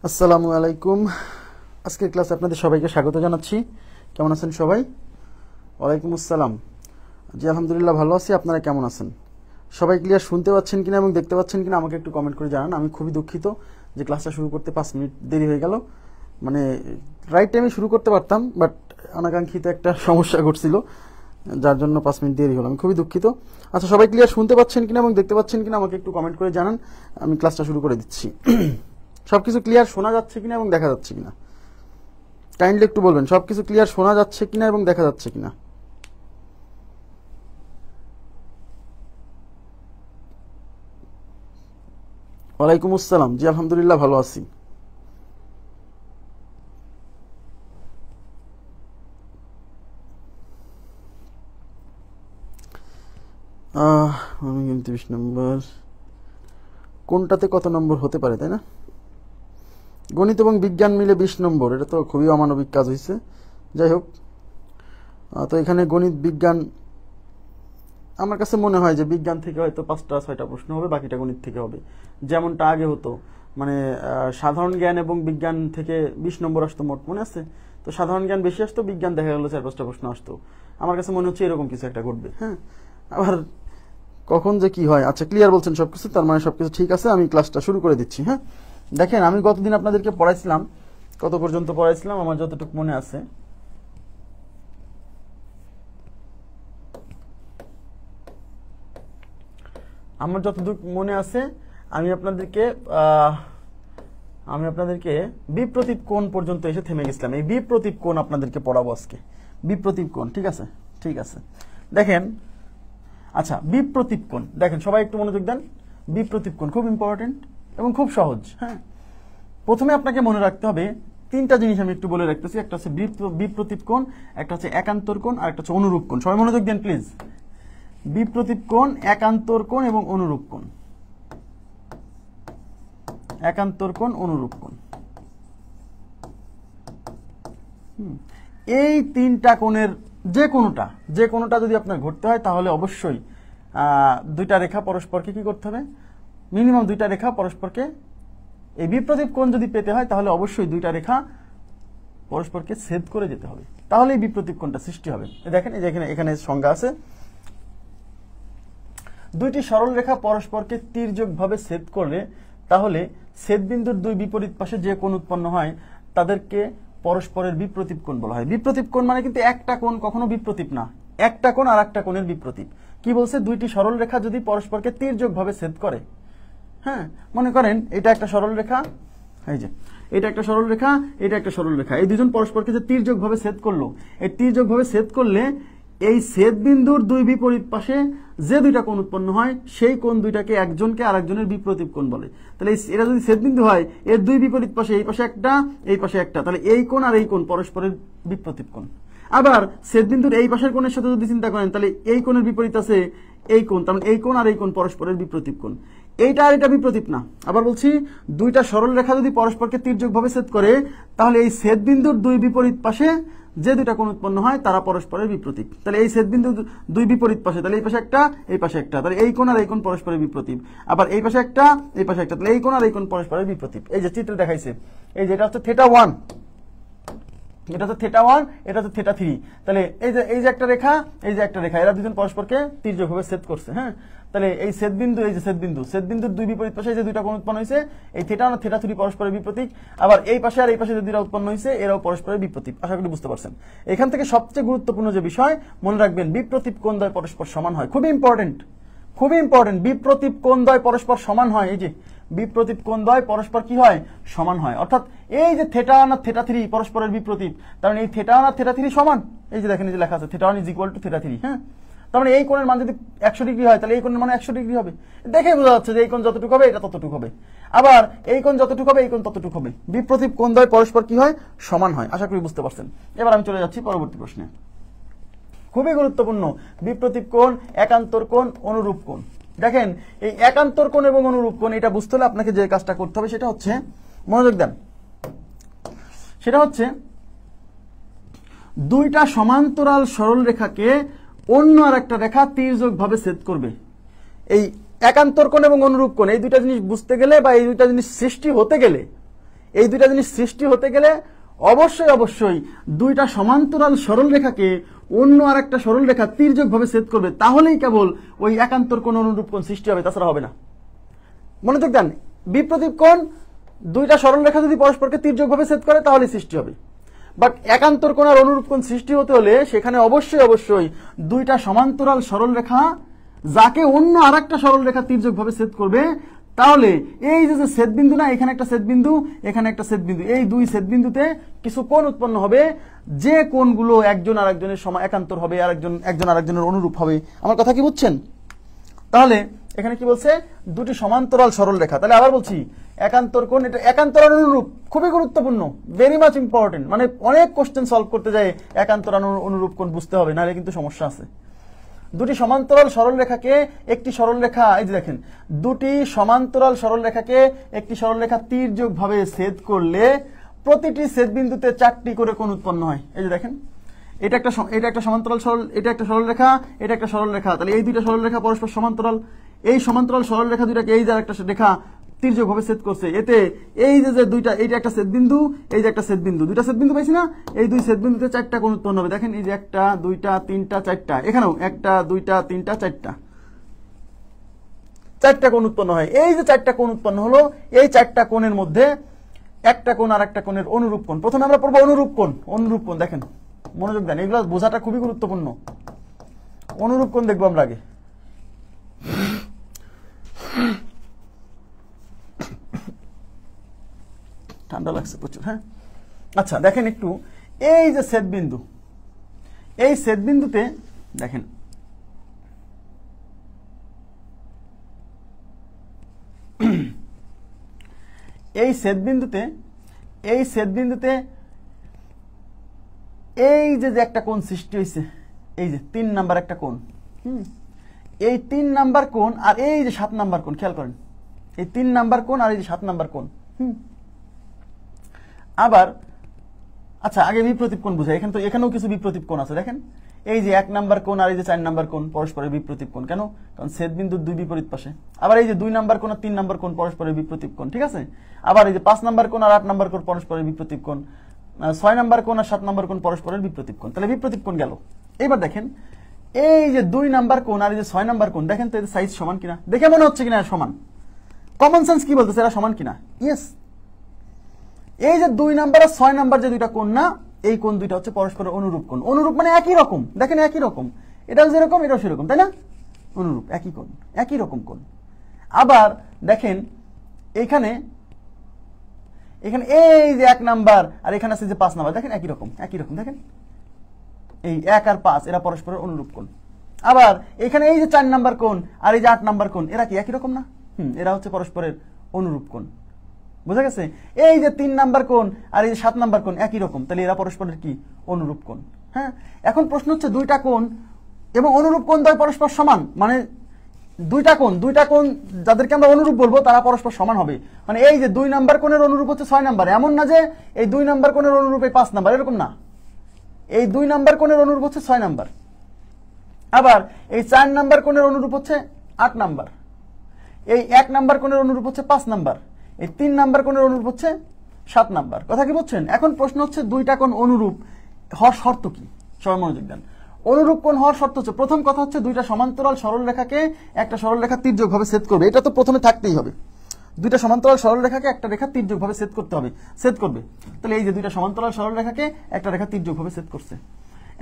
আসসালামু আলাইকুম। আজকের ক্লাসে আপনাদের সবাইকে স্বাগত জানাচ্ছি। কেমন আছেন সবাই? ওয়ালাইকুম আসসালাম। জি আলহামদুলিল্লাহ ভালো আছি। আপনারা কেমন আছেন? সবাই ক্লিয়ার শুনতে পাচ্ছেন কিনা এবং দেখতে পাচ্ছেন কিনা আমাকে একটু কমেন্ট করে জানান। আমি খুবই দুঃখিত যে ক্লাসটা শুরু করতে 5 মিনিট দেরি হয়ে গেল। মানে রাইট টাইমে শুরু করতে পারতাম, বাট অনাকাঙ্ক্ষিত একটা সমস্যা ঘটছিল, যার জন্য 5 মিনিট দেরি হলো। আমি খুবই দুঃখিত। আচ্ছা, সবাই ক্লিয়ার শুনতে পাচ্ছেন কিনা এবং দেখতে পাচ্ছেন কিনা আমাকে একটু কমেন্ট করে জানান। আমি ক্লাসটা শুরু করে দিচ্ছি। সবকিছু ক্লিয়ার শোনা যাচ্ছে কিনা এবং দেখা যাচ্ছে কিনা কাইন্ডলি একটু বলবেন। সবকিছু ক্লিয়ার শোনা যাচ্ছে কিনা এবং দেখা যাচ্ছে কিনা? ওয়ালাইকুম আসসালাম। জি আলহামদুলিল্লাহ ভালো আছি। আমি কিন্তু 20 নম্বর কোনটাতে কত নম্বর হতে পারে, তাই না? গণিত এবং বিজ্ঞান মিলে 20 নম্বর, এটা তো খুবই অমানবিক কাজ হয়েছে। যাই হোক, তো এখানে গণিত বিজ্ঞান, আমার কাছে মনে হয় যে বিজ্ঞান থেকে হয়তো 5টা-6টা প্রশ্ন হবে, বাকিটা গণিত থেকে হবে, যেমনটা আগে হতো। মানে সাধারণ জ্ঞান এবং বিজ্ঞান থেকে 20 নম্বর আসতো মোট, মনে আছে? তো সাধারণ জ্ঞান বেশি আসতো, বিজ্ঞান দেখা গেলো 4-5টা প্রশ্ন আসতো। আমার কাছে মনে হচ্ছে এরকম কিছু একটা ঘটবে। হ্যাঁ, আবার কখন যে কি হয়। আচ্ছা, ক্লিয়ার বলছেন সবকিছু, তার মানে সবকিছু ঠিক আছে। আমি ক্লাসটা শুরু করে দিচ্ছি। হ্যাঁ, দেখেন আমি গতদিন আপনাদেরকে পড়াইছিলাম, কত পর্যন্ত পড়াইছিলাম আমার যতটুকু মনে আছে। আমার যতটুকু মনে আছে আমি আপনাদেরকে বিপ্রতীপ কোণ পর্যন্ত এসে থেমে গেছিলাম। এই বিপ্রতীপ কোণ আপনাদেরকে পড়াবো আজকে। বিপ্রতীপ কোণ, ঠিক আছে? ঠিক আছে, দেখেন। আচ্ছা, বিপ্রতীপ কোণ দেখেন, সবাই একটু মনোযোগ দেন। বিপ্রতীপ কোণ খুব ইম্পর্টেন্ট এবং খুব সহজ। হ্যাঁ, প্রথমে আপনাকে মনে রাখতে হবে 3টা জিনিস, আমি একটু বলে রাখতেছি। একটা হচ্ছে বিপ্রতীপ কোণ, একটা হচ্ছে একান্তর কোণ, আর একটা হচ্ছে অনুরূপ কোণ। সবাই মনোযোগ দেন প্লিজ। বিপ্রতীপ কোণ, একান্তর কোণ এবং অনুরূপ কোণ। একান্তর কোণ, অনুরূপ কোণ। এই 3টা কোণের যে কোনোটা যদি আপনার ঘটতে হয়, তাহলে অবশ্যই 2টা রেখা পরস্পরকে কি করতে হবে? মিনিমাম 2টা রেখা পরস্পরকে, এই বিপ্রতীপ কোণ যদি পেতে হয় তাহলে অবশ্যই 2টা রেখা পরস্পরকে ছেদ করে যেতে হবে, তাহলে এই বিপ্রতীপ কোণটা সৃষ্টি হবে। দেখেন, এই যে এখানে সংজ্ঞা আছে। 2টি সরল রেখা পরস্পরকে তির্যকভাবে ছেদ করলে তাহলে ছেদবিন্দুর 2 বিপরীত পাশে যে কোণ উৎপন্ন হয় তাদেরকে পরস্পরের বিপ্রতীপ কোণ বলা হয়। বিপ্রতীপ কোণ মানে কিন্তু একটা কোণ কখনো বিপ্রতীপ না, একটা কোণ আর একটা কোণের বিপ্রতীপ। কি বলছে? 2টি সরল রেখা যদি পরস্পরকে তির্যকভাবে ছেদ করে, হ্যাঁ, মনে করেন এটা একটা সরল রেখা, এই যে এটা একটা সরল রেখা, এটা একটা সরল রেখা, এই দুজন পরস্পরকে যে তির্যকভাবে ছেদ করলো, এই তির্যকভাবে ছেদ করলে এই ছেদ বিন্দুর 2 বিপরীত পাশে যে 2টা কোণ উৎপন্ন হয়, সেই কোণ 2টাকে একজনকে আরেকজনের বিপ্রতীপ কোণ বলে। তাহলে এটা যদি ছেদ বিন্দু হয়, এর 2 বিপরীত পাশে, এই পাশে একটা, এই পাশে একটা, তাহলে এই কোণ আর এই কোণ পরস্পরের বিপ্রতীপ কোণ। আবার ছেদ বিন্দুর এই পাশের কোণের সাথে যদি চিন্তা করেন, তাহলে এই কোণের বিপরীত আছে এই কোণ, তার মানে এই কোণ আর এই কোণ পরস্পরের বিপ্রতীপ কোণ। এইটা আর এটা বিপ্রতীপ না। আবার বলছি, 2টা সরল রেখা যদি পরস্পরকে তির্যকভাবে ছেদ করে, তাহলে এই ছেদ বিন্দুর 2 বিপরীত পাশে যে 2টা কোণ উৎপন্ন হয় তারা পরস্পরের বিপ্রতীপ। তাহলে এই ছেদ বিন্দু 2 বিপরীত পাশে, তাহলে এই পাশে একটা, এই পাশে একটা, তাহলে এই কোণ আর এই কোণ পরস্পরের বিপ্রতীপ। আবার এই পাশে একটা, এই পাশে একটা, তাহলে এই কোণ আর এই কোণ পরস্পরের বিপ্রতীপ। এই যে চিত্র দেখাইছে, এই যে এটা হচ্ছে θ1, এটা হচ্ছে θ1, এটা হচ্ছে θ3। তাহলে এই যে একটা রেখা, এই যে একটা রেখা, এরা দুজন পরস্পরকে তির্যকভাবে ছেদ করছে। হ্যাঁ, তাহলে এই ছেদবিন্দু, এই যে ছেদবিন্দুর 2 বিপরীত পাশে যে 2টা কোণ উৎপন্ন হয়েছে, এই θ1 আর θ3 পরস্পরের বিপ্রতীক। আবার এই পাশে আর এই পাশে যে 2টা উৎপন্ন হয়েছে, এরাও পরস্পরের বিপ্রতীক। আশা করি বুঝতে পারছেন। এখান থেকে সবচেয়ে গুরুত্বপূর্ণ যে বিষয় মনে রাখবেন, বিপ্রতীপ কোণ দ্বয় পরস্পর সমান হয়। খুবই ইম্পর্টেন্ট, খুবই ইম্পর্টেন্ট। বিপ্রতীপ কোণ দ্বয় পরস্পর সমান হয়। এই যে বিপ্রতীপ কোণ দ্বয় পরস্পর কি হয়? সমান হয়। অর্থাৎ এই যে θ1 আর θ3 পরস্পরের বিপ্রতীপ, তার মানে এই θ1 আর θ3 সমান। এই যে দেখেন, এই যে লেখা আছে θ1 = θ3। হ্যাঁ, তার মানে এই কোণের মান যদি 100 ডিগ্রি হয়, তাহলে এই কোণের মান 100 ডিগ্রি হবে। দেখে বোঝা যাচ্ছে যে এই কোণ যতটুকু হবে এটা ততটুকু হবে, আবার এই কোণ যতটুকু হবে এই কোণ ততটুকু হবে। বিপ্রতীপ কোণ দ্বয় পরস্পর কি হয়? সমান হয়। আশা করি বুঝতে পারছেন। এবার আমি চলে যাচ্ছি পরবর্তী প্রশ্নে। খুবই গুরুত্বপূর্ণ বিপ্রতীপ কোণ, একান্তর কোণ, অনুরূপ কোণ। দেখেন, এই একান্তর কোণ এবং অনুরূপ কোণ এটা বুঝতে হলে আপনাকে যে কাজটা করতে হবে সেটা হচ্ছে, মনোযোগ দেন, সেটা হচ্ছে 2টা সমান্তরাল সরল রেখাকে অন্য আর একটা রেখা তির্যকভাবে ছেদ করবে। এই একান্তর কোণ এবং অনুরূপ কোণ, এই 2টা জিনিস বুঝতে গেলে বা এই 2টা জিনিস সৃষ্টি হতে গেলে এই দুইটা জিনিস সৃষ্টি হতে গেলে অবশ্যই অবশ্যই দুইটা সমান্তরাল সরল রেখাকে অন্য আর একটা সরল রেখা তির্যক ভাবে ছেদ করবে, তাহলেই কেবল ওই একান্তর কোণ অনুরূপ কোণ সৃষ্টি হবে, তাছাড়া হবে না। মনোযোগ দেন, বিপ্রতীপ কোণ দুইটা সরল রেখা যদি পরস্পরকে তির্যক ভাবে ছেদ করে তাহলে সৃষ্টি হবে। বাট একান্তর কোণ আর অনুরূপ কোণ সৃষ্টি হতে হলে সেখানে অবশ্যই অবশ্যই দুইটা সমান্তরাল সরল রেখা যাকে অন্য আর একটা সরল রেখা তির্যক ভাবে ছেদ করবে, তাহলে এই যে ছেদবিন্দু না, এখানে একটা ছেদবিন্দু, এখানে একটা ছেদবিন্দু, এই দুই ছেদবিন্দুতে কিছু কোণ উৎপন্ন হবে, যে কোণগুলো একজন আরেকজনের একান্তর হবে, একজন আরেকজনের অনুরূপ হবে। আমার কথা কি বুঝছেন? তাহলে এখানে কি বলছে, দুটি সমান্তরাল সরল রেখা। তাহলে আবার বলছি, একান্তর কোণ, এটা একান্তর আর অনুরূপ, খুবই গুরুত্বপূর্ণ, ভেরি মাচ ইম্পর্টেন্ট। মানে অনেক কোশ্চেন সলভ করতে যায় একান্তর অনুরূপ কোণ বুঝতে হবে, নাহলে কিন্তু সমস্যা আছে। দুটি সমান্তরাল সরল রেখাকে একটি সরল রেখা, এই যে দেখেন, দুটি সমান্তরাল সরল রেখাকে একটি সরল রেখা তির্যক ভাবে ছেদ করলে প্রতিটি ছেদবিন্দুতে 4টি করে কোণ উৎপন্ন হয়। এই যে দেখেন, এটা একটা সমান্তরাল সরল, এটা একটা সরল রেখা, এটা একটা সরল রেখা। তাহলে এই দুইটা সরল রেখা পরস্পর সমান্তরাল, এই সমান্তরাল সরল রেখা দুইটাকে এই যে একটা রেখা তির্যক ভাবে ছেদ করছে, এতে এই যে দুইটা, এইটা একটা ছেদবিন্দু, এই যে একটা ছেদবিন্দু, দুইটা ছেদবিন্দু পাইছি না, এই দুই ছেদবিন্দুতে 4টা কোণ উৎপন্ন হবে। দেখেন, এই যে 1 2 3 4টা, এখানেও 1 2 3 4টা, 4টা কোণ উৎপন্ন হয়। এই যে 4টা কোণ উৎপন্ন হলো, এই 4টা কোণের মধ্যে একটা কোণ আর একটা কোণের অনুরূপ কোণ। প্রথমে আমরা পড়বো অনুরূপ কোণ। অনুরূপ কোণ দেখেন, মনোযোগ দেন, এগুলো বোঝাটা খুবই গুরুত্বপূর্ণ। অনুরূপ কোণ দেখবো আমরা আগে। ঠান্ডা লাগছে প্রচুর। হ্যাঁ, আচ্ছা দেখেন একটু, এই যে ছেদবিন্দু, এই ছেদবিন্দুতে দেখেন, এই ছেদবিন্দুতে এই যে একটা কোণ সৃষ্টি হয়েছে, এই যে 3 নাম্বার একটা কোণ, এই 3 নাম্বার কোণ আর এই যে 7 নাম্বার কোণ, খেয়াল করেন, এই 3 নাম্বার কোণ আর এই যে 7 নাম্বার কোণ। আবার আচ্ছা, আগে বিপ্রতীপ কোণ বুঝাই। এখানেও কিছু বিপ্রতীপ কোণ আছে। দেখেন, এই যে 1 নাম্বার কোণ আর এই যে 4 নাম্বার কোণ পরস্পরের বিপ্রতীপ কোণ। কেন? কারণ ছেদবিন্দুর দুই বিপরীত পাশে। আবার এই যে 2 নাম্বার কোণ আর 3 নাম্বার কোণ পরস্পরের বিপ্রতীপ কোণ, ঠিক আছে? আবার এই যে 5 নাম্বার কোণ আর 8 নাম্বার কোণ পরস্পরের বিপ্রতীপ কোণ, 6 নাম্বার কোণ আর 7 নাম্বার কোণ পরস্পরের বিপ্রতীপ কোণ। তাহলে বিপ্রতীপ কোণ গেল। এবার দেখেন, এই যে 2 নাম্বার কোণ আর এই যে 6 নাম্বার কোণ, দেখেন তো এদের সাইজ সমান কিনা, দেখে মনে হচ্ছে কিনা সমান। কমন সেন্স কি বলতেছে, এরা সমান কিনা? ইয়েস। এই যে 2 নাম্বার আর 6 নাম্বার যে দুইটা কোণ না, এই কোণ দুইটা হচ্ছে পরস্পরের অনুরূপ কোণ। অনুরূপ মানে একই রকম, দেখেন একই রকম, এটাও যেরকম এটাও সেরকম, তাই না? অনুরূপ, একই কোণ, একই রকম কোণ। আবার দেখেন, এখানে এই যে 1 নাম্বার আর এখানে আছে যে 5 নাম্বার, দেখেন একই রকম, একই রকম। দেখেন এই 1 আর 5 এরা পরস্পরের অনুরূপ কোণ। আবার এখানে এই যে 4 নাম্বার কোণ আর এই যে 8 নাম্বার কোণ, এরা কি একই রকম না? এরা হচ্ছে পরস্পরের অনুরূপ কোণ। বুঝা গেছে? এই যে 3 নাম্বার কোণ আর এই যে 7 নাম্বার কোণ একই রকম, তাহলে এরা পরস্পরের কি? অনুরূপ কোণ। হ্যাঁ, এখন প্রশ্ন হচ্ছে দুইটা কোণ এবং অনুরূপ কোণ দ্বয় পরস্পর সমান, মানে দুইটা কোণ যাদেরকে আমরা অনুরূপ বলবো তারা পরস্পর সমান হবে। মানে এই যে 2 নাম্বার কোণের অনুরূপ হচ্ছে 6 নাম্বার, এমন না যে এই 2 নাম্বার কোণের অনুরূপ এই 5 নাম্বার, এরকম না। এই 2 নাম্বার কোণের অনুরূপ হচ্ছে 6 নাম্বার। আবার এই 4 নাম্বার কোণের অনুরূপ হচ্ছে 8 নাম্বার। এই 1 নাম্বার কোণের অনুরূপ হচ্ছে 5 নাম্বার। এই 3 নাম্বার কোণের অনুরূপ হচ্ছে 7 নাম্বার। কথা কি বুঝছেন? এখন প্রশ্ন হচ্ছে দুইটা কোণ অনুরূপ হওয়ার শর্ত কি? সবাই মনোযোগ দেন। অনুরূপ কোণ হওয়ার শর্ত হচ্ছে, প্রথম কথা হচ্ছে দুইটা সমান্তরাল সরল রেখাকে একটা সরল রেখা তির্যক ভাবে ছেদ করবে। এটা তো প্রথমে থাকতেই হবে, দুইটা সমান্তরাল সরল রেখাকে একটা রেখা তির্যক ভাবে ছেদ করতে হবে, ছেদ করবে। তাহলে এই যে দুইটা সমান্তরাল সরল রেখাকে একটা রেখা তির্যক ভাবে ছেদ করছে।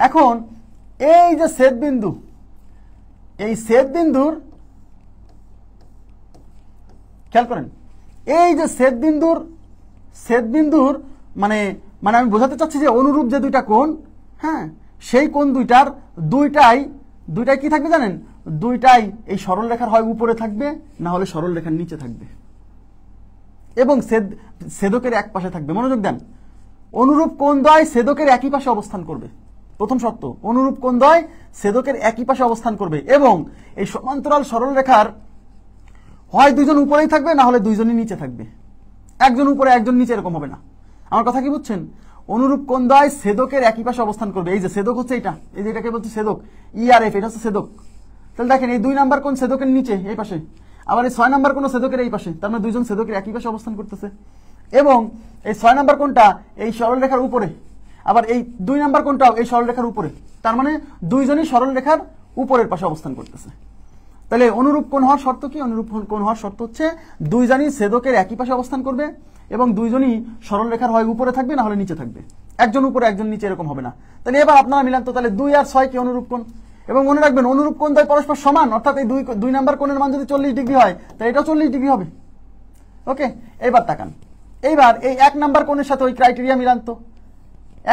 এখন এই যে ছেদবিন্দু, এই ছেদবিন্দুর খেয়াল করেন, এই যে ছেদবিন্দুর মানে আমি বোঝাতে চাচ্ছি যে অনুরূপ যে দুইটা কোণ, হ্যাঁ, সেই কোণ দুইটাই কি থাকবে জানেন? দুইটাই এই সরল রেখার হয় উপরে থাকবে, না হলে সরল রেখার নিচে থাকবে, এবং ছেদকের এক পাশে থাকবে। মনোযোগ দেন, অনুরূপ কোণ দ্বয় ছেদকের একই পাশে অবস্থান করবে। প্রথম শর্ত, অনুরূপ কোণ দ্বয় ছেদকের একই পাশে অবস্থান করবে, এবং এই সমান্তরাল সরল রেখার হয় দুইজন উপরেই থাকবে, না হলে দুইজনই নিচে থাকবে। একজন উপরে একজন নিচে এরকম হবে না। আমার কথা কি বুঝছেন? অনুরূপ কোণ দ্বয় ছেদকের একই পাশে অবস্থান করবে। এই যে ছেদক হচ্ছে এটা, এই যে এটাকে বলছে ছেদক, ই আর এফ, এটা হচ্ছে ছেদক। তাহলে দেখেন, এই 2 নাম্বার কোণ ছেদকের নিচে এই পাশে, আবার এই 6 নাম্বার কোণ ছেদকের এই পাশে, তার মানে দুইজন ছেদকের একই পাশে অবস্থান করতেছে। এবং এই 6 নাম্বার কোণটা এই সরলরেখার উপরে, আবার এই 2 নাম্বার কোণটাও এই সরলরেখার উপরে। তার মানে দুইজনই সরলরেখার উপরের পাশে অবস্থান করতেছে। তাহলে অনুরূপ কোণ হওয়ার শর্ত কি? অনুরূপ কোণ হওয়ার শর্ত হচ্ছে দুইজনই ছেদকের একই পাশে অবস্থান করবে এবং দুইজনই সরলরেখার হয় উপরে থাকবে না হলে নিচে থাকবে, একজন উপরে একজন নিচে, এরকম হবে না। তাহলে এবার আপনারা মিলান তো, তাহলে 2 আর 6 কি অনুরূপ কোণ? এবং মনে রাখবেন অনুরূপ কোণ দ্বয় পরস্পর সমান, অর্থাৎ এই 2 নাম্বার কোণের মান যদি 40 ডিগ্রি হয় তাহলে এটাও 40 ডিগ্রি হবে। ওকে, এবার তাকান, এইবার এই 1 নাম্বার কোণের সাথে ওই ক্রাইটেরিয়া মিলান তো,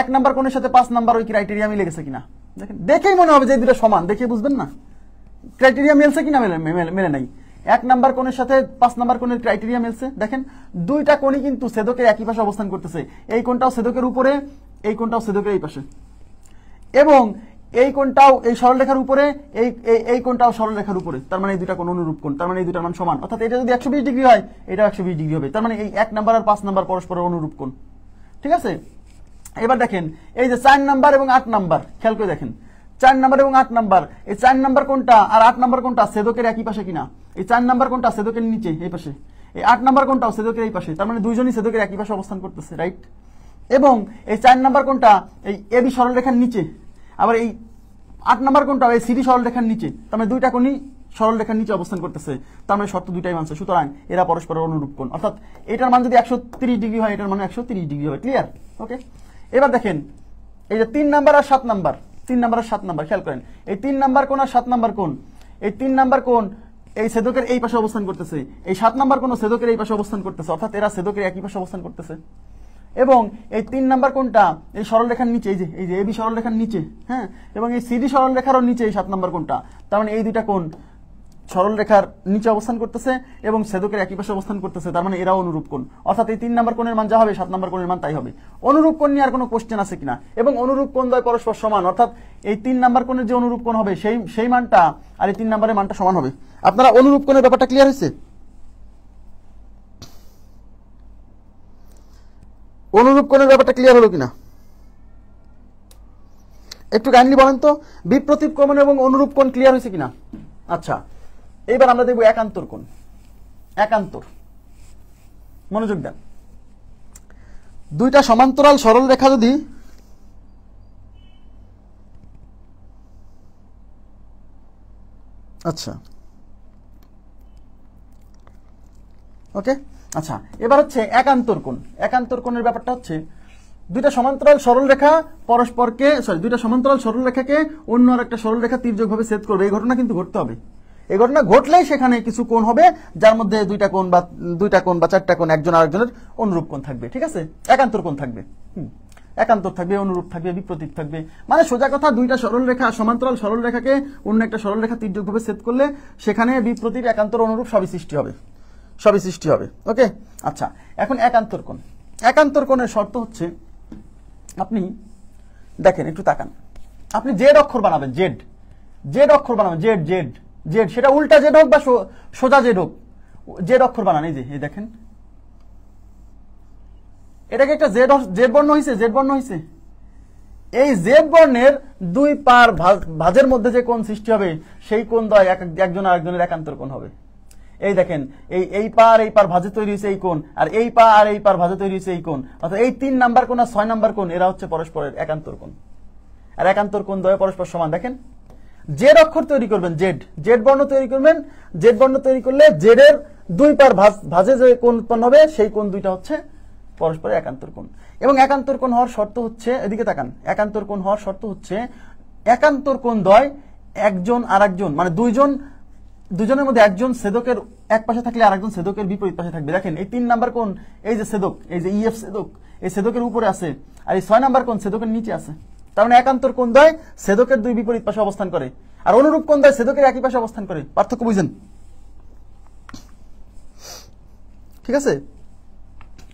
1 নাম্বার কোণের সাথে 5 নাম্বার ওই ক্রাইটেরিয়া মিলে গেছে কিনা দেখেন, দেখেই মনে হবে যে এই দুটো সমান, দেখে বুঝবেন না ক্রাইটেরিয়া মিলছে কিনা, মেলে নাই। 1 নাম্বার কোণের সাথে 5 নাম্বার কোণের ক্রাইটেরিয়া মিলছে, দেখেন দুইটা কোণই কিন্তু ছেদকের একই পাশে অবস্থান করতেছে, এই কোণটাও ছেদকের উপরে, এই কোণটাও ছেদকের এই পাশে, এবং এই কোণটাও এই সরলরেখার উপরে, এই কোণটাও সরলরেখার উপরে। তার মানে এই দুইটা কোণ অনুরূপ কোণ, তার মানে এই দুইটার মান সমান, অর্থাৎ এটা যদি 120 ডিগ্রি হয় এটা 120 ডিগ্রি হবে। তার মানে এই 1 নাম্বার আর 5 নাম্বার পরস্পরের অনুরূপ কোণ। ঠিক আছে, এবার দেখেন এই যে 4 নাম্বার এবং 8 নাম্বার, খেয়াল করে দেখেন 4 নাম্বার এবং 8 নাম্বার, এই 4 নাম্বার কোণটা আর 8 নাম্বার কোণটা ছেদকের একই পাশে কিনা? এই 4 নাম্বার কোণটা ছেদকের নিচে এই পাশে, এই 8 নাম্বার কোণটাও ছেদকের এই পাশে, তার মানে দুইজনই ছেদকের একই পাশে অবস্থান করতেছে, রাইট। এবং এই 4 নাম্বার কোণটা এই এবি সরলরেখার নিচে, আবার এই 8 নাম্বার কোণটাও এই সিডি সরলরেখার নিচে, তার মানে দুইটা কোণই সরলরেখার নিচে অবস্থান করতেছে, তার মানে শর্ত দুইটাই মানছে, সুতরাং এরা পরস্পরের অনুরূপ কোণ। অর্থাৎ এটার মান যদি 130 ডিগ্রি হয় এটার মান 130 ডিগ্রি হবে, ক্লিয়ার? ওকে, এবার দেখেন এই যে 3 নাম্বার আর 7 নাম্বার, 3 নাম্বার আর 7 নাম্বার, খেয়াল করেন এই 3 নাম্বার কোণ আর 7 নাম্বার কোণ, এই 3 নাম্বার কোণ এই ছেদকের এই পাশে অবস্থান করতেছে, এই 7 নাম্বার কোণ ছেদকের এই পাশে অবস্থান করতেছে, অর্থাৎ এরা ছেদকের একই পাশে অবস্থান করতেছে। এবং এই 3 নাম্বার কোণটা এই সরলরেখার নিচে, এই যে এবি সরলরেখার নিচে, হ্যাঁ, এবং এই সিডি সরলরেখারও নিচে এই 7 নাম্বার কোণটা, তার মানে এই দুইটা কোণ সরলরেখার নিচে অবস্থান করতেছে এবং ছেদকের একই পাশে অবস্থান করতেছে, তার মানে এরাও অনুরূপ কোণ। অর্থাৎ এই 3 নাম্বার কোণের মান যা হবে 7 নাম্বার কোণের মান তাই হবে। অনুরূপ কোণ নিয়ে আর কোনো কোশ্চেন আছে কিনা? এবং অনুরূপ কোণ দ্বয় পরস্পর সমান, অর্থাৎ এই 3 নাম্বার কোণের যে অনুরূপ কোণ হবে সেই মানটা আর এই 3 নাম্বারের মানটা সমান হবে। আপনারা অনুরূপ কোণের ব্যাপারটা ক্লিয়ার হয়েছে? অনুরূপ কোণের ব্যাপারটা ক্লিয়ার হলো কিনা একটু কাইন্ডলি বলেন তো, বিপ্রতীপ কোণ এবং অনুরূপ কোণ ক্লিয়ার হয়েছে কিনা? আচ্ছা, এবার আমরা দেখব একান্তর কোণ। একান্তর, মনোযোগ দেন, দুইটা সমান্তরাল সরল রেখা যদি আচ্ছা ওকে, আচ্ছা এবার হচ্ছে একান্তর কোণ। একান্তর কোণের ব্যাপারটা হচ্ছে দুইটা সমান্তরাল সরল রেখা পরস্পরকে, দুইটা সমান্তরাল সরল রেখাকে অন্য আর একটা সরল রেখা তির্যকভাবে ছেদ করবে, এই ঘটনা কিন্তু ঘটতে হবে। এই ঘটনা ঘটলেই সেখানে কিছু কোণ হবে যার মধ্যে দুইটা কোণ বা 4টা কোণ একজন আরেকজনের অনুরূপ কোণ থাকবে। ঠিক আছে, একান্তর কোণ থাকবে, একান্তর থাকবে, অনুরূপ থাকবে, বিপ্রতীপ থাকবে। মানে সোজা কথা, দুইটা সরল রেখা, সমান্তরাল সরল রেখাকে অন্য একটা সরল রেখা তির্যকভাবে ছেদ করলে সেখানে বিপ্রতীপ, একান্তর, অনুরূপ সবই সৃষ্টি হবে, সবই সৃষ্টি হবে। ওকে, আচ্ছা এখন একান্তর কোণ। একান্তর কোণের শর্ত হচ্ছে, আপনি দেখেন একটু তাকান, আপনি জেড অক্ষর বানাবেন, জেড অক্ষর বানাবেন, জেড জেড জেড, সেটা উল্টা জেড হোক বা সোজা জেড হোক, জেড অক্ষর বানান। এই যে এই দেখেন, এটাকে একটা জেড বর্ণ হয়েছে, জেড বর্ণ হয়েছে। এই জেড বর্ণের দুই পার ভাঁজের মধ্যে যে কোণ সৃষ্টি হবে সেই কোণ দ্বয় একজন আরেকজনের একান্তর কোণ হবে। এই দেখেন, এই পা আর এই পার ভাঁজে তৈরি হয়েছে এই কোণ, আর এই পা আর এই পার ভাঁজে তৈরি হয়েছে এই কোণ, অর্থাৎ এই 3 নাম্বার কোণ আর 6 নাম্বার কোণ এরা হচ্ছে পরস্পরের একান্তর কোণ। আর একান্তর কোণ দ্বয় পরস্পর সমান। দেখেন, জেড অক্ষর তৈরি করবেন, জেড বর্ণ তৈরি করবেন, জেড বর্ণ তৈরি করলে জেড এর দুই পার ভাঁজে যে কোণ উৎপন্ন হবে সেই কোণ দুইটা হচ্ছে পরস্পরের একান্তর কোণ। এবং একান্তর কোণ হওয়ার শর্ত হচ্ছে, এদিকে তাকান, একান্তর কোণ হওয়ার শর্ত হচ্ছে একান্তর কোণ দ্বয় একজন আরেকজন, মানে দুজনের মধ্যে একজন ছেদকের এক পাশে থাকলে আরেকজন ছেদকের বিপরীত পাশে থাকবে। দেখেন এই 3 নাম্বার কোণ, এই যে ছেদক, এই যে ইএফ ছেদক, এই ছেদকের উপরে আছে, আর এই 6 নাম্বার কোণ ছেদকের নিচে আছে। তার মানে একান্তর কোণ দ্বয় ছেদকের দুই বিপরীত পাশে অবস্থান করে, আর অনুরূপ কোণ দ্বয় ছেদকের একই পাশে অবস্থান করে। পার্থক্য বুঝেন? ঠিক আছে,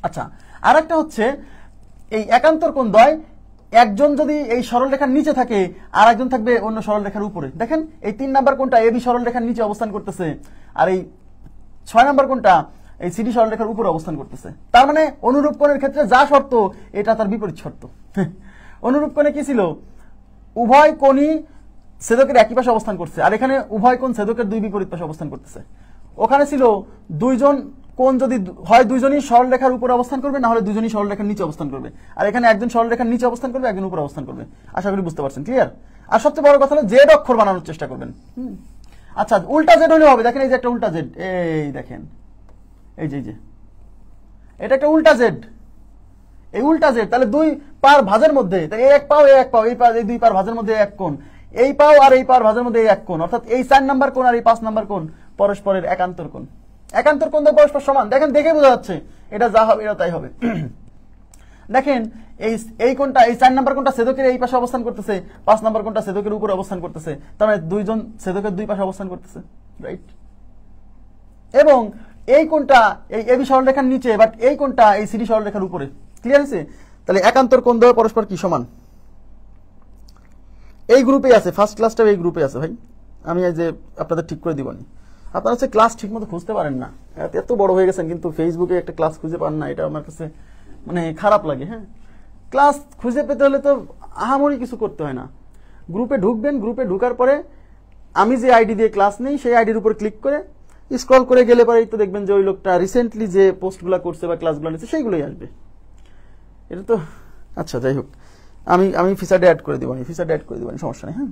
আচ্ছা আরেকটা হচ্ছে এই একান্তর কোণ দ্বয় একজন যদি এই সরল রেখার নিচে থাকে আর একজন থাকবে অন্য সরল রেখার উপরে। দেখেন এই 3 নাম্বার কোণটা এবি সরল রেখার নিচে অবস্থান করতেছে, আর এই 6 নাম্বার কোণটা এই সিডি সরল রেখার উপরে অবস্থান করতেছে। তার মানে অনুরূপ কোণের ক্ষেত্রে যা শর্ত এটা তার বিপরীত শর্ত। অনুরূপ কোণে কি ছিল? উভয় কোণই ছেদকের একই পাশে অবস্থান করছে, আর এখানে উভয় কোণ ছেদকের দুই বিপরীত পাশে অবস্থান করতেছে। ওখানে ছিল দুইজন কোণ যদি হয় দুইজনই সরলরেখার উপরে অবস্থান করবে, না হলে দুজনই সরলরেখার নিচে অবস্থান করবে। আর এখানে একজন সরলরেখার নিচে অবস্থান করবে, একজন উপরে অবস্থান করবে। আশা করি বুঝতে পারছেন, ক্লিয়ার? আর সবচেয়ে বড় কথা হলো জেড অক্ষর বানানোর চেষ্টা করবেন। আচ্ছা, উল্টা জেড হলে হবে। দেখেন এই যে একটা উল্টা জেড, এই দেখেন, এই যে এটা একটা উল্টা জেড, এই উল্টা জেড। তাহলে দুই পার ভাঁজের মধ্যে এই এক পাও, এই এক পাও, এই দুই পার ভাঁজের মধ্যে এক কোণ, এই পাও আর এই পার ভাঁজের মধ্যে এই এক কোণ, অর্থাৎ এই 4 নাম্বার কোণ আর এই 5 নাম্বার কোণ পরস্পরের একান্তর কোণ। একান্তর কোণ পরস্পর সমান। দেখেন, দেখে বোঝা যাচ্ছে এটা যা হবে এটা তাই হবে। দেখেন এই কোণটা, এই 4 নাম্বার কোণটা ছেদকের এই পাশে অবস্থান করতেছে, 5 নাম্বার কোণটা ছেদকের উপরে অবস্থান করতেছে। তার মানে দুইজন ছেদকের দুই পাশে অবস্থান করতেছে, রাইট? এবং এই কোণটা এই এবি সরলরেখার নিচে, বাট এই কোণটা এই সিডি সরলরেখার উপরে। ক্লিয়ার হয়েছে? তাহলে একান্তর কোণ দ্বয় পরস্পর কি সমান? এই গ্রুপে আছে, ফার্স্ট ক্লাসটাও এই গ্রুপে আছে ভাই। আমি এই যে আপনাদের ঠিক করে দিবনি। আপনারা হচ্ছে ক্লাস ঠিক মতো খুঁজতে পারেন না, এত বড় হয়ে গেছেন কিন্তু ফেসবুকে একটা ক্লাস খুঁজে পান না, এটা আমার কাছে মানে খারাপ লাগে। হ্যাঁ, ক্লাস খুঁজে পেতে হলে তো আহামরি কিছু করতে হয় না। গ্রুপে ঢুকবেন, গ্রুপে ঢুকার পরে আমি যে আইডি দিয়ে ক্লাস নেই সেই আইডির উপর ক্লিক করে স্ক্রল করে গেলে পরেই তো দেখবেন যে ওই লোকটা রিসেন্টলি যে পোস্টগুলো করছে বা ক্লাসগুলো নিচ্ছে সেইগুলোই আসবে। এটা তো আচ্ছা, যাই হোক, আমি ফিচারটা অ্যাড করে দিবানি, ফিচারটা অ্যাড করে দিবানি, সমস্যা নেই। হ্যাঁ,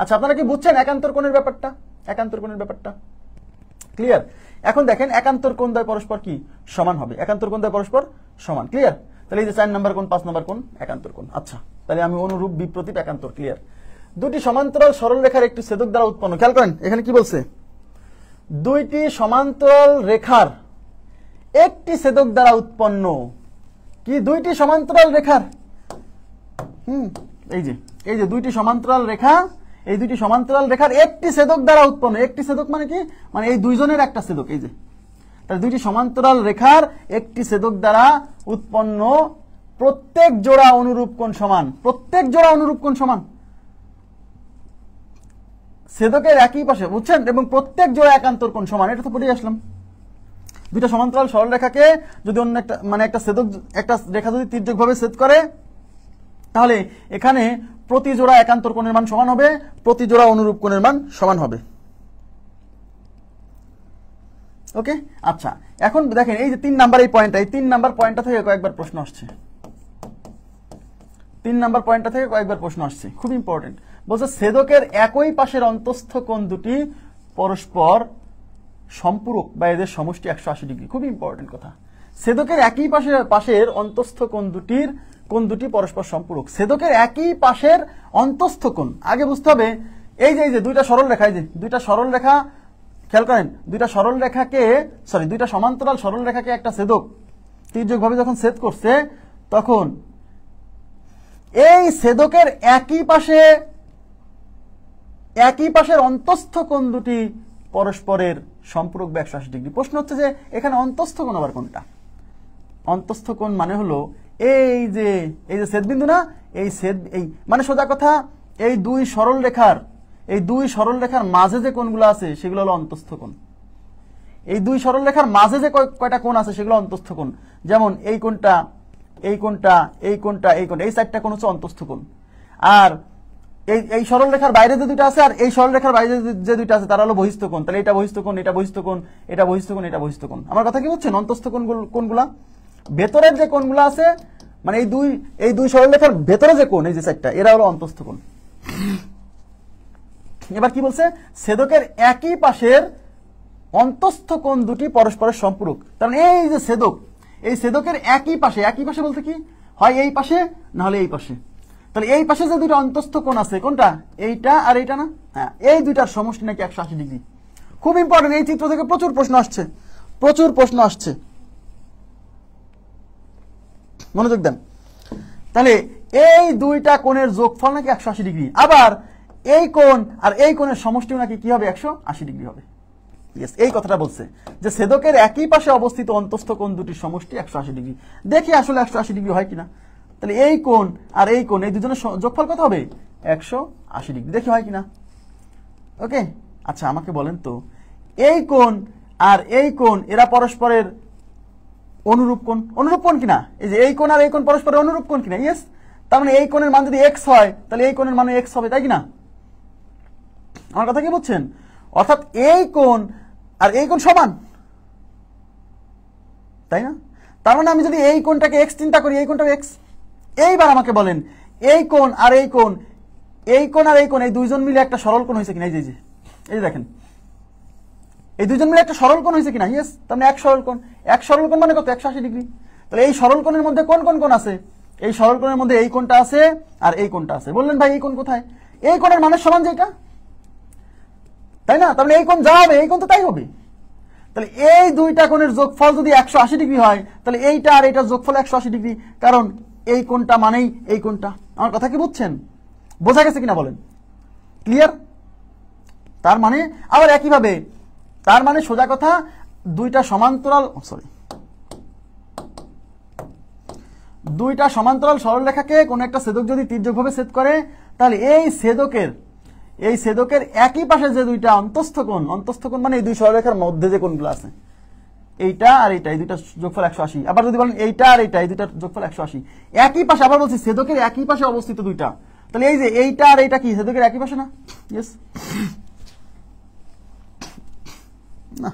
আচ্ছা, আপনারা কি বুঝছেন একান্তর কোণের ব্যাপারটা? একান্তর কোণের ব্যাপারটা ক্লিয়ার? এখন দেখেন একান্তর কোণ দ্বয় পরস্পর কি সমান হবে? একান্তর কোণ দ্বয় পরস্পর সমান, ক্লিয়ার? তাহলে এই যে 4 নাম্বার কোণ 5 নাম্বার কোণ একান্তর কোণ। আচ্ছা, তাহলে আমি অনুরূপ বিপ্রতীপ একান্তর, ক্লিয়ার? দুটি সমান্তরাল সরল রেখার একটি ছেদক দ্বারা উৎপন্ন। খেয়াল করেন এখানে কি বলছে, দুইটি সমান্তরাল রেখার একটি ছেদক দ্বারা উৎপন্ন। কি দুইটি সমান্তরাল রেখার? এই যে দুইটি সমান্তরাল রেখা, এই দুইটি সমান্তরাল রেখার একটি ছেদক দ্বারা উৎপন্ন। একটি ছেদক মানে কি? মানে এই দুইজনের একটা ছেদক। এই যে তাহলে দুইটি সমান্তরাল রেখার একটি ছেদক দ্বারা উৎপন্ন প্রত্যেক জোড়া অনুরূপ কোণ সমান। প্রত্যেক জোড়া অনুরূপ কোণ সমান ছেদকের একই পাশে, বুঝছেন? এবং প্রত্যেক জোড়া একান্তর কোণ সমান। এটা তো পড়ে আসলাম। দুইটা সমান্তরাল সরল রেখাকে যদি অন্য একটা মানে একটা ছেদক, একটা রেখা যদি তির্যকভাবে ছেদ করে, তাহলে এখানে প্রতি জোড়া একান্তর কোণের মান সমান হবে, প্রতি জোড়া অনুরূপ কোণের মান সমান হবে। ওকে, আচ্ছা, এখন দেখেন এই যে 3 নাম্বার এই পয়েন্টটা, এই 3 নাম্বার পয়েন্টটা থেকে কয়েকবার প্রশ্ন আসছে। 3 নাম্বার পয়েন্টটা থেকে কয়েকবার প্রশ্ন আসছে, খুব ইম্পর্টেন্ট। বলছে ছেদকের একই পাশের অন্তস্থ কোণ দুটি পরস্পর সম্পূরক বা এদের সমষ্টি 180 ডিগ্রি। খুব ইম্পর্টেন্ট কথা। ছেদকের একই পাশের অন্তস্থ কোণ দুটি পরস্পর সম্পূরক। ছেদকের একই পাশের অন্তস্থ কোণ, আগে বুঝতে হবে এই যে দুইটা সরল রেখা, এই যে দুইটা সরল রেখা, খেয়াল করেন দুইটা সরল রেখাকে, দুইটা সমান্তরাল সরল রেখাকে একটা ছেদক তির্যকভাবে যখন ছেদ করছে, তখন এই ছেদকের একই পাশের অন্তস্থ কোণ দুটি পরস্পরের সম্পূরক বা 180 ডিগ্রি। প্রশ্ন হচ্ছে যে এখানে অন্তস্থ কোণ আবার কোনটা? অন্তস্থ কোণ মানে হলো এই যে ছেদবিন্দু না, এই মানে সোজা কথা এই দুই সরল রেখার মাঝে যে কোণগুলো আছে সেগুলো হলো অন্তস্থ কোণ। এই দুই সরল রেখার মাঝে যে কয়টা কোণ আছে সেগুলো অন্তস্থ কোণ। যেমন এই কোণটা, এই কোণটা, এই কোণটা, এই কোণটা, এই 4টা কোণ হচ্ছে অন্তস্থ কোণ। আর এই সরল রেখার বাইরে যে দুইটা আছে আর এই সরল রেখার বাইরে যে দুইটা আছে তারা হলো বহিস্থ কোণ। তাহলে এটা বহিস্থ কোণ, এটা বহিস্থ কোণ, এটা বহিস্থ কোণ, এটা বহিস্থ কোণ। আমার কথা কি বুঝছেন? অন্তস্থ কোণগুলা ভেতরের যে কোণগুলো আছে, মানে এই দুই সরল রেখার ভেতরে যে কোণ, এই যে 4টা, এরা হলো অন্তস্থ কোণ। এবার কি বলছে? ছেদকের একই পাশের অন্তস্থ কোণ দুটি পরস্পরের সম্পূরক। কারণ এই যে ছেদক, এই ছেদকের একই পাশে বলতে কি হয়? এই পাশে না হলে এই পাশে। তাহলে এই পাশে যে দুটো অন্তস্থ কোণ আছে, কোনটা? এইটা আর এইটা না? হ্যাঁ, এই দুইটার সমষ্টি নাকি 180 ডিগ্রি। খুব ইম্পর্টেন্ট। এই চিত্র থেকে প্রচুর প্রশ্ন আসছে, মনোযোগ দেন। তাহলে এই দুইটা কোণের যোগফল নাকি 180 ডিগ্রি। আবার এই কোণ আর এই কোণের সমষ্টিও নাকি কি হবে? 180 ডিগ্রি হবে। ইয়েস, এই কথাটা বলছে যে ছেদকের একই পাশে অবস্থিত অন্তস্থ কোণ দুটির সমষ্টি 180 ডিগ্রি। দেখি আসলে 180 ডিগ্রি হয় কিনা। তাহলে এই কোণ আর এই কোণ, এই দুজনের যোগফল কত হবে? 180 ডিগ্রি। দেখি হয় কিনা। ওকে, আচ্ছা, আমাকে বলেন তো এই কোণ আর এই কোণ এরা পরস্পরের অনুরূপ কোণ কিনা? এই যে এই কোণ আর এই কোণ পরস্পরের অনুরূপ কোণ কিনা? ইয়েস। তার মানে এই কোণের মান যদি x হয় তাহলে এই কোণের মান x হবে, তাই কিনা? আমার কথা কি বুঝছেন? অর্থাৎ এই কোণ আর এই কোণ সমান। তাই না? তার মানে আমি যদি এই কোণটাকে এক্স চিন্তা করি, এই কোণটা এক্স। এইবার আমাকে বলেন এই কোণ আর এই কোণ, এই কোণ আর এই কোণ, এই দুইজন মিলে একটা সরল কোণ হয়েছে কিনা? এই যে এই যে দেখেন, এই দুইজন মিলে একটা সরল কোণ হয়েছে কিনা? ইয়েস। তার মানে এক সরল কোণ, এক সরল কোণ মানে কত? 180 ডিগ্রি। তাহলে এই সরল কোণের মধ্যে কোন কোন কোণ আছে? এই সরল কোণের মধ্যে এই কোণটা আছে আর এই কোণটা আছে। বললেন ভাই এই কোণ কোথায়? এই কোণের মানের সমান যেটা, তাই না? তাহলে এই কোণ যা হবে এই কোণ তো তাই হবে। তাহলে এই দুইটা কোণের যোগফল যদি 180 ডিগ্রি হয়, তাহলে এইটা আর এইটার যোগফল 180 ডিগ্রি, কারণ এই কোণটা মানেই এই কোণটা। আমার কথা কি বুঝছেন? বোঝা গেছে কিনা বলেন? ক্লিয়ার? তার মানে আবার একইভাবে, তার মানে সোজা কথা, দুইটা সমান্তরাল সরলরেখাকে কোন একটা ছেদক যদি তির্যকভাবে ছেদ করে, তাহলে এই ছেদকের একই পাশে যে দুইটা অন্তস্থ কোণ মানে এই দুই সরলরেখার মধ্যে যে কোণগুলো আছে, এইটা আর এইটা, এই দুইটা যোগফল 180। আবার যদি বলেন এইটা আর এইটা, এই দুইটা যোগফল 180, একই পাশে। আবার বলছি ছেদকের একই পাশে অবস্থিত দুইটা, তাহলে এই যে এইটা আর এইটা কি ছেদকের একই পাশে না? ইয়েস না?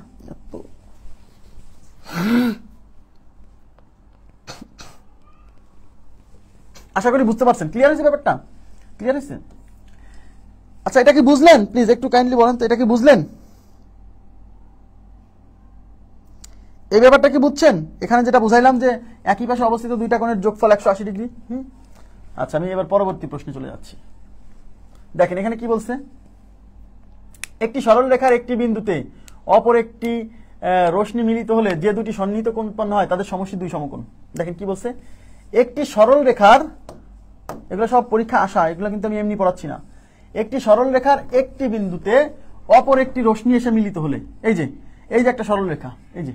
আশা করি বুঝতে পারছেন। ক্লিয়ার হয়েছে ব্যাপারটা? ক্লিয়ার হয়েছে? আচ্ছা, এটা কি বুঝলেন? প্লিজ একটু কাইন্ডলি বলেন তো, এটা কি বুঝলেন? এই ব্যাপারটা কি বুঝছেন? এখানে যেটা বুঝাইলাম যে একই পাশে অবস্থিত দুইটা কোণের যোগফল 180 ডিগ্রি। আচ্ছা, আমি এবার পরবর্তী প্রশ্নে চলে যাচ্ছি। দেখেন এখানে কি বলছে, একটি সরল রেখার একটি বিন্দুতে অপর একটি রশ্মি মিলিত হলে যে দুটি সন্নিহিত কোণ উৎপন্ন হয় তাদের সমষ্টি দুই সমকোণ। দেখেন কি বলছে, একটি সরল রেখার, এগুলো সব পরীক্ষা আসা, এগুলো কিন্তু আমি এমনি পড়াচ্ছি না। একটি সরল রেখার একটি বিন্দুতে অপর একটি রশ্মি এসে মিলিত হলে, এই যে একটা সরল রেখা, এই যে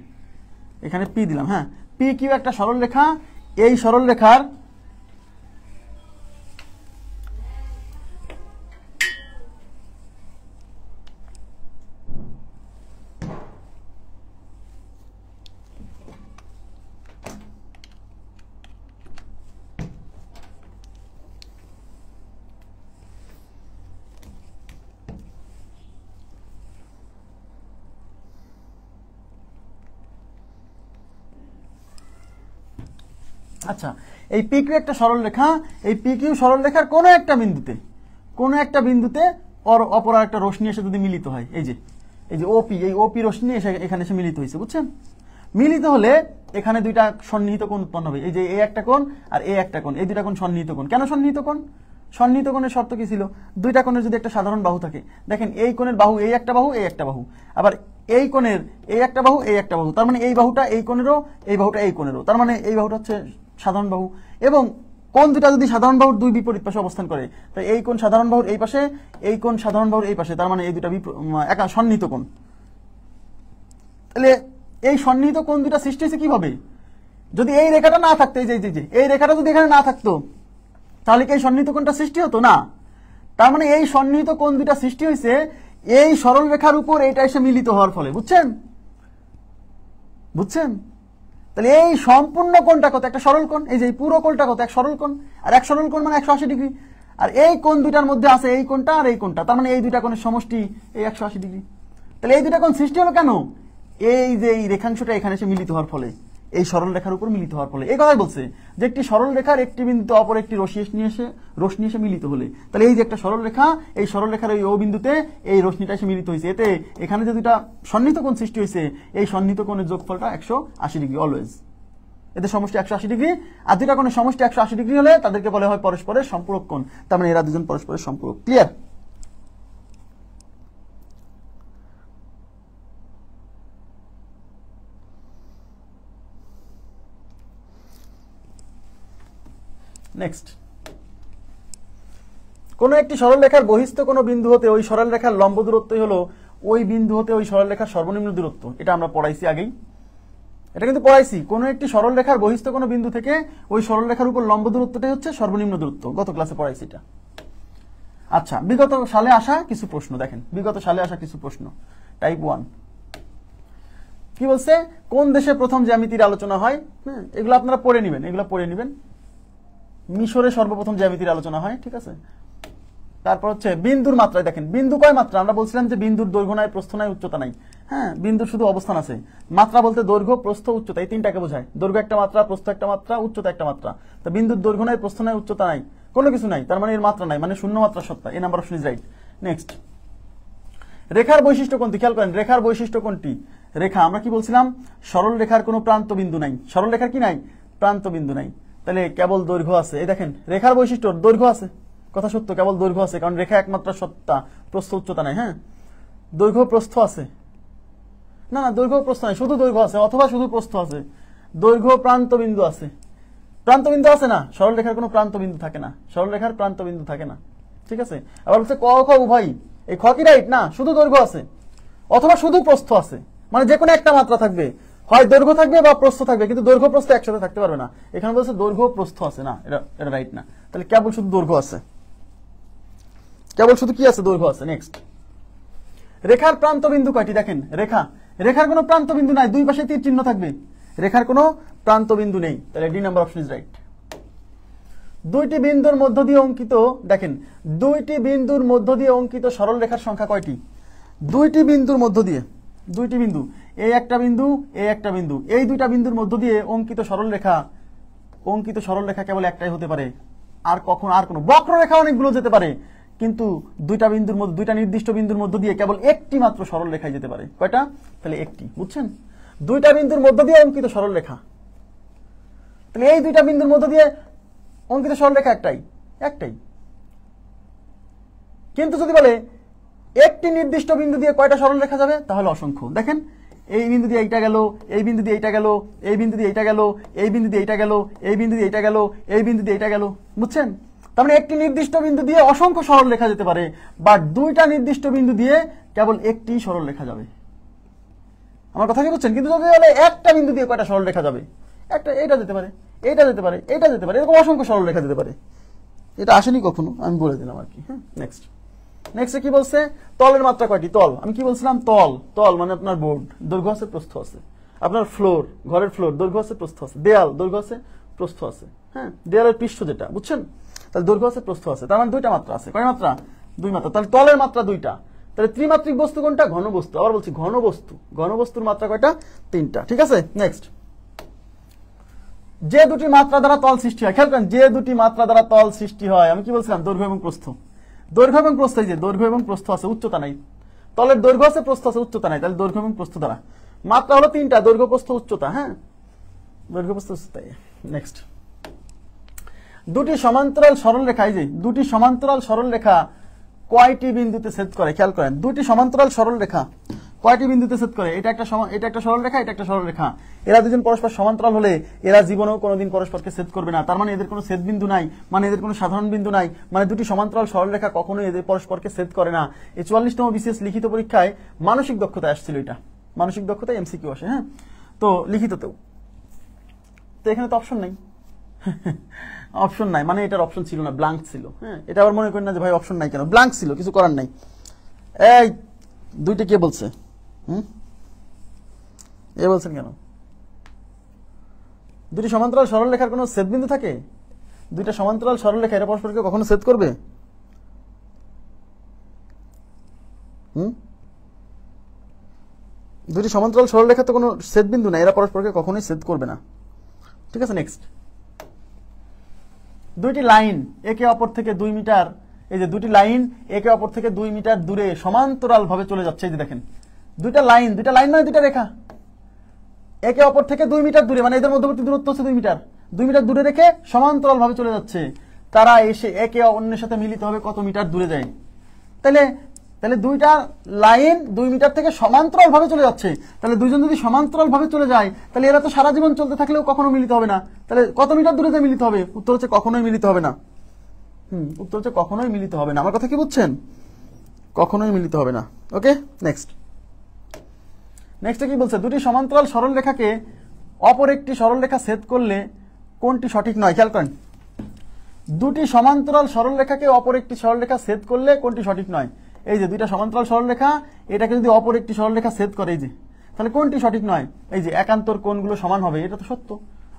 এখানে পি দিলাম, হ্যাঁ, পি কিউ একটা সরল রেখা। এই সরল রেখার আচ্ছা, এই পি কিউ একটা সরল রেখা, এই পি কিউ সরল রেখার কোনো একটা বিন্দুতে অপর একটা রশ্মি এসে যদি মিলিত হয়, এই যে ওপি, এই ওপি রশ্মি এসে এখানে এসে মিলিত হয়েছে, বুঝছেন? মিলিত হলে এখানে দুইটা সন্নিহিত কোণ উৎপন্ন হবে। এই যে এ একটা কোণ আর এ একটা কোণ, এই দুইটা কোণ সন্নিহিত কোণ। কেন সন্নিহিত কোণ? সন্নিহিত কোণের শর্ত কি ছিল? দুইটা কোণের যদি একটা সাধারণ বাহু থাকে, দেখেন এই কোণের বাহু এই একটা বাহু, এই একটা বাহু, আবার এই কোণের এই একটা বাহু, এই একটা বাহু, তার মানে এই বাহুটা এই কোণেরও, এই বাহুটা এই কোণেরও, তার মানে এই বাহুটা হচ্ছে সাধারণ বাহু। এবং কোণ দুটা যদি সাধারণ বাহুর দুই বিপরীত পাশে অবস্থান করে, তাই এই কোণ সাধারণ বাহুর এই পাশে, এই কোণ সাধারণ বাহুর এই পাশে, তার মানে এই দুটা একা সন্নিহিত কোণ। তাহলে এই সন্নিহিত কোণ দুটা সৃষ্টি হয়েছে কিভাবে? যদি এই রেখাটা না থাকতো, এই যে এই রেখাটা যদি এখানে না থাকতো, তাহলে কি এই সন্নিহিত কোণটা সৃষ্টি হতো না? তার মানে এই সন্নিহিত কোণ দুটা সৃষ্টি হয়েছে এই সরল রেখার উপর এইটা এসে মিলিত হওয়ার ফলে, বুঝছেন? তাহলে এই সম্পূর্ণ কোণটা কত? একটা সরল কোণ। এই যে পুরো কোণটা কত? এক সরল কোণ। আর এক সরল কোণ মানে 180 ডিগ্রি। আর এই কোণ দুইটার মধ্যে আছে এই কোণটা আর এই কোণটা, তার মানে এই দুইটা কোণের সমষ্টি এই 180 ডিগ্রি। তাহলে এই দুইটা কোণ সৃষ্টি হলো কেন? এই যে এই রেখাংশটা এখানে এসে মিলিত হওয়ার ফলে, এই সরল রেখার উপর মিলিত হওয়ার ফলে। এই কথাই বলছে যে একটি সরল রেখার একটি বিন্দুতে অপর একটি রশ্মি এসে মিলিত হলে, তাহলে এই যে একটা সরল রেখা, এই সরল রেখার এই ও বিন্দুতে এই রশ্মিটা এসে মিলিত হয়েছে, এতে এখানে যে দুইটা সন্নিহিত কোণ সৃষ্টি হয়েছে, এই সন্নিহিত কোণের যোগফলটা 180 ডিগ্রি অলওয়েজ। এদের সমষ্টি 180 ডিগ্রি, আর দুইটা কোণের সমষ্টি 180 ডিগ্রি হলে তাদেরকে বলা হয় পরস্পরের সম্পূরক কোণ। তার মানে এরা দুজন পরস্পরের সম্পূরক। ক্লিয়ার? নেক্সট, কোন একটি সরল রেখার বহিস্থ কোন বিন্দু হতে ওই সরল রেখার লম্ব দূরত্বই হলো ওই বিন্দু হতে ওই সরল রেখার সর্বনিম্ন দূরত্ব। এটা আমরা পড়াইছি আগেই, এটা কিন্তু পড়াইছি। কোন একটি সরল রেখার বহিস্থ কোন বিন্দু থেকে ওই সরল রেখার উপর লম্ব দূরত্বটাই হচ্ছে সর্বনিম্ন দূরত্ব। গত ক্লাসে পড়াইছি এটা। আচ্ছা, বিগত সালে আসা কিছু প্রশ্ন দেখেন, বিগত সালে আসা কিছু প্রশ্ন। টাইপ 1 কি বলছে? কোন দেশে প্রথম জ্যামিতির আলোচনা হয়? এগুলো আপনারা পড়ে নেবেন, মিশরে সর্বপ্রথম জ্যামিতির আলোচনা হয়, ঠিক আছে? তারপর হচ্ছে বিন্দুর মাত্রায়, দেখেন বিন্দু কয় মাত্রা? আমরা বলছিলাম যে বিন্দুর দৈর্ঘ্য নাই, প্রস্থ নাই, উচ্চতা নাই। হ্যাঁ, বিন্দুর শুধু অবস্থান আছে। মাত্রা বলতে দৈর্ঘ্য, প্রস্থ, উচ্চতা, এই তিনটাকে বোঝায়। দৈর্ঘ্য একটা মাত্রা, প্রস্থ একটা মাত্রা, উচ্চতা একটা মাত্রা। তো বিন্দুর দৈর্ঘ্য নাই, প্রস্থ নাই, উচ্চতা নাই, কোনো কিছু নাই, তার মানে এর মাত্রা নাই, মানে শূন্য মাত্রা সত্তা। এই number option is right. Next, রেখার বৈশিষ্ট্য কোনটি? খেয়াল করেন, রেখার বৈশিষ্ট্য কোনটি? রেখা, আমরা কি বলছিলাম? সরল রেখার কোনো প্রান্ত বিন্দু নাই। সরল রেখার কি নাই? প্রান্ত বিন্দু নাই। তাহলে কেবল দৈর্ঘ্য আছে। এই দেখেন, রেখার বৈশিষ্ট্য দৈর্ঘ্য আছে, কথা সত্য, কেবল দৈর্ঘ্য আছে, কারণ রেখা একমাত্র সত্তা, প্রস্থ উচ্চতা নাই। হ্যাঁ, দৈর্ঘ্য প্রস্থ আছে না? না, দৈর্ঘ্য প্রস্থ নাই, শুধু দৈর্ঘ্য আছে, অথবা শুধু প্রস্থ আছে। দৈর্ঘ্য প্রান্ত বিন্দু আছে, প্রান্ত বিন্দু আছে না? সরল রেখার কোনো প্রান্ত বিন্দু থাকে না, সরল রেখার প্রান্ত বিন্দু থাকে না। ঠিক আছে, আবার হচ্ছে ক খ উভয়, এই খ কি রাইট? না, শুধু দৈর্ঘ্য আছে অথবা শুধু প্রস্থ আছে, মানে যে কোনো একটা মাত্রা থাকবে, হয় দৈর্ঘ্য থাকবে বা প্রস্থ থাকবে, কিন্তু দৈর্ঘ্য প্রস্থ একসাথে থাকতে পারবে না। এখানে বলছে দৈর্ঘ্য প্রস্থ আছে না, এটা রাইট না। তাহলে কেবল শুধু দৈর্ঘ্য আছে, কেবল শুধু কি আছে? দৈর্ঘ্য আছে। নেক্সট, রেখার প্রান্ত বিন্দু কয়টি? দেখেন, রেখার কোনো প্রান্ত বিন্দু নাই, দুই পাশে তীর চিহ্ন থাকবে, রেখার কোনো প্রান্ত বিন্দু নেই। তাহলে D number option is right. দুইটি বিন্দুর মধ্য দিয়ে অঙ্কিত, দেখেন, দুইটি বিন্দুর মধ্য দিয়ে অঙ্কিত সরল রেখার সংখ্যা কয়টি? দুইটি বিন্দুর মধ্য দিয়ে, দুইটি বিন্দু, এই একটা বিন্দু, এই একটা বিন্দু, এই দুইটা বিন্দুর মধ্য দিয়ে অঙ্কিত সরল রেখা কেবল একটাই হতে পারে। আর কখন আর কোনো বক্ররেখা অনেকগুলো যেতে পারে, কিন্তু দুইটা বিন্দুর মধ্যে, দুইটা নির্দিষ্ট বিন্দুর মধ্য দিয়ে কেবল একটি মাত্র সরল রেখায় যেতে পারে। কয়টা? তাহলে একটি। বুঝছেন? দুইটা বিন্দুর মধ্য দিয়ে অঙ্কিত সরল রেখা, তাহলে এই দুইটা বিন্দুর মধ্য দিয়ে অঙ্কিত সরল রেখা একটাই। কিন্তু যদি বলে একটি নির্দিষ্ট বিন্দু দিয়ে কয়টা সরল রেখা যাবে, তাহলে অসংখ্য। দেখেন, এই বিন্দু দিয়ে এইটা গেল, এই বিন্দু দিয়ে এইটা গেল, এই বিন্দু দিয়ে এইটা গেল, এই বিন্দু দিয়ে এইটা গেল, এই বিন্দু দিয়ে এইটা গেল, এই বিন্দু দিয়ে এইটা গেল। বুঝছেন? তার মানে একটি নির্দিষ্ট বিন্দু দিয়ে অসংখ্য সরল রেখা যেতে পারে, বা দুইটা নির্দিষ্ট বিন্দু দিয়ে কেবল একটি সরল রেখা যাবে। আমার কথা কি বুঝছেন? কিন্তু যদি বলে একটা বিন্দু দিয়ে কয়টা সরল রেখা যাবে, একটা, এটা যেতে পারে, এটা যেতে পারে, এটা যেতে পারে, এরকম অসংখ্য সরল রেখা যেতে পারে। এটা আসেনি কখনো, আমি বলে দিলাম আর কি। হ্যাঁ, নেক্সট কি বলছে? তলের মাত্রা কয়টি? তল, আমি কি বলছিলাম? তল মানে আপনার বোর্ড, দৈর্ঘ্য আছে, প্রস্থ আছে। আপনার ফ্লোর, ঘরের ফ্লোর, দৈর্ঘ্য আছে, প্রস্থ আছে। দেয়াল, দৈর্ঘ্য আছে, প্রস্থ আছে। হ্যাঁ, দেয়ালের পৃষ্ঠ যেটা, বুঝছেন? তাহলে দৈর্ঘ্য আছে, প্রস্থ আছে, তার মানে দুইটা মাত্রা আছে। কয় মাত্রা? দুই মাত্রা। তাহলে তলের মাত্রা দুইটা। তাহলে ত্রিমাত্রিক বস্তু কোনটা? ঘনবস্তু। আবার বলছি ঘনবস্তুর মাত্রা কয়টা? তিনটা। ঠিক আছে। নেক্সট, যে দুটি মাত্রা দ্বারা তল সৃষ্টি হয়, খেয়াল করেন, যে দুটি মাত্রা দ্বারা তল সৃষ্টি হয়, আমি কি বলছিলাম? দৈর্ঘ্য এবং প্রস্থ। দৈর্ঘ্য এবং প্রস্থ, এই যে দৈর্ঘ্য এবং প্রস্থ আছে, উচ্চতা নাই। তলের দৈর্ঘ্য আছে, প্রস্থ আছে, উচ্চতা নাই। তাহলে দৈর্ঘ্য এবং প্রস্থ দ্বারা মাত্রা হলো তিনটা, দৈর্ঘ্য, প্রস্থ, উচ্চতা। হ্যাঁ, দৈর্ঘ্য, প্রস্থ, উচ্চতা। নেক্সট, দুটি সমান্তরাল সরল রেখা, এই যে দুটি সমান্তরাল সরল রেখা কয়টি বিন্দুতে ছেদ করে? খেয়াল করেন, দুটি সমান্তরাল সরল রেখা কয়টি বিন্দুতে ছেদ করে? এটা একটা সরল রেখা, এটা একটা সরল রেখা। এরা দুজন পরস্পর সমান্তরাল হলে এরা জীবনেও কোনোদিন পরস্পরকে ছেদ করবে না। তার মানে এদের কোনো ছেদ বিন্দু নাই, মানে এদের কোনো সাধারণ বিন্দু নাই, মানে দুটি সমান্তরাল সরল রেখা কখনোই এদের পরস্পরকে ছেদ করে না। এই 44তম বিশেষ লিখিত পরীক্ষায় মানসিক দক্ষতায় আসছিল, এটা মানসিক দক্ষতায় এমসিকিউ আসে। হ্যাঁ, তো লিখিততেও, তো এখানে তো অপশন নাই, অপশন নাই, মানে এটার অপশন ছিল না, ব্ল্যাঙ্ক ছিল। হ্যাঁ, এটা আবার মনে করেন না যে ভাই অপশন নাই কেন, ব্ল্যাঙ্ক ছিল, কিছু করার নাই। এই দুইটা কে বলছে? এ বলছেন কেন? দুটি সমান্তরাল সরল রেখার কোনো ছেদ বিন্দু থাকে? দুইটা সমান্তরাল সরল রেখা এরা পরস্পরকে কখনো ছেদ করবে? দুটি সমান্তরাল সরল রেখা তো কোনো ছেদ বিন্দু নাই, এরা পরস্পরকে কখনোই ছেদ করবে না। ঠিক আছে। নেক্সট, দুইটি লাইন একে অপর থেকে 2 মিটার, এই যে দুটি লাইন একে অপর থেকে 2 মিটার দূরে সমান্তরাল ভাবে চলে যাচ্ছে। এই যে দেখেন, দুইটা লাইন মানে দুইটা রেখা একে অপর থেকে 2 মিটার দূরে, মানে এদের মধ্যবর্তী দূরত্ব হচ্ছে 2 মিটার, 2 মিটার দূরে রেখে সমান্তরাল ভাবে চলে যাচ্ছে। তারা এসে একে অন্যের সাথে মিলিত হবে কত মিটার দূরে যায়? তাহলে দুইটা লাইন 2 মিটার থেকে সমান্তরাল ভাবে চলে যাচ্ছে। তাহলে দুইজন যদি সমান্তরাল ভাবে চলে যায়, তাহলে এরা তো সারা জীবন চলতে থাকলেও কখনো মিলিত হবে না। তাহলে কত মিটার দূরে মিলিত হবে? উত্তর হচ্ছে কখনোই মিলিত হবে না। উত্তর হচ্ছে কখনোই মিলিত হবে না। আমার কথা কি বুঝছেন? কখনোই মিলিত হবে না। ওকে। নেক্সট কি বলছে? দুটি সমান্তরাল সরল রেখাকে অপর একটি সরল রেখা ছেদ করলে কোনটি সঠিক নয়? খেয়াল করেন, দুটি সমান্তরাল সরল রেখাকে অপর একটি সরল রেখা ছেদ করলে কোনটি সঠিক নয়? এই যে দুইটা সমান্তরাল সরল রেখা, এটাকে যদি অপর একটি সরল রেখা ছেদ করে, এই যে, তাহলে কোনটি সঠিক নয়? এই যে একান্তর কোণগুলো সমান হবে, এটা তো সত্য।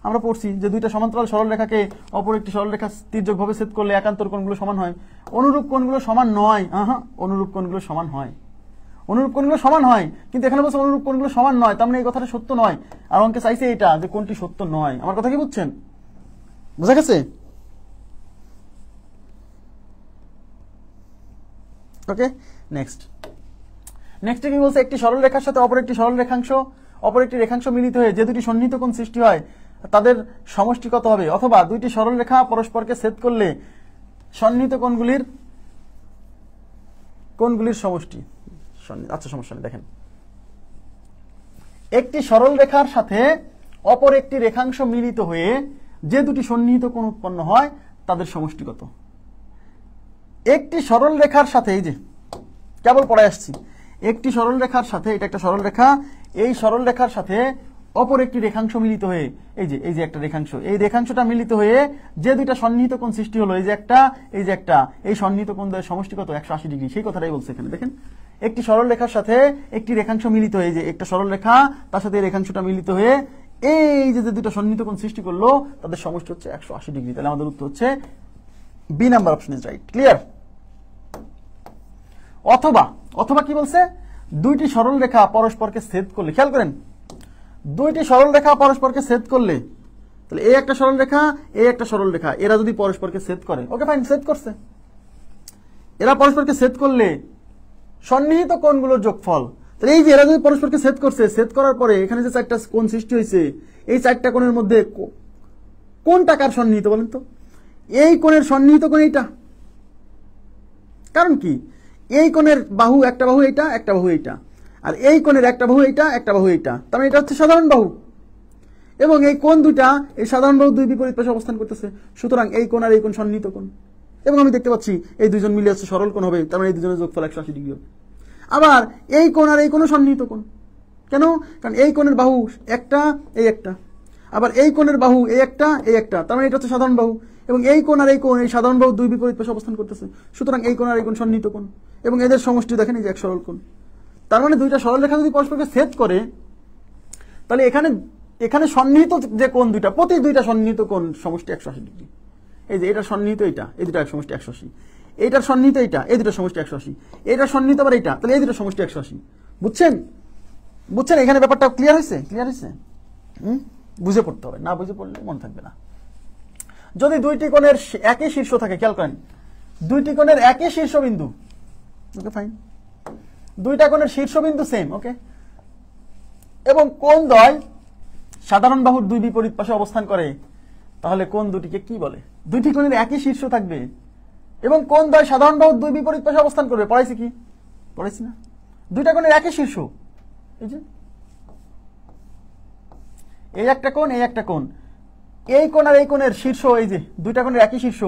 আমরা পড়ছি যে দুইটা সমান্তরাল সরল রেখাকে অপর একটি সরল রেখা তির্যকভাবে ছেদ করলে একান্তর কোণগুলো সমান হয়। অনুরূপ কোণগুলো সমান নয়। অনুরূপ কোণগুলো সমান হয়। অনুরূপ কোণগুলো সমান হয়, কিন্তু এখানে বলছে অনুরূপ কোণগুলো সমান নয়, তার মানে এই কথাটা সত্য নয়। আর অঙ্কে চাইছে এটা যে কোনটি সত্য নয়। আমার কথা কি বুঝছেন? বুঝা গেছে? ওকে, নেক্সট কি বলছে? একটি সরল রেখার সাথে অপর একটি রেখাংশ মিলিত হয়ে যে দুটি সন্নিহিত কোণ সৃষ্টি হয় তাদের সমষ্টি কত হবে? অথবা দুইটি সরল রেখা পরস্পরকে ছেদ করলে সন্নিহিত কোণগুলির সমষ্টি। আচ্ছা, সমস্যা নেই। দেখেন, একটি সরল রেখার সাথে অপর একটি রেখাংশ মিলিত হয়ে যে দুটি সন্নিহিত কোণ উৎপন্ন হয় তাদের সমষ্টি কত? একটি সরল রেখার সাথে, এই যে কেবল পড়ে আসছি, একটি সরল রেখার সাথে, এটা একটা সরল রেখা, এই সরল রেখার সাথে অপর একটি রেখাংশ মিলিত হয়ে, এই যে একটা রেখাংশ, এই রেখাংশটা মিলিত হয়ে যে দুইটা সন্নিহিত কোণ সৃষ্টি হলো, এই যে একটা, এই সন্নিহিত কোণদের সমষ্টি কত? 180 ডিগ্রি। সেই কথাটাই বলছে এখানে। দেখেন, একটি সরল রেখার সাথে একটি রেখাংশ মিলিত হয়ে, যে একটা সরল রেখা, তার সাথে এই রেখাংশটা মিলিত হয়ে এই যে দুটো সন্নিহিত কোণ সৃষ্টি করলো তাদের সমষ্টি হচ্ছে 180 ডিগ্রি। তাহলে আমাদের উত্তর হচ্ছে B number option is right. Clear? অথবা কি বলছে? দুইটি সরল রেখা পরস্পরকে ছেদ করলে, খেয়াল করেন, দুইটি সরল রেখা পরস্পরকে ছেদ করলে, তাহলে এই একটা সরল রেখা, এই একটা সরল রেখা, এরা যদি পরস্পরকে ছেদ করে, ওকে ফাইন, ছেদ করছে, এরা পরস্পরকে ছেদ করলে সন্নিহিত কোণগুলোর যোগফল। তাহলে এই যে এরা যদি পরস্পরকে ছেদ করছে, ছেদ করার পরে এখানে যে চারটা কোণ সৃষ্টি হয়েছে, এই চারটা কোণের মধ্যে কোনটা কার সন্নিহিত বলেন তো? এই কোণের সন্নিহিত কোণ এইটা। কারণ কি? এই কোণের বাহু, একটা বাহু এইটা, একটা বাহু এইটা, আর এই কোণের একটা বাহু এইটা, একটা বাহু এইটা, তার মানে এটা হচ্ছে সাধারণ বাহু। এবং এই কোণ দুটা, এই সাধারণ বাহু দুই বিপরীত পাশে অবস্থান করতেছে, সুতরাং এই কোণ আর এই কোণ সন্নিহিত কোণ। এবং আমি দেখতে পাচ্ছি এই দুইজন মিলে হচ্ছে সরল কোণ হবে, তার মানে এই দুজনের যোগফল 180 ডিগ্রি হবে। আবার এই কোণ আর এই কোণ সন্নিহিত কোণ। কেন? কারণ এই কোণের বাহু একটা, এই একটা, আবার এই কোণের বাহু এই একটা, এই একটা, তার মানে এটা হচ্ছে সাধারণ বাহু। এবং এই কোণ আর এই কোণ, এই সাধারণ বাহু দুই বিপরীত পাশে অবস্থান করতেছে, সুতরাং এই কোণ আর এই কোণ সন্নিহিত কোণ। এবং এদের সমষ্টি দেখেন, এই যে এক সরল কোণ। তার মানে দুইটা সরল রেখা যদি পরস্পরকে ছেদ করে, তাহলে এখানে সন্নিহিত যে কোণ দুইটা, প্রতি দুইটা সন্নিহিত কোণ সমষ্টি 180 ডিগ্রি। এই যে এটা সন্নিহিত, এইটা, এই দুটা সমষ্টি 180, এইটার সন্নিহিত এইটা, এই দুটো সমষ্টি 180, এইটার সন্নিহিত আবার এইটা, তাহলে এই দুটো সমষ্টি 180। বুঝছেন? এখানে ব্যাপারটা ক্লিয়ার হয়েছে? বুঝে পড়তে হবে, না বুঝে পড়লে মনে থাকবে না। যদি দুইটি কোণের একই শীর্ষ থাকে, খেয়াল করেন, দুইটি কোণের একই শীর্ষবিন্দু, ওকে ফাইন, দুইটা কোণের শীর্ষবিন্দু সেম, ওকে, এবং কোণ দ্বয় সাধারণ বাহুর দুই বিপরীত পাশে অবস্থান করে, তাহলে কোণ দুটিকে কি বলে? দুইটি কোণের একই শীর্ষ থাকবে এবং কোণ দ্বয় সাধারণ বাহুর দুই বিপরীত পাশে অবস্থান করবে। পড়াইছি না? দুইটা কোণের একই শীর্ষ, এই যে এই একটা কোণ, এই একটা কোণ, এই কোণ আর এই কোণের শীর্ষ, এই যে দুইটা কোণের একই শীর্ষ,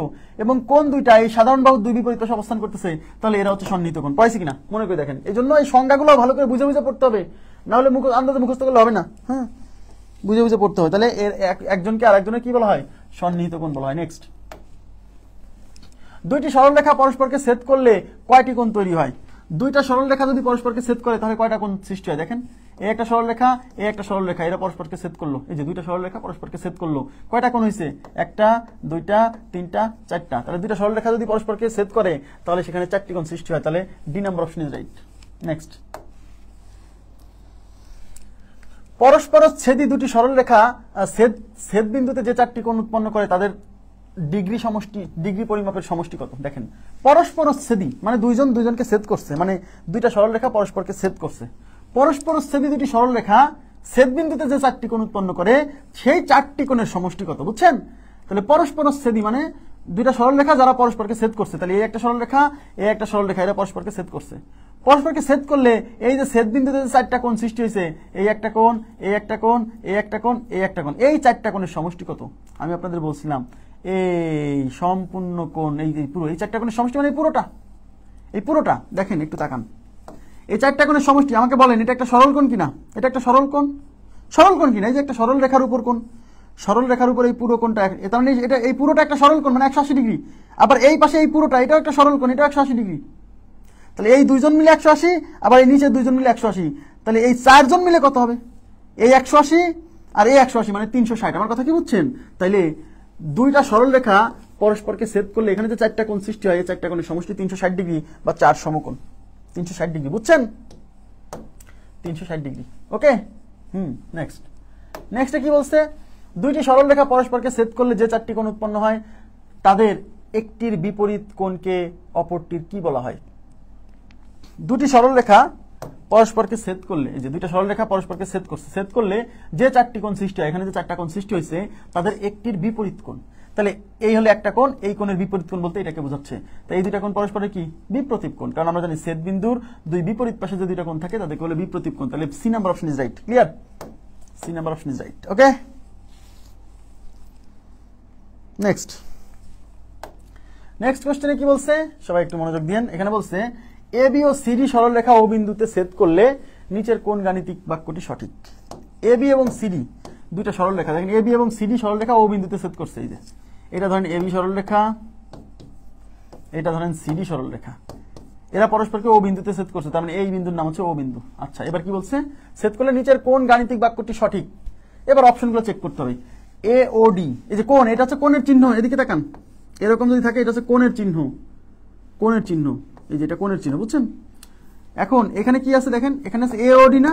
এবং কোণ দুইটা এই সাধারণ বাহুর দুই বিপরীত পাশে অবস্থান করতেছে, তাহলে এরা হচ্ছে সন্নিহিত কোণ। পড়াইছি কিনা মনে করে দেখেন। এই জন্য এই সংজ্ঞাগুলো ভালো করে বুঝে বুঝে পড়তে হবে, না হলে আন্দাজে মুখস্থ করলে হবে না। হ্যাঁ, বুঝে বুঝে পড়তে হবে। তাহলে এর একজনকে আর একজনের কি বলা হয়? সন্নিহিত কোণ বলা হয়। নেক্সট, দুইটি সরল রেখা পরস্পরকে ছেদ করলে কয়টি কোণ তৈরি হয়? দুইটা সরল রেখা যদি পরস্পরকে ছেদ করে তাহলে কয়টা কোণ সৃষ্টি হয়? দেখেন, এই একটা সরল রেখা, এই একটা সরল রেখা, এরা পরস্পরকে ছেদ করলো, এই যে দুইটা সরল রেখা পরস্পরকে ছেদ করলো, কয়টা কোণ হয়েছে? একটা, দুইটা, তিনটা, চারটা। তাহলে দুইটা সরল রেখা যদি পরস্পরকে ছেদ করে তাহলে সেখানে 4টি কোণ সৃষ্টি হয়। তাহলে D number option is right. Next, পরস্পর ছেদি দুটি সরল রেখা ছেদ বিন্দুতে যে 4টি কোণ উৎপন্ন করে তাদের ডিগ্রি পরিমাপের সমষ্টি কত? দেখেন, পরস্পর ছেদি মানে দুইজনকে ছেদ করছে, মানে দুইটা সরল রেখা পরস্পরকে ছেদ করছে। পরস্পর ছেদি দুটি সরল রেখা ছেদ বিন্দুতে যে 4টি কোণ উৎপন্ন করে সেই 4টি কোণের সমষ্টি কত? বুঝছেন? তাহলে পরস্পর ছেদি মানে দুইটা সরল রেখা যারা পরস্পরকে ছেদ করছে, তাহলে এই একটা সরল রেখা, এই একটা সরল রেখা, এরা পরস্পরকে ছেদ করছে। পরস্পরকে ছেদ করলে এই যে ছেদ বিন্দুতে যে 4টা কোণ সৃষ্টি হয়েছে, এই একটা কোণ, এই একটা কোণ, এই একটা কোণ, এই একটা কোণ, এই 4টা কোণের সমষ্টি কত? আমি আপনাদের বলছিলাম এই সম্পূর্ণ কোণ, এই পুরো এই 4টা কোণের সমষ্টি মানে এই পুরোটা দেখেন, একটু তাকান, এই 4টা কোণের সমষ্টি আমাকে বলেন এটা একটা সরল কোণ কিনা? এটা একটা সরল কোণ কিনা? এই যে একটা সরল রেখার উপর কোণ, সরল রেখার উপর এই পুরো কোণটা, তার মানে এটা এই পুরোটা একটা সরল কোণ, মানে 180 ডিগ্রি। আবার এই পাশে এই পুরোটা, এটাও একটা সরল কোণ, এটাও 180 ডিগ্রি। তাহলে এই দুইজন মিলে 180, আবার এই নিচে দুইজন মিলে 180, তাহলে এই 4 জন মিলে কত হবে? এই 180 আর এই 180 মানে 360। আমার কথা কি বুঝছেন? তাইলে দুইটা সরল রেখা পরস্পরকে ছেদ করলে এখানে যে 4টা কোণ সৃষ্টি হয়, এই 4টা কোণের সমষ্টি 360 ডিগ্রি বা 4 সমকোণ, 360 ডিগ্রি। বুঝছেন? 360 ডিগ্রি। ওকে, নেক্সট নেক্সটে কি বলছে, দুইটি সরলরেখা পরস্পরকে ছেদ করলে যে চারটি কোণ উৎপন্ন হয় তাদের একটির বিপরীত কোণকে অপরটির কি বলা হয়? দুটি সরলরেখা পরস্পরকে ছেদ করলে, এই যে দুইটা সরলরেখা পরস্পরকে ছেদ করছে, ছেদ করলে যে চারটি কোণ সৃষ্টি হয়, এখানে যে চারটা কোণ সৃষ্টি হয়েছে তাদের একটির বিপরীত কোণ। তাহলে এই হলো একটা কোণ, এই কোণের বিপরীত কোণ বলতে এটাকে বোঝাচ্ছে। তাই এই দুইটা কোণ পরস্পরের কি বিপ্রতীপ কোণ, কারণ আমরা জানি ছেদ বিন্দুর দুই বিপরীত পাশে যে দুইটা কোণ থাকে তাদেরকে বলে বিপ্রতীপ কোণ। তাহলে C number option is right. Clear? C number option is right. Okay, next কোশ্চেনে কি বলছে, সবাই একটু মনোযোগ দিন। এখানে বলছে এ বি ও সিডি সরলরেখা ও বিন্দুতে ছেদ করলে নিচের কোন গাণিতিক বাক্যটি সঠিক? এ বি এবং সিডি দুইটা সরলরেখা, দেখেন এ বি এবং সিডি সরলরেখা ও বিন্দুতে ছেদ করছে। এই যে এটা ধরেন এ বি সরলরেখা, এটা ধরেন সিডি সরলরেখা, এরা পরস্পরকে ও বিন্দুতে ছেদ করছে, তার মানে এই বিন্দুর নাম হচ্ছে ও বিন্দু। আচ্ছা, এবার কি বলছে, ছেদ করলে নিচের কোন গাণিতিক বাক্যটি সঠিক? এবার অপশনগুলো চেক করতে হবে। এ ও ডি, এই যে কোণ, এটা হচ্ছে কোণের চিহ্ন, এদিকে তাকান, এরকম যদি থাকে এটা হচ্ছে কোণের চিহ্ন, কোণের চিহ্ন, এই যে এটা কোণের চিহ্ন, বুঝছেন? এখন এখানে কি আছে দেখেন, এখানে আছে এ ও ডি না,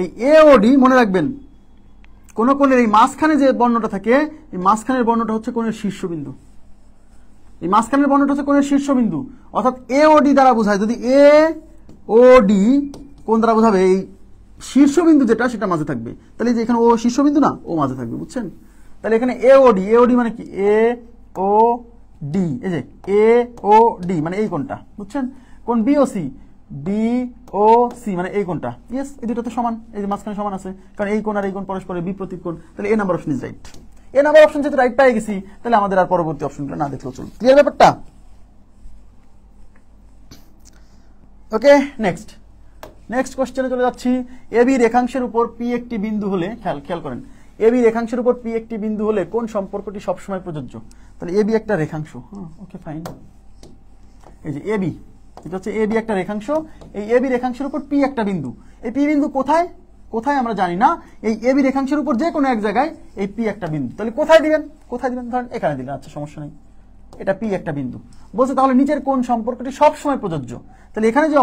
এই এ ও ডি মনে রাখবেন, কোন কোণের এই মাঝখানে যে বর্ণটা থাকে, এই মাঝখানের বর্ণটা হচ্ছে কোণের শীর্ষবিন্দু, এই মাঝখানের বর্ণটা হচ্ছে কোণের শীর্ষবিন্দু, অর্থাৎ এ ও ডি দ্বারা বোঝায়। যদি এ ও ডি কোণ দ্বারা বোঝাবে, এই শীর্ষবিন্দু যেটা সেটা মাঝে থাকবে, তাহলে যে এখানে ও শীর্ষবিন্দু না, ও মাঝে থাকবে, বুঝছেন? তাহলে এখানে এ ও ডি মানে কি, এ ও ডি, এই যে এ ও ডি মানে এই কোণটা, বুঝছেন? কোণ বি ও সি, বি ও সি মানে এই কোণটা, ইয়েস, এই দুটো তো সমান, এই যে মাঝখানে সমান আছে, কারণ এই কোণ আর এই কোণ পরস্পরের বিপরীত কোণ। তাহলে A number option is right. A number option যেহেতু রাইট পেয়ে গেছি, তাহলে আমাদের আর পরবর্তী অপশনটা না দেখলেও চলবে। ক্লিয়ার ব্যাপারটা? ওকে, নেক্সট কোশ্চেনে চলে যাচ্ছি। এ বি রেখাংশের উপর পি একটি বিন্দু হলে, খেয়াল করেন, এ বি রেখাংশের উপর পি একটি বিন্দু হলে কোন সম্পর্কটি সবসময় প্রযোজ্য? তাহলে এ বি একটা রেখাংশ, ওকে ফাইন, এই যে এ বি, এটা হচ্ছে এ বি একটা রেখাংশ, এই এ বি রেখাংশের উপর পি একটা বিন্দু, এই পি বিন্দু কোথায় কোথায় আমরা জানি না, এই এ বি রেখাংশের উপর যে কোনো এক জায়গায় এই পি একটা বিন্দু, তাহলে কোথায় দিবেন, ধরেন এখানে দিলেন, আচ্ছা সমস্যা নেই, এটা পি একটা বিন্দু বলছে, তাহলে নিচের কোন সম্পর্কটি সবসময় প্রযোজ্য? তাহলে এখানে যে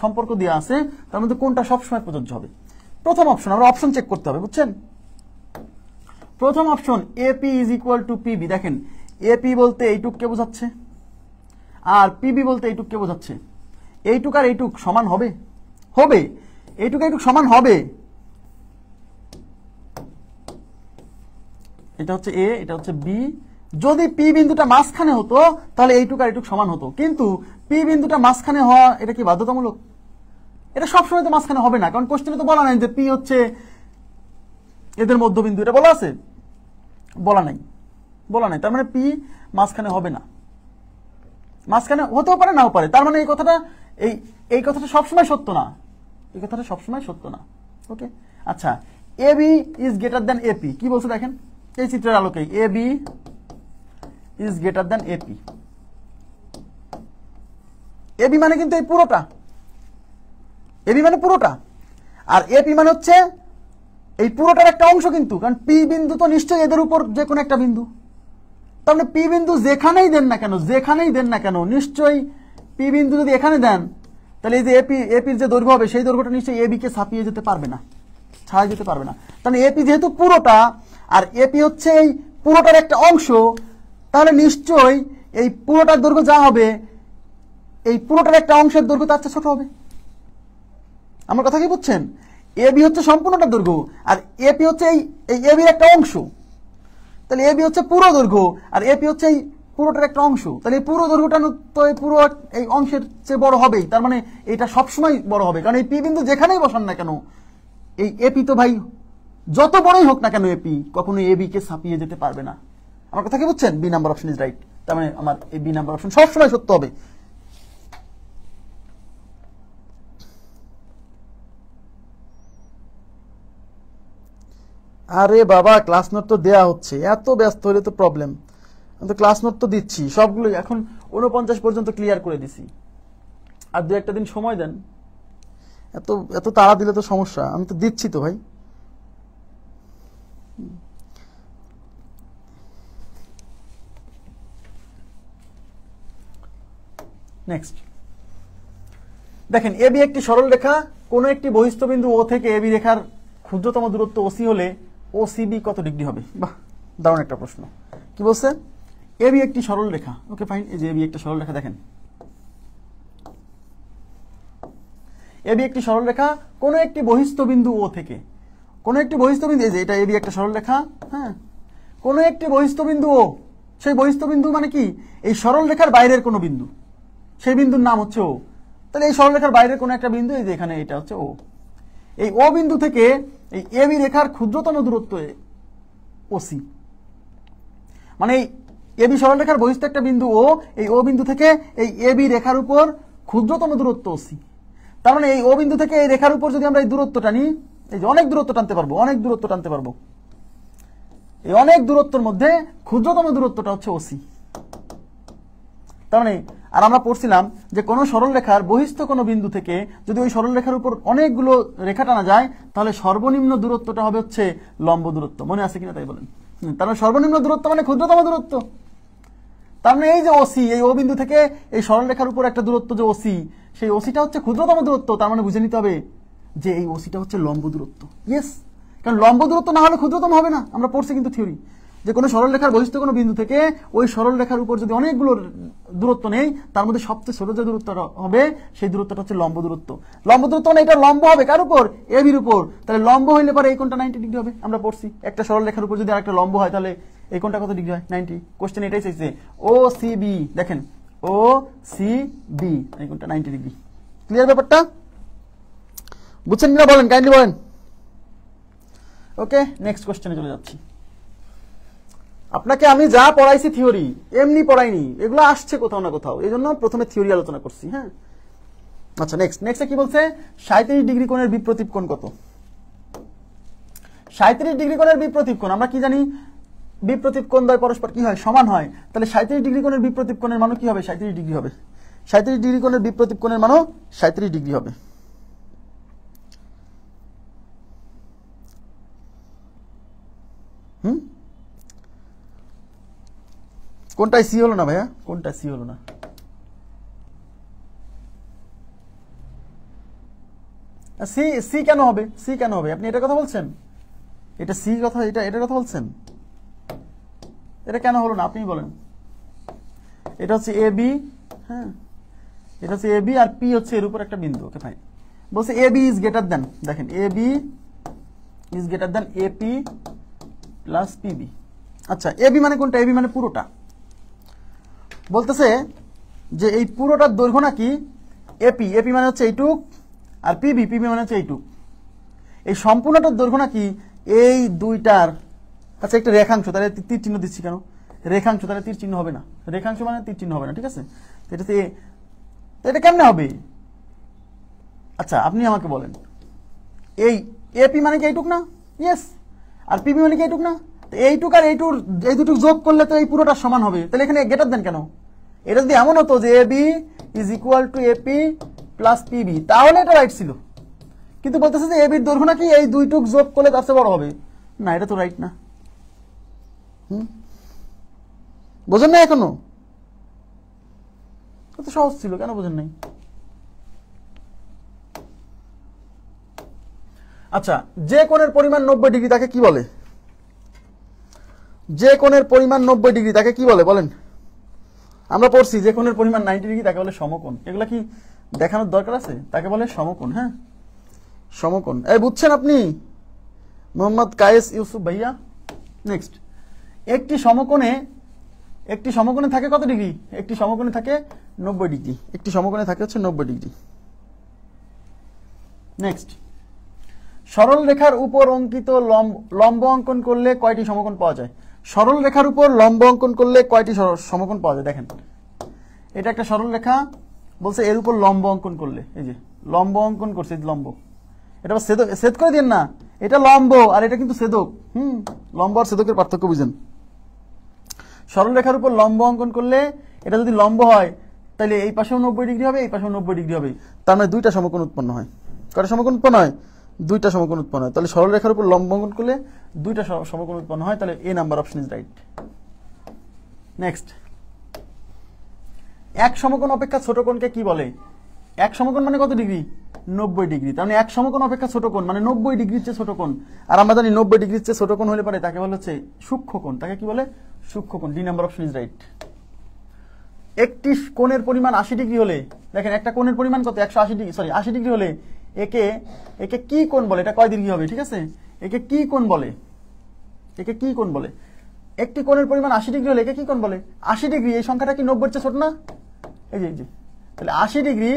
সম্পর্ক দেওয়া আছে তার মধ্যে কোনটা সবসময় প্রযোজ্য হবে? প্রথম অপশন, আমরা অপশন চেক করতে হবে, বুঝছেন? প্রথম option AP is equal to PB, দেখেন এপি বলতে এইটুককে বোঝাচ্ছে আর পিবি বলতে এইটুককে বোঝাচ্ছে। এইটুক আর এইটুক সমান হবে, এইটুক এইটুক সমান হবে, এটা হচ্ছে এ, এটা হচ্ছে বি। যদি পি বিন্দুটা মাঝখানে হতো তাহলে এইটুক আর এইটুক সমান হতো, কিন্তু পি বিন্দুটা মাঝখানে হওয়া এটা কি বাধ্যতামূলক? এটা সবসময় তো মাঝখানে হবে না, কারণ কোশ্চেনে তো বলা নাই যে পি হচ্ছে এদের মধ্যবিন্দু, এটা বলা আছে? বলা নাই, তার মানে পি মাঝখানে হবে না, মাঝখানে হতেও পারে নাও পারে, তার মানে এই কথাটা সবসময় সত্য না, এই কথাটা সবসময় সত্য না। ওকে, আচ্ছা, A B is greater than AP, কি বলছে দেখেন এই চিত্রের আলোকে, A B is greater than AP, AB মানে কিন্তু এই পুরোটা, এবি মানে পুরোটা, আর এপি মানে হচ্ছে এই পুরোটার একটা অংশ, কিন্তু কারণ পি বিন্দু তো নিশ্চয়ই এদের উপর যে কোনো একটা বিন্দু, তার মানে পি বিন্দু যেখানেই দেন না কেন নিশ্চয়ই পি বিন্দু যদি এখানে দেন তাহলে এই যে এপির যে দৈর্ঘ্য হবে সেই দৈর্ঘ্যটা নিশ্চয়ই এবি কে ছাপিয়ে যেতে পারবে না, ছাড়া যেতে পারবে না। তাহলে এপি যেহেতু পুরোটা আর এপি হচ্ছে এই পুরোটার একটা অংশ, তাহলে নিশ্চয়ই এই পুরোটার দৈর্ঘ্য যা হবে এই পুরোটার একটা অংশের দৈর্ঘ্য তার চেয়ে ছোট হবে। আমার কথা কি বুঝছেন? এবি হচ্ছে সম্পূর্ণটার দৈর্ঘ্য আর এপি হচ্ছে এই এবির একটা অংশ, তাহলে এবি হচ্ছে পুরো দৈর্ঘ্য আর এপি হচ্ছে এই পুরোটার একটা অংশ, তাহলে এই পুরো দৈর্ঘ্যটা তো এই পুরো এই অংশের চেয়ে বড় হবেই, তার মানে এটা সবসময় বড় হবে, কারণ এই পি বিন্দু যেখানেই বসান না কেন এই এপি তো ভাই যত বড়ই হোক না কেন এপি কখনো এবি কে ছাপিয়ে যেতে পারবে না। আমার কথা কি বুঝছেন? B number option is right, তার মানে আমার এই বি নাম্বার অপশন সবসময় সত্য হবে। আরে বাবা, ক্লাস নোট তো দেয়া হচ্ছে, এত ব্যস্ত হলে তো প্রবলেম, আমি তো ক্লাস নোট তো দিচ্ছি সবগুলো, এখন 49 পর্যন্ত ক্লিয়ার করে দিছি, আর দু একটা দিন সময় দেন, এত তাড়া দিলে তো সমস্যা, আমি তো দিচ্ছি তো ভাই। নেক্সট দেখেন, এবি একটি সরল রেখা কোনো একটি বহিস্থ বিন্দু ও থেকে এবি রেখার ক্ষুদ্রতম দূরত্ব ওসি হলে ও সিবি কত ডিগ্রি হবে? বাহ, দারুণ একটা প্রশ্ন। কি বলছে? এবি একটি সরল রেখা। ওকে ফাইন, এই যে এবি একটা সরল রেখা, দেখেন এবি একটি সরল রেখা কোনো একটি বহিস্থ বিন্দু ও থেকে, কোনো একটি বহিস্থ বিন্দু, এই যে এটা এবি একটা সরল রেখা, হ্যাঁ, কোনো একটি বহিস্থ বিন্দু ও, সেই বহিস্থ বিন্দু মানে কি? এই সরল রেখার বাইরের কোনো বিন্দু, সেই বিন্দুর নাম হচ্ছে ও। তাহলে এই সরল রেখার বাইরের কোনো একটা বিন্দু, এই যে এখানে এটা হচ্ছে ও। এই ও বিন্দু থেকে এই এবি রেখার ক্ষুদ্রতম দূরত্ব ওসি, মানে এই এবি সরল রেখার বহিস্থ একটা বিন্দু ও, এই ও বিন্দু থেকে এই এবি রেখার উপর ক্ষুদ্রতম দূরত্ব ওসি। তার মানে এই ও বিন্দু থেকে এই রেখার উপর যদি আমরা এই দূরত্বটা নিই, এই যে অনেক দূরত্ব টানতে পারবো, অনেক দূরত্ব টানতে পারবো, এই অনেক দূরত্বের মধ্যে ক্ষুদ্রতম দূরত্বটা হচ্ছে ওসি। তার মানে, আর আমরা পড়ছিলাম যে কোনো সরল রেখার বহিস্থ কোনো বিন্দু থেকে যদি ওই সরল রেখার উপর অনেকগুলো রেখা টানা যায়, তাহলে সর্বনিম্ন দূরত্বটা হবে হচ্ছে লম্ব দূরত্ব। মনে আছে কিনা তাই বলেন? তার মানে সর্বনিম্ন দূরত্ব মানে ক্ষুদ্রতম দূরত্ব। তার মানে এই যে ওসি, এই ও বিন্দু থেকে এই সরল রেখার উপর একটা দূরত্ব যে ওসি, সেই ওসিটা হচ্ছে ক্ষুদ্রতম দূরত্ব। তার মানে বুঝে নিতে হবে যে এই ওসিটা হচ্ছে লম্ব দূরত্ব। ইয়েস, কারণ লম্ব দূরত্ব না হলে ক্ষুদ্রতম হবে না। আমরা পড়ছি কিন্তু থিওরি যে কোনো সরল রেখার বহিস্থ কোনো বিন্দু থেকে ওই সরল রেখার উপর যদি অনেকগুলো দূরত্ব নেই, তার মধ্যে সবচেয়ে ছোট যে দূরত্বটা হবে সেই দূরত্বটা হচ্ছে লম্ব দূরত্ব। লম্ব দূরত্ব মানে এটা লম্ব হবে কার উপর? এবির উপর। তাহলে লম্ব হইলে পরে এই কোণটা 90 ডিগ্রি হবে। আমরা পড়ছি একটা সরল রেখার উপর যদি আরেকটা লম্ব হয়, তাহলে এই কোণটা কত ডিগ্রি হয়? 90। কোশ্চেন এটাই চাইছে, ও সি বি, দেখেন ও সি বি, এই কোণটা 90 ডিগ্রি। ক্লিয়ার ব্যাপারটা? বুঝছেন কিনা বলেন, কাইন্ডলি বলেন। ওকে, নেক্সট কোশ্চেনে চলে যাচ্ছি। আপনাকে আমি যা পড়াইছি থিওরি, এমনি পড়াইনি, এগুলো আসছে কোথাও না কোথাও, এই জন্য প্রথমে থিওরি আলোচনা করছি। হ্যাঁ, আচ্ছা নেক্সটে কি বলছে? 37 ডিগ্রি কোণের বিপ্রতীপ কোণ কত? 37 ডিগ্রি কোণের বিপ্রতীপ কোণ আমরা কি জানি? বিপ্রতীপ কোণ দ্বয় পরস্পর কি হয়? সমান হয়। তাহলে 37 ডিগ্রি কোণের বিপ্রতীপ কোণের মানও কি হবে? 37 ডিগ্রি হবে। 37 ডিগ্রি কোণের বিপ্রতীপ কোণের মানও 37 ডিগ্রি হবে। কোনটাই সি হলো না ভাইয়া? কোনটা সি হলো না? সি সি কেন হবে? সি কেন হবে? আপনি এটা কথা বলছেন? এটা সি কথা, এটা কথা বলছেন? এটা কেন হলো না আপনি বলেন? এটা হচ্ছে এ বি, হ্যাঁ, এটা হচ্ছে এ বি আর পি হচ্ছে এর উপর একটা বিন্দু। ওকে ফাইন, বলছে A B is greater than, দেখেন A B is greater than A P plus PB. আচ্ছা, এ বি মানে কোনটা? এ বি মানে পুরোটা। বলতেছে যে এই পুরোটার দৈর্ঘ্য নাকি এপি, এপি মানে হচ্ছে এইটুক, আর পিবি, পিবি মানে হচ্ছে এইটুক। এই সম্পূর্ণটার দৈর্ঘ্য নাকি এই দুইটার, আচ্ছা একটা রেখাংশ, তাহলে তীর চিহ্ন দিচ্ছি কেন? রেখাংশ, তাহলে তীর চিহ্ন হবে না, রেখাংশ মানে তীর চিহ্ন হবে না, ঠিক আছে? এটা কেমনে হবে? আচ্ছা আপনি আমাকে বলেন, এই এপি মানে কি এইটুক না? ইয়েস। আর পিবি মানে কি এইটুক না? এইটুক আর এই দুটুক যোগ করলে তো এই পুরোটা সমান হবে। তাহলে এখানে গ্রেটার দেন কেন? এটা যদি এমন হতো যে AB is equal to AP plus PB, তাহলে এটা রাইট ছিল। কিন্তু বলতেছে যে এবির দৈর্ঘ্য নাকি এই দুইটুক যোগ করলে তার চেয়ে বড় হবে। না, এটা তো রাইট না। বোঝেন না এখনো? কত সহজ ছিল, কেন বোঝেন নাই? আচ্ছা, যে কোণের পরিমাণ 90 ডিগ্রি তাকে কি বলে? যে কোণের পরিমাণ 90 ডিগ্রি তাকে কি বলে বলেন? আমরা পড়ছি যে কোণের পরিমাণ 90 ডিগ্রি তাকে বলে সমকোণ। এগুলা কি দেখানোর দরকার আছে? তাকে বলে সমকোণ। হ্যাঁ, সমকোণ। এই বুঝছেন আপনি মোহাম্মদ কায়েস ইউসুফ ভাইয়া? নেক্সট, একটি সমকোণে থাকে কত ডিগ্রি? একটি সমকোণে থাকে 90 ডিগ্রি। একটি সমকোণে থাকে হচ্ছে 90 ডিগ্রি। নেক্সট, সরল রেখার উপর অঙ্কিত লম্ব অঙ্কন করলে কয়টি সমকোণ পাওয়া যায়? সরল রেখার উপর লম্ব অঙ্কন করলে কয়টি সমকোণ পাওয়া যায়? দেখেন, এটা একটা সরল রেখা, বলছে এর উপর লম্ব অঙ্কন করলে, এই যে লম্ব অঙ্কন করছে, লম্ব, এটা ছেদ করে দিন না, এটা লম্ব আর এটা কিন্তু ছেদক। লম্ব আর ছেদকের পার্থক্য বুঝেন। সরল রেখার উপর লম্ব অঙ্কন করলে এটা যদি লম্ব হয়, তাহলে এই পাশেও 90 ডিগ্রি হবে, এই পাশেও 90 ডিগ্রি হবে। তার মানে দুইটা সমকোণ উৎপন্ন হয়। কয়টা সমকোণ উৎপন্ন হয়? দুইটা সমকোণ উৎপন্ন হয়। তাহলে সরল রেখার উপর লম্ব অঙ্কন করলে দুইটা সমকোণ উৎপন্ন হয়। তাহলে A number option is right. Next, এক সমকোণ অপেক্ষা ছোট কোণকে কি বলে? এক সমকোণ মানে কত ডিগ্রি? 90 ডিগ্রি। তার মানে এক সমকোণ অপেক্ষা ছোট কোণ মানে 90 ডিগ্রির চেয়ে ছোট কোণ। আর আমরা জানি 90 ডিগ্রির চেয়ে ছোট কোণ হলে পারে তাকে বলা হচ্ছে সূক্ষ্মকোণ। তাকে কি বলে? সূক্ষ্মকোণ। D number option is right. একটি কোণের পরিমাণ 80 ডিগ্রি হলে, দেখেন একটা কোণের পরিমাণ কত? 180 ডিগ্রি, সরি 80 ডিগ্রি হলে একে কি কোণ বলে? এটা কয় ডিগ্রি হবে? ঠিক আছে, একে কি কোণ বলে? একে কি কোণ বলে? একটি কোণের পরিমাণ 80 ডিগ্রি হলে একে কি কোণ বলে? 80 ডিগ্রি। এই সংখ্যাটা কি 90 এর চেয়ে ছোট না? এই যে তাহলে 80 ডিগ্রি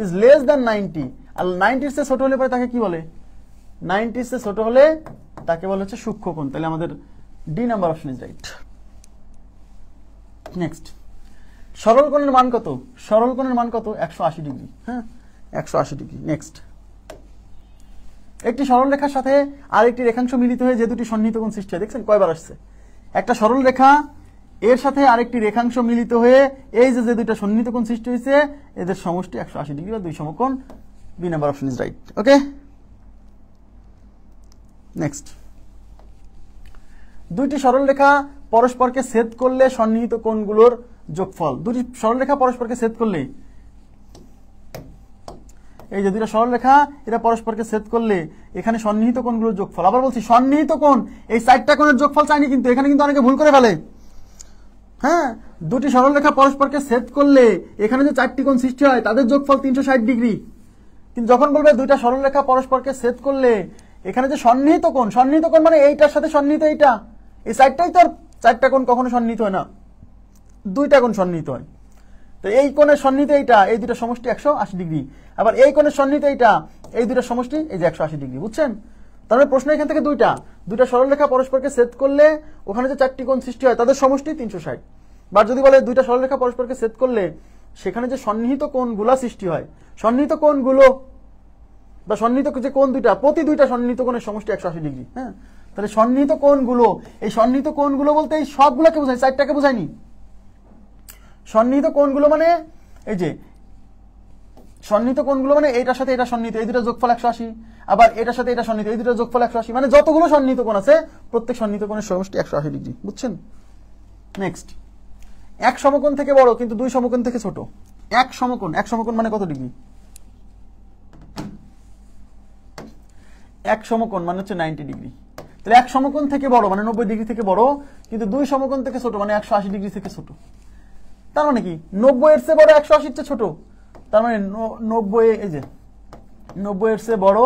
ইজ লেস দ্যান 90। আর 90 এর চেয়ে ছোট হলে পরে তাকে কি বলে? 90 এর চেয়ে ছোট হলে তাকে বলা হচ্ছে সূক্ষ্মকোণ। তাহলে আমাদের D number option is right. Next, সরল কোণের মান কত? সরল কোণের মান কত? 180 ডিগ্রি। হ্যাঁ, 180 ডিগ্রি। নেক্সট, একটি সরল রেখার সাথে আরেকটি রেখাংশ মিলিত হয়ে যে দুটি সন্নিহিত কোণ সৃষ্টি হয়, দেখছেন কয়বার আসছে? একটা সরল রেখা এর সাথে আরেকটি রেখাংশ মিলিত হয়ে এই যে দুইটা সন্নিহিত কোণ সৃষ্টি হয়েছে এদের সমষ্টি 180 ডিগ্রি বা দুই সমকোণ। B number option is right. Okay, next, দুইটি সরল রেখা পরস্পরকে ছেদ করলে সন্নিহিত কোণগুলোর যোগফল। দুটি সরল রেখা পরস্পরকে ছেদ করলে, এই যে দুইটা সরল রেখা এটা পরস্পরকে ছেদ করলে এখানে সন্নিহিত কোণগুলোর যোগফল। আবার বলছি সন্নিহিত কোণ, এই 4টা কোণের যোগফল চাইনি কিন্তু, এখানে কিন্তু অনেকে ভুল করে ফেলে। হ্যাঁ, দুটি সরল রেখা পরস্পরকে ছেদ করলে এখানে যে 4টি কোণ সৃষ্টি হয় তাদের যোগফল 360 ডিগ্রি। কিন্তু যখন বলবে দুইটা সরল রেখা পরস্পরকে ছেদ করলে এখানে যে সন্নিহিত কোণ, সন্নিহিত কোণ মানে এইটার সাথে সন্নিহিত এইটা, এই 4টাই তো 4টা কোণ কখনো সন্নিহিত হয় না, 2টা কোণ সন্নিহিত হয়। তো এই কোণের সন্নিহিত এইটা, এই দুটো সমষ্টি 180 ডিগ্রি। আবার এই কোণের সন্নিহিত এইটা, এই দুটো সমষ্টি এই যে 180 ডিগ্রি। বুঝছেন? তাহলে প্রশ্ন এখান থেকে দুইটা সরল রেখা পরস্পরকে ছেদ করলে ওখানে যে 4টি কোণ সৃষ্টি হয় তাদের সমষ্টি 360। বা যদি বলে দুইটা সরল রেখা পরস্পরকে ছেদ করলে সেখানে যে সন্নিহিত কোণগুলো সৃষ্টি হয়, সন্নিহিত কোণগুলো বা সন্নিহিত যে কোণ দুইটা, প্রতি দুইটা সন্নিহিত কোণের সমষ্টি 180 ডিগ্রি। হ্যাঁ, তাহলে সন্নিহিত কোণগুলো, এই সন্নিহিত কোণগুলো বলতে এই সবগুলোকে বোঝায়, 4টাকে বোঝায়নি। সন্নিহিত কোণগুলো মানে এই যে সন্নিহিত কোণগুলো মানে এইটার সাথে এটা সন্নিহিত, এই দুটো যোগফল 180। আবার এটার সাথে এটা সন্নিহিত, এই দুটো যোগফল 180। মানে যতগুলো সন্নিহিত কোণ আছে প্রত্যেক সন্নিহিত কোণের সমষ্টি 180 ডিগ্রি। বুঝছেন? নেক্সট, এক সমকোণ থেকে বড় কিন্তু দুই সমকোণ থেকে ছোট। এক সমকোণ মানে কত ডিগ্রি? এক সমকোণ মানে হচ্ছে 90 ডিগ্রি। তাহলে এক সমকোণ থেকে বড় মানে 90 ডিগ্রি থেকে বড়, কিন্তু দুই সমকোণ থেকে ছোট মানে 180 ডিগ্রি থেকে ছোট। তার মানে কি 90 এর চেয়ে বড় 180 এর চেয়ে ছোট। তার মানে 90, এই যে 90 এর চেয়ে বড়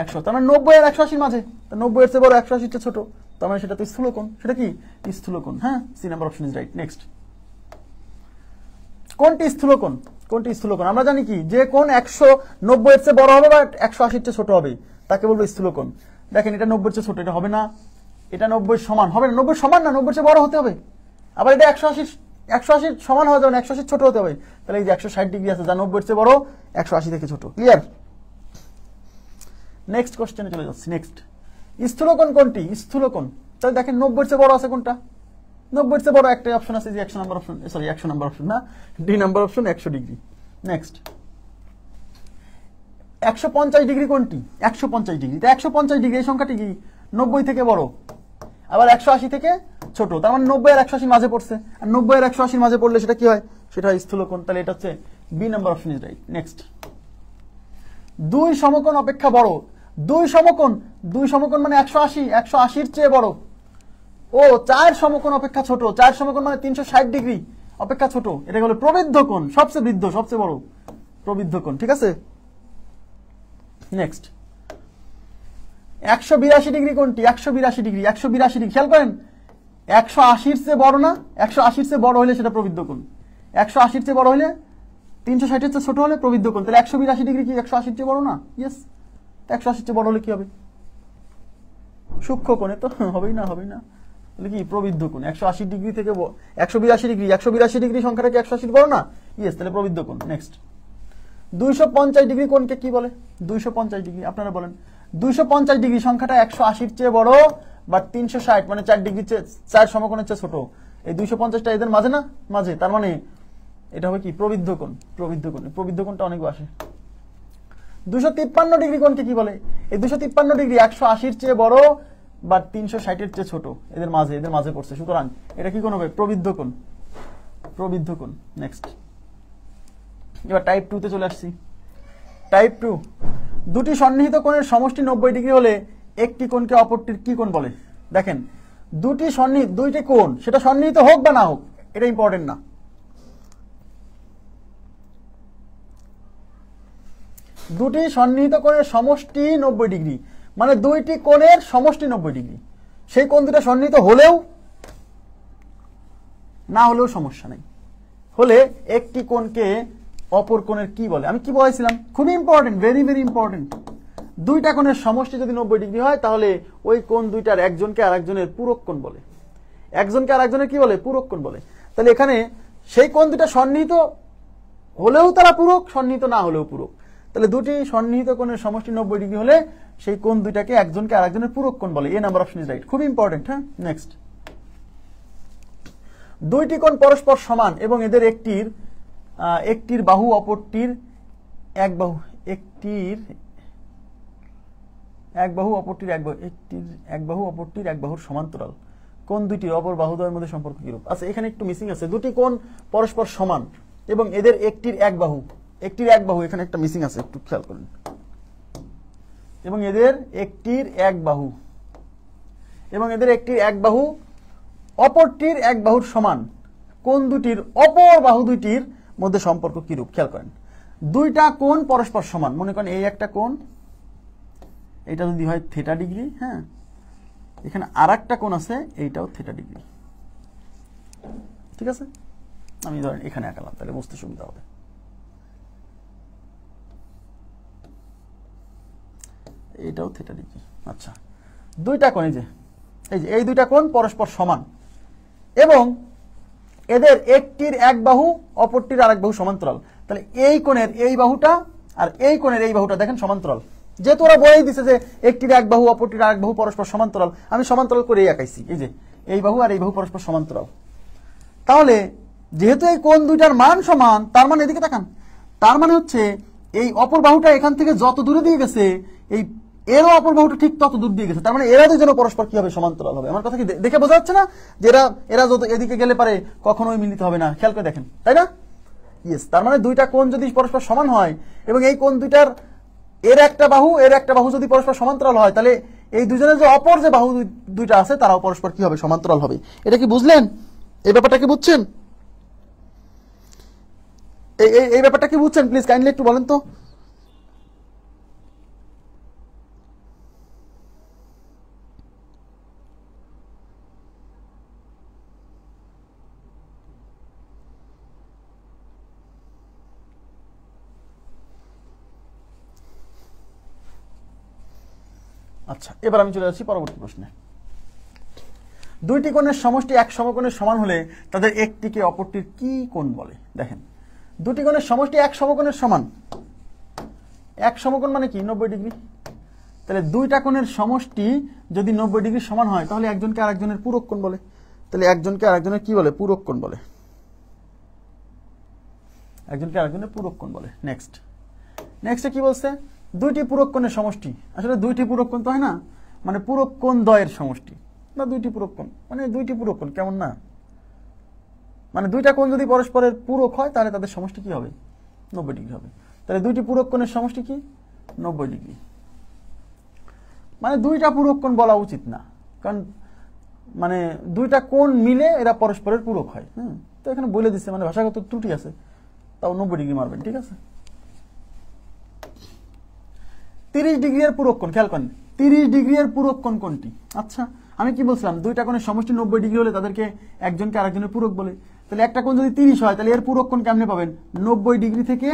100, তার মানে 90 আর 180 মাঝে। 90 এর চেয়ে বড় 180 এর চেয়ে ছোট, তার মানে সেটা তো স্থূলকোণ। সেটা কি? স্থূলকোণ। হ্যাঁ, C number option is right. Next, কোনটি স্থূলকোণ? কোনটি স্থূলকোণ? আমরা জানি কি যে কোণ 190 এর চেয়ে বড় হবে বা 180 এর চেয়ে ছোট হবে তাকে বলবো স্থূলকোণ। দেখেন এটা 90 এর চেয়ে ছোট, এটা হবে না। এটা 90 সমান হবে না, 90 সমান না, 90 এর চেয়ে বড় হতে হবে। আবার এটা 180 সমান হয়ে যাবে না, 180 ছোট হতে হবে। তাহলে এই যে 160 ডিগ্রি আছে যা 90 এর চেয়ে বড়, 180 থেকে ছোট। ক্লিয়ার? নেক্সট কোশ্চেনে চলে যাচ্ছি। নেক্সট, স্থূলকোণ কোনটি? স্থূলকোণ। তাহলে দেখেন 90 এর চেয়ে বড় আছে কোনটা? 90 এর চেয়ে বড় একটাই অপশন আছে, যে 100 number option, sorry 100 number option না, D number option, 100 degree. Next, 150 degree কোনটি? 150 ডিগ্রি। তা 150 ডিগ্রি এই সংখ্যাটি কি? 90 থেকে বড়, আবার 180 থেকে ছোট। তার মানে 90 আর 180 মাঝে পড়ছে, আর 90 আর 180 মাঝে পড়লে সেটা কি হয়? সেটা হয় স্থূলকোণ। তাহলে এটা হচ্ছে B number option is right. Next, দুই সমকোণ অপেক্ষা বড়। দুই সমকোণ মানে 180 এর চেয়ে বড়। ও 4 সমকোণ অপেক্ষা ছোট। 4 সমকোণ মানে 360 ডিগ্রি অপেক্ষা ছোট। এটা হলো প্রবৃদ্ধ কোণ, সবচেয়ে বৃদ্ধ, সবচেয়ে বড় প্রবৃদ্ধ কোণ। ঠিক আছে? নেক্সট, 182 ডিগ্রি কোনটি? 182 ডিগ্রি। 182 ডিগ্রি খেয়াল করেন, 180 এর চেয়ে বড় না? 180 এর চেয়ে বড় হলে সেটা প্রবৃদ্ধ কোণ। 180 এর চেয়ে বড় হলে, 360 এর চেয়ে ছোট হলে প্রবৃদ্ধ কোণ। তাহলে 182 ডিগ্রি কি 180 এর চেয়ে বড় না? ইয়েস। 180 এর চেয়ে বড় হলে কি হবে? সূক্ষ্মকোণে তো হবেই না, হবেই না। তাহলে কি? প্রবৃদ্ধ কোণ। 180 ডিগ্রি থেকে 182 ডিগ্রি সংখ্যাটা কি 180 বড় না? ইয়েস, তাহলে প্রবৃদ্ধ কোণ। নেক্সট, 250 ডিগ্রি কোণকে কি বলে? 250 ডিগ্রি আপনারা বলেন। 250 ডিগ্রি সংখ্যাটা 180 এর চেয়ে বড় বা 360 মানে 4 ডিগ্রি 4 সমকোণের চেয়ে ছোট। এই 250টা এদের মাঝে না? মাঝে। তার মানে এটা হবে কি? প্রবৃদ্ধ কোণ। প্রবৃদ্ধ কোণটা অনেক আসে। 253 ডিগ্রি কোণকে কি বলে? এই 253 ডিগ্রি 180 এর চেয়ে বড় বা 360 এর চেয়ে ছোট, এদের মাঝে পড়ছে। সুতরাং এটা কি কোণ হবে? প্রবৃদ্ধ কোণ। নেক্সট, এবার টাইপ 2 তে চলে আসছি। টাইপ 2, দুটি সন্নিহিত কোণের সমষ্টি 90 ডিগ্রি হলে একটি কোণকে অপরটির কি কোণ বলে? দেখেন, দুইটি কোণ, সেটা সন্নিহিত হোক বা না হোক, এটা ইম্পর্টেন্ট না। দুটি সন্নিহিত কোণের সমষ্টি 90 ডিগ্রি, মানে দুইটি কোণের সমষ্টি 90 ডিগ্রি। সেই কোণ দুটো সন্নিহিত হলেও না হলেও সমস্যা নেই, হলে একটি কোণকে অপর কোণের কি বলে? আমি কি বলেছিলাম? খুবই ইম্পর্টেন্ট, ভেরি ভেরি ইম্পর্টেন্ট। দুইটা কোণের সমষ্টি যদি 90 ডিগ্রি হয় তাহলে ওই কোণ দুইটার একজনকে আরেকজনের পূরক কোণ বলে। একজনকে আরেকজনের কি বলে? পূরক কোণ বলে। তাহলে এখানে সেই কোণ দুটা সন্নিহিত হলেও তারা পূরক, সন্নিহিত না হলেও পূরক। তাহলে দুটি সন্নিহিত কোণের সমষ্টি 90 ডিগ্রি হলে সেই কোণ দুইটাকে একজনকে আরেকজনের পূরক কোণ বলে। এ নাম্বার অপশন ইজ রাইট। খুব ইম্পর্টেন্ট। হ্যাঁ, নেক্সট, দুইটি কোণ পরস্পর সমান এবং এদের একটির বাহু অপরটির এক বাহু, অপরটির এক বাহুর সমান্তরাল। কোণ দুইটির অপর বাহুদ্বয়ের মধ্যে সম্পর্ক কিরূপ? আচ্ছা, এখানে একটু মিসিং আছে। দুটি কোণ পরস্পর সমান এবং এদের একটির এক বাহু, এখানে একটা মিসিং আছে, একটু খেয়াল করুন। এবং এদের একটির এক বাহু অপরটির এক বাহুর সমান। কোণ দুটির অপর বাহু দুইটির মধ্যে সম্পর্ক কিরূপ? খেয়াল করেন, দুইটা কোণ পরস্পর সমান। মনে করেন এই একটা কোণ, এটা যদি হয় থিটা ডিগ্রি, হ্যাঁ, এখানে আর একটা কোণ আছে, এইটাও থিটা ডিগ্রি। ঠিক আছে, আমি ধরেন এখানে আঁকালাম, তাহলে বুঝতে সুবিধা হবে। এইটাও থিটা ডিগ্রি। আচ্ছা, দুইটা কোণ, এই দুইটা কোণ পরস্পর সমান এবং এদের একটির এক বাহু অপরটির আরেক বাহু সমান্তরাল। তাহলে এই কোণের এই বাহুটা আর এই কোণের এই বাহুটা দেখেন সমান্তরাল। যেহেতু ওরা বলেই দিছে যে একটির এক বাহু অপরটির আরেক বাহু পরস্পর সমান্তরাল, আমি সমান্তরাল করে আঁকাইছি। এই যে এই বাহু আর এই বাহু পরস্পর সমান্তরাল। তাহলে যেহেতু এই কোণ দুইটার মান সমান, তার মানে এদিকে তাকান, তার মানে হচ্ছে এই অপর বাহুটা এখান থেকে যত দূরে দিয়ে গেছে, এই এরও অপর বাহুটা ঠিক তত দূর দিয়ে গেছে। তার মানে এরা দুজন পরস্পর কি হবে? সমান্তরাল হবে। আমার কথা কি দেখে বোঝা যাচ্ছে না যে এরা যত এদিকে গেলে পারে কখনোই মিলিত হবে না? খেয়াল করে দেখেন, তাই না? ইয়েস, তার মানে দুইটা কোণ যদি পরস্পর সমান হয় এবং এই কোণ দুইটার এর একটা বাহু যদি পরস্পর সমান্তরাল হয়, তাহলে এই দুজনের যে অপর যে বাহু দুইটা আছে তারাও পরস্পর কি হবে? সমান্তরাল হবে। এটা কি বুঝলেন? এই ব্যাপারটা কি বুঝছেন? এই ব্যাপারটা কি বুঝছেন? প্লিজ কাইন্ডলি একটু বলেন তো। আচ্ছা, এবার আমি চলে যাচ্ছি পরবর্তী প্রশ্নে। দুইটি কোণের সমষ্টি এক সমকোণের সমান হলে তাদের একটিকে অপরটির কি কোণ বলে? দেখেন, দুটি কোণের সমষ্টি এক সমকোণের সমান। এক সমকোণ মানে কি? 90 ডিগ্রি। তাহলে দুইটা কোণের সমষ্টি যদি 90 ডিগ্রি সমান হয় তাহলে একজনকে আরেকজনের পূরক কোণ বলে। তাহলে একজনকে আরেকজনের কি বলে? পূরক কোণ বলে। একজনকে আরেকজনের পূরক কোণ বলে। নেক্সটে কি বলছে? দুইটি পূরক কোণের সমষ্টি। আসলে দুইটি পূরক কোণ তো হয় না, মানে পূরক কোণ দ্বয়ের সমষ্টি, না দুইটি পূরক কোণ, মানে দুইটি পূরক কোণ, কেমন না? মানে দুইটা কোণ যদি পরস্পরের পূরক হয় তাহলে তাদের সমষ্টি কি হবে? 90 ডিগ্রি হবে। তাহলে দুইটি পূরক কোণের সমষ্টি কি? 90 ডিগ্রি। মানে দুইটা পূরক কোণ বলা উচিত না, কারণ মানে দুইটা কোণ মিলে এরা পরস্পরের পূরক হয়। তো এখানে বলে দিচ্ছে, মানে ভাষাগত ত্রুটি আছে, তাও 90 ডিগ্রি মারবেন। ঠিক আছে, 30 ডিগ্রি এর পূরক কোণ, খেয়াল করেন 30 ডিগ্রি এর পূরক কোণ কোনটি? আচ্ছা, আমি কি বলছিলাম? দুইটা কোণের সমষ্টি 90 ডিগ্রি হলে তাদেরকে একজনকে আরেকজনের পূরক বলে। তাহলে একটা কোণ যদি 30 হয় তাহলে এর পূরক কোণ কেমনে পাবেন? 90 ডিগ্রি থেকে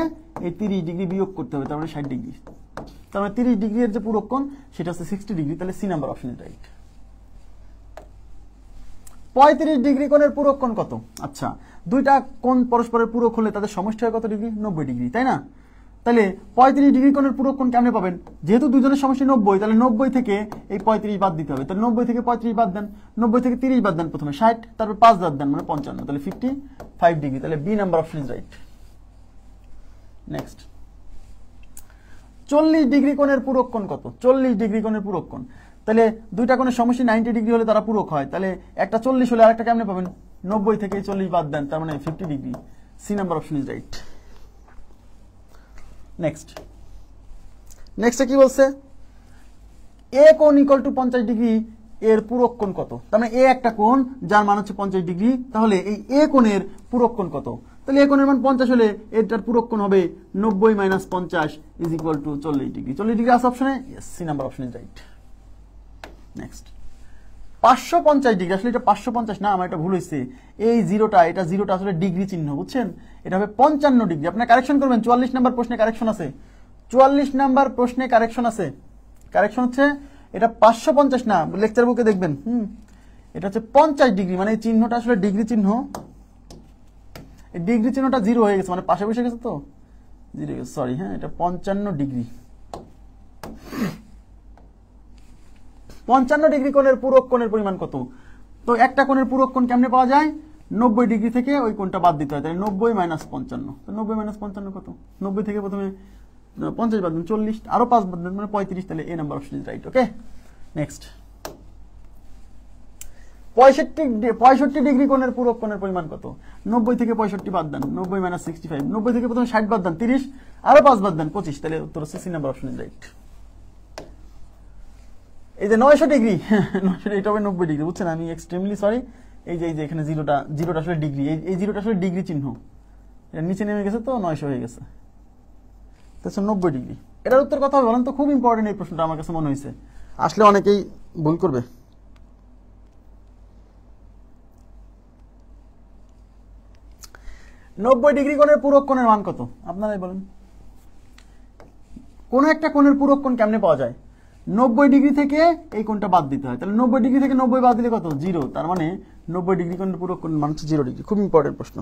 এই 30 ডিগ্রি বিয়োগ করতে হবে, তার মানে 60 ডিগ্রি। তার মানে 30 ডিগ্রি এর যে পূরক কোণ সেটা হচ্ছে 60 ডিগ্রি। তাহলে C number option is right. 35 degree কোণের পূরক কোণ কত? আচ্ছা, দুইটা কোণ পরস্পরের পূরক হলে তাদের সমষ্টি হয় কত ডিগ্রি? 90 ডিগ্রি, তাই না? তাহলে 35 ডিগ্রি কোণের পূরক কোণ কেমনে পাবেন? যেহেতু দুজনের সমষ্টি 90, তাহলে 90 থেকে এই 35 বাদ দিতে হবে। তাহলে 90 থেকে 35 বাদ দেন, 90 থেকে 30 বাদ দেন, প্রথমে 60, তারপর 5 বাদ দেন, মানে 55, তাহলে 55 ডিগ্রি। তাহলে B number option is right. Next, 40 degree কোণের পূরক কোণ কত? 40 ডিগ্রি কোণের পূরক কোণ, তাহলে দুইটা কোণের সমষ্টি 90 ডিগ্রি হলে তারা পূরক হয়। তাহলে একটা 40 হলে আরেকটা কেমনে পাবেন? 90 থেকে 40 বাদ দেন, তার মানে 50 degree. C number option is right. নেক্সটে কি বলছে, এ কোণ ইকুয়াল টু 50 ডিগ্রি, এর পূরক কোণ কত? তার মানে এ একটা কোণ যার মান হচ্ছে 50 ডিগ্রি, তাহলে এই এ কোণের পূরক কোণ কত? তাহলে এ কোণের মান 50 হলে এটার পূরক কোণ হবে 90 - 50 is equal to 40 degree. 40 degree আছে অপশনে, yes, C number option is right. Next 550 degree, আসলে এটা 550 না, আমার এটা ভুল হয়েছে, এই জিরোটা আসলে ডিগ্রি চিহ্ন, বুঝছেন? এটা হবে 55 ডিগ্রি। আপনার কারেকশন করবেন, 44 নাম্বার প্রশ্নে কারেকশন আছে, 44 নাম্বার প্রশ্নে কারেকশন আছে। কারেকশন হচ্ছে এটা 550 না, লেকচার বুকে দেখবেন, এটা হচ্ছে 50 ডিগ্রি, মানে এই চিহ্নটা আসলে ডিগ্রি চিহ্ন, এই ডিগ্রি চিহ্নটা জিরো হয়ে গেছে, মানে পাশে বসে গেছে তো জিরো, সরি, হ্যাঁ, এটা 55 ডিগ্রি। 55 ডিগ্রি কোণের পূরক কোণের পরিমাণ কত? তো একটা কোণের পূরক কোণ কেমনে পাওয়া যায়? 90 ডিগ্রি থেকে ওই কোণটা বাদ দিতে হয়, তাই 90 - 55। তো 90 - 55 কত? 90 থেকে প্রথমে 50 বাদ দেন, 40, আরো 5 বাদ দেন, মানে 35, তাহলে A number option is right. Okay, next 65 degree কোণের পূরক কোণের পরিমাণ কত? 90 থেকে 65 বাদ দেন, 90 - 65, 90 থেকে প্রথমে 60 বাদ দেন, 30, আরো 5 বাদ দেন, 25, তাহলে উত্তর হচ্ছে C number option is right. এই যে 900 ডিগ্রি, 900, এটা হবে 90 ডিগ্রি, বুঝছেন? আমি এক্সট্রিমলি সরি, এই যে এখানে জিরোটা আসলে ডিগ্রি, এই জিরোটা আসলে ডিগ্রি চিহ্ন, এটা নিচে নেমে গেছে তো 900 হয়ে গেছে, তো 90 ডিগ্রি। এটার উত্তর কথা হবে বলেন তো? খুব ইম্পর্টেন্ট এই প্রশ্নটা, আমার কাছে মনে হয়েছে, আসলে অনেকেই ভুল করবে। নব্বই ডিগ্রি কোণের পূরক কোণের মান কত? আপনারাই বলেন। কোন একটা কোণের পূরক কোণ কেমনে পাওয়া যায়? 90 ডিগ্রি থেকে এই কোণটা বাদ দিতে হয়, তাহলে 90 ডিগ্রি থেকে 90 বাদ দিলে কত? 0, তার মানে 90 ডিগ্রি কোণের পূরক কোণের মান হচ্ছে 0 ডিগ্রি। খুব ইম্পর্টেন্ট প্রশ্ন।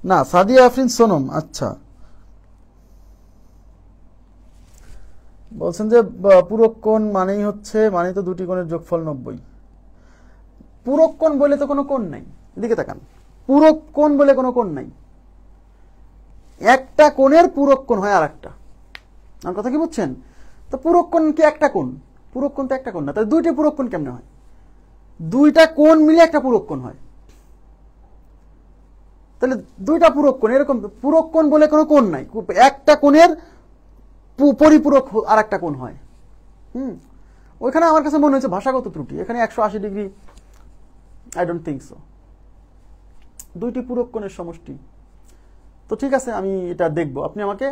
না, সাদিয়া আফরিন সোনম, আচ্ছা, বলছেন যে পূরক কোণ মানেই তো দুটি কোণের যোগফল 90। পূরক কোণ বলে তো কোনো কোণ নাই, এদিকে তাকান, পূরক কোণ বলে কোনো কোণ নাই, একটা কোণের পূরক কোণ হয় আর একটা। আমার কথা কি বুঝছেন? তো পূরক কোণ কি একটা কোণ? পূরক কোণ তো একটা কোণ না, তাহলে দুইটা পূরক কোণ কেমনে হয়? দুইটা কোণ মিলে একটা পূরক কোণ হয়, তাহলে দুইটা পূরক কোণ, এরকম পূরক কোণ বলে কোনো কোণ নাই, একটা কোণের পরিপূরক আর একটা কোণ হয়। ওইখানে আমার কাছে মনে হয়েছে ভাষাগত ত্রুটি, এখানে 180 degree, I don't think so, দুইটি পূরক কোণের সমষ্টি। তো ঠিক আছে, আমি এটা দেখবো, আপনি আমাকে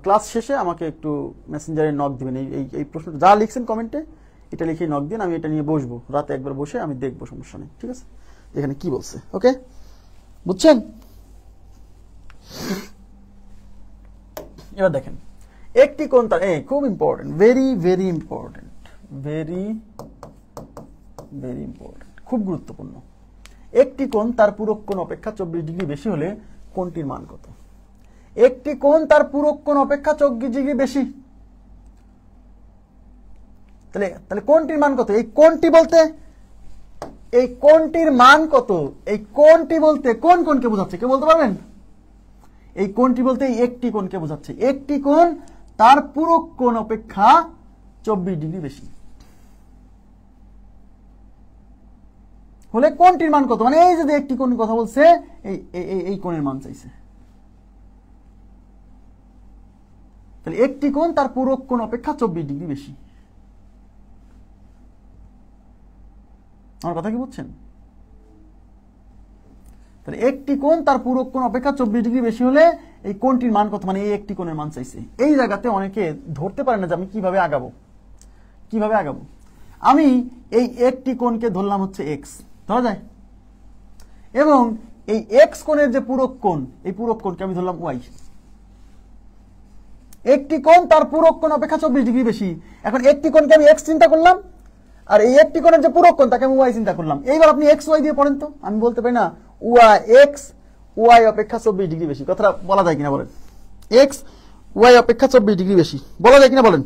ক্লাস শেষে আমাকে একটু মেসেঞ্জারে নক দিবেন, এই প্রশ্নটা যা লিখছেন কমেন্টে এটা লিখে নক দিন, আমি এটা নিয়ে বসবো, রাতে একবার বসে আমি দেখবো, সমস্যা নেই, ঠিক আছে? এখানে কি বলছে, ওকে, বুঝছেন? এবার দেখেন, একটি কোণ তার, খুব important, very very important, very very important, খুব গুরুত্বপূর্ণ। একটি কোণ তার পূরক কোণ অপেক্ষা 24 ডিগ্রি বেশি হলে কোণটির মান কত? একটি কোণ তার পূরক কোণ অপেক্ষা 24 ডিগ্রি বেশি, তাহলে কোণটির মান কত? এই কোণটি বলতে এই কোণটির মান কত? এই কোণটি বলতে কোন কোণকে বোঝাচ্ছে, কেউ বলতে পারবেন? এই কোণটি বলতে এই একটি কোণকে বোঝাচ্ছে, একটি কোণ তার পূরক কোণ অপেক্ষা 24 ডিগ্রি বেশি হলে কোণটির মান কত? মানে এই যে একটি কোণ কথা বলছে, এই কোণের মান চাইছে, তাহলে একটি কোণ তার পূরক কোণ অপেক্ষা 24 ডিগ্রি বেশি। আমার কথা কি বুঝছেন? তাহলে একটি কোণ তার পূরক কোণ অপেক্ষা 24 ডিগ্রি বেশি হলে এই কোণটির মান কত? মানে এই একটি কোণের মান চাইছে। এই জায়গাতে অনেকে ধরতে পারে না যে আমি কিভাবে আগাবো, আমি এই একটি কোণকে ধরলাম হচ্ছে এক্স, ধরা যায়, এবং এই এক্স কোণের যে পূরক কোণ, এই পূরক কোণকে আমি ধরলাম ওয়াই। একটি কোণ তার পূরক কোণ অপেক্ষা 24 ডিগ্রি বেশি, এখন একটি কোণকে আমি এক্স চিন্তা করলাম, আর এই একটি কোণের যে পূরক কোণ তাকে আমি ওয়াই চিন্তা করলাম। এইবার আপনি এক্স ওয়াই দিয়ে পড়েন তো, আমি বলতে পারি না এক্স ওয়াই অপেক্ষা 24 ডিগ্রি বেশি, কথাটা বলা যায় কিনা বলেন? এক্স ওয়াই অপেক্ষা 24 ডিগ্রি বেশি বলা যায় কিনা বলেন?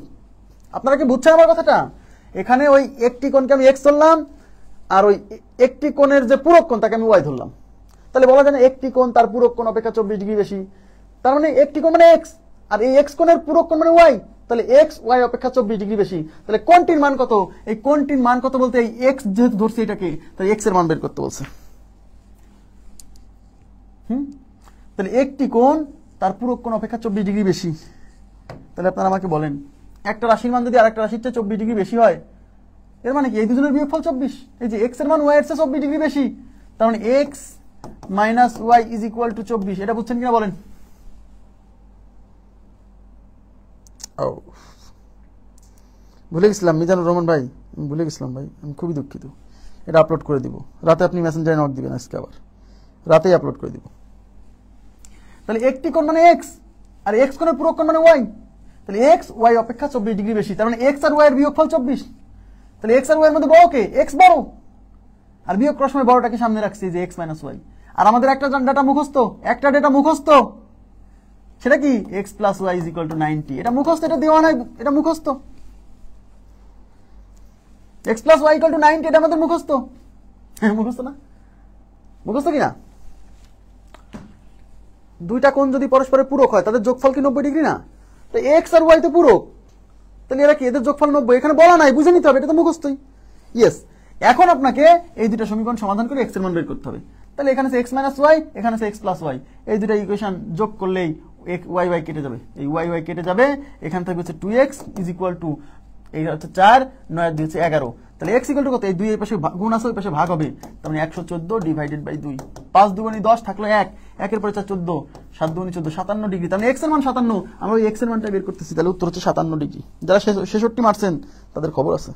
আপনারা কি বুঝছেন আমার কথাটা? এখানে ওই একটি কোণকে আমি এক্স ধরলাম, আর ওই একটি কোণের যে পূরক কোণ তাকে আমি ওয়াই ধরলাম, তাহলে বলা যায় না একটি কোণ তার পূরক কোণ অপেক্ষা 24 ডিগ্রি বেশি, তার মানে একটি কোণ মানে এক্স, আর এই এক্স কোণের পূরক কোণ মানে ওয়াই, তাহলে এক্স ওয়াই অপেক্ষা 24 ডিগ্রি বেশি। তাহলে কোণটির মান কত? এই কোণটির মান কত বলতে এই এক্স যেহেতু ধরছে এটাকে, তাই এক্স এর মান বের করতে বলছে। তাহলে একটি কোণ তার পূরক কোণ অপেক্ষা 24 ডিগ্রি বেশি। তাহলে আপনারা আমাকে বলেন, একটা রাশির মান যদি আরেকটা রাশির চেয়ে 24 ডিগ্রি বেশি হয়, এর মানে কি এই দুজনের বিয়োগফল 24। এই যে এক্স এর মান ওয়াই এর চেয়ে 24 ডিগ্রি বেশি, তার মানে X minus Y is equal to 24। এটা বুঝছেন কিনা বলেন? ভুলে গেছিলাম মিজানুর রহমান ভাই, আমি ভুলে গেছিলাম ভাই, আমি খুবই দুঃখিত। এটা আপলোড করে দিব রাতে, আপনি মেসেঞ্জারে নক দিবেন, আজকে আবার রাতেই আপলোড করে দিব। তাহলে একটি কোণ মানে এক্স, আর এক্স কোণের পূরক কোণ মানে ওয়াই। তাহলে এক্স ওয়াই অপেক্ষা 24 ডিগ্রি বেশি, তার মানে এক্স আর ওয়াই এর বিয়োগফল 24। তাহলে এক্স আর ওয়াই এর মধ্যে বড় কে? এক্স বড়, আর বিয়োগ করার সময় বড়টাকে সামনে রাখছি, যে এক্স মাইনাস ওয়াই। আর আমাদের একটা ডাটা মুখস্থ, একটা ডেটা মুখস্থ, সেটা কি X plus Y is equal to 90। এটা মুখস্থ, এটা দেওয়া নাই, এটা মুখস্থ। X plus Y equal to 90, এটা আমাদের মুখস্থ। মুখস্থ না? মুখস্থ কি না? দুইটা কোণ যদি পরস্পরের পূরক হয়, তাদের যোগফল কি 90 ডিগ্রি না? তো এক্স আর ওয়াই তো পূরক, তাহলে এরা কি, এদের যোগফল 90। এখানে বলা নাই, বুঝে নিতে হবে, এটা তো মুখস্থই। ইয়েস, এখন আপনাকে এই দুটো সমীকরণ সমাধান করে এক্স এর মান বের করতে হবে। তাহলে এখানে আছে এক্স মাইনাস ওয়াই, এখানে আছে এক্স প্লাস ওয়াই, এই দুটো ইকুয়েশন যোগ করলেই ওয়াই ওয়াই কেটে যাবে, এই ওয়াই ওয়াই কেটে যাবে। এখান থেকে হচ্ছে 2x ইজ ইকুয়াল টু, এই হচ্ছে 4, 9 আর 2 হচ্ছে 11। তাহলে x ইকুয়াল টু কত? এই 2 এর পাশে গুণ আছে, ওই পাশে ভাগ হবে, তার মানে 114 ডিভাইডেড বাই 2। 5 দুগুণে 10 থাকলো 1, 1 এর পরে 4 14, 7 দুগুণে 14, 57 ডিগ্রি। তাহলে x এর মান 57, আমরা ওই x এর মানটা বের করতেছি। তাহলে উত্তর হচ্ছে 57 ডিগ্রি। যারা 66 মারছেন তাদের খবর আছে।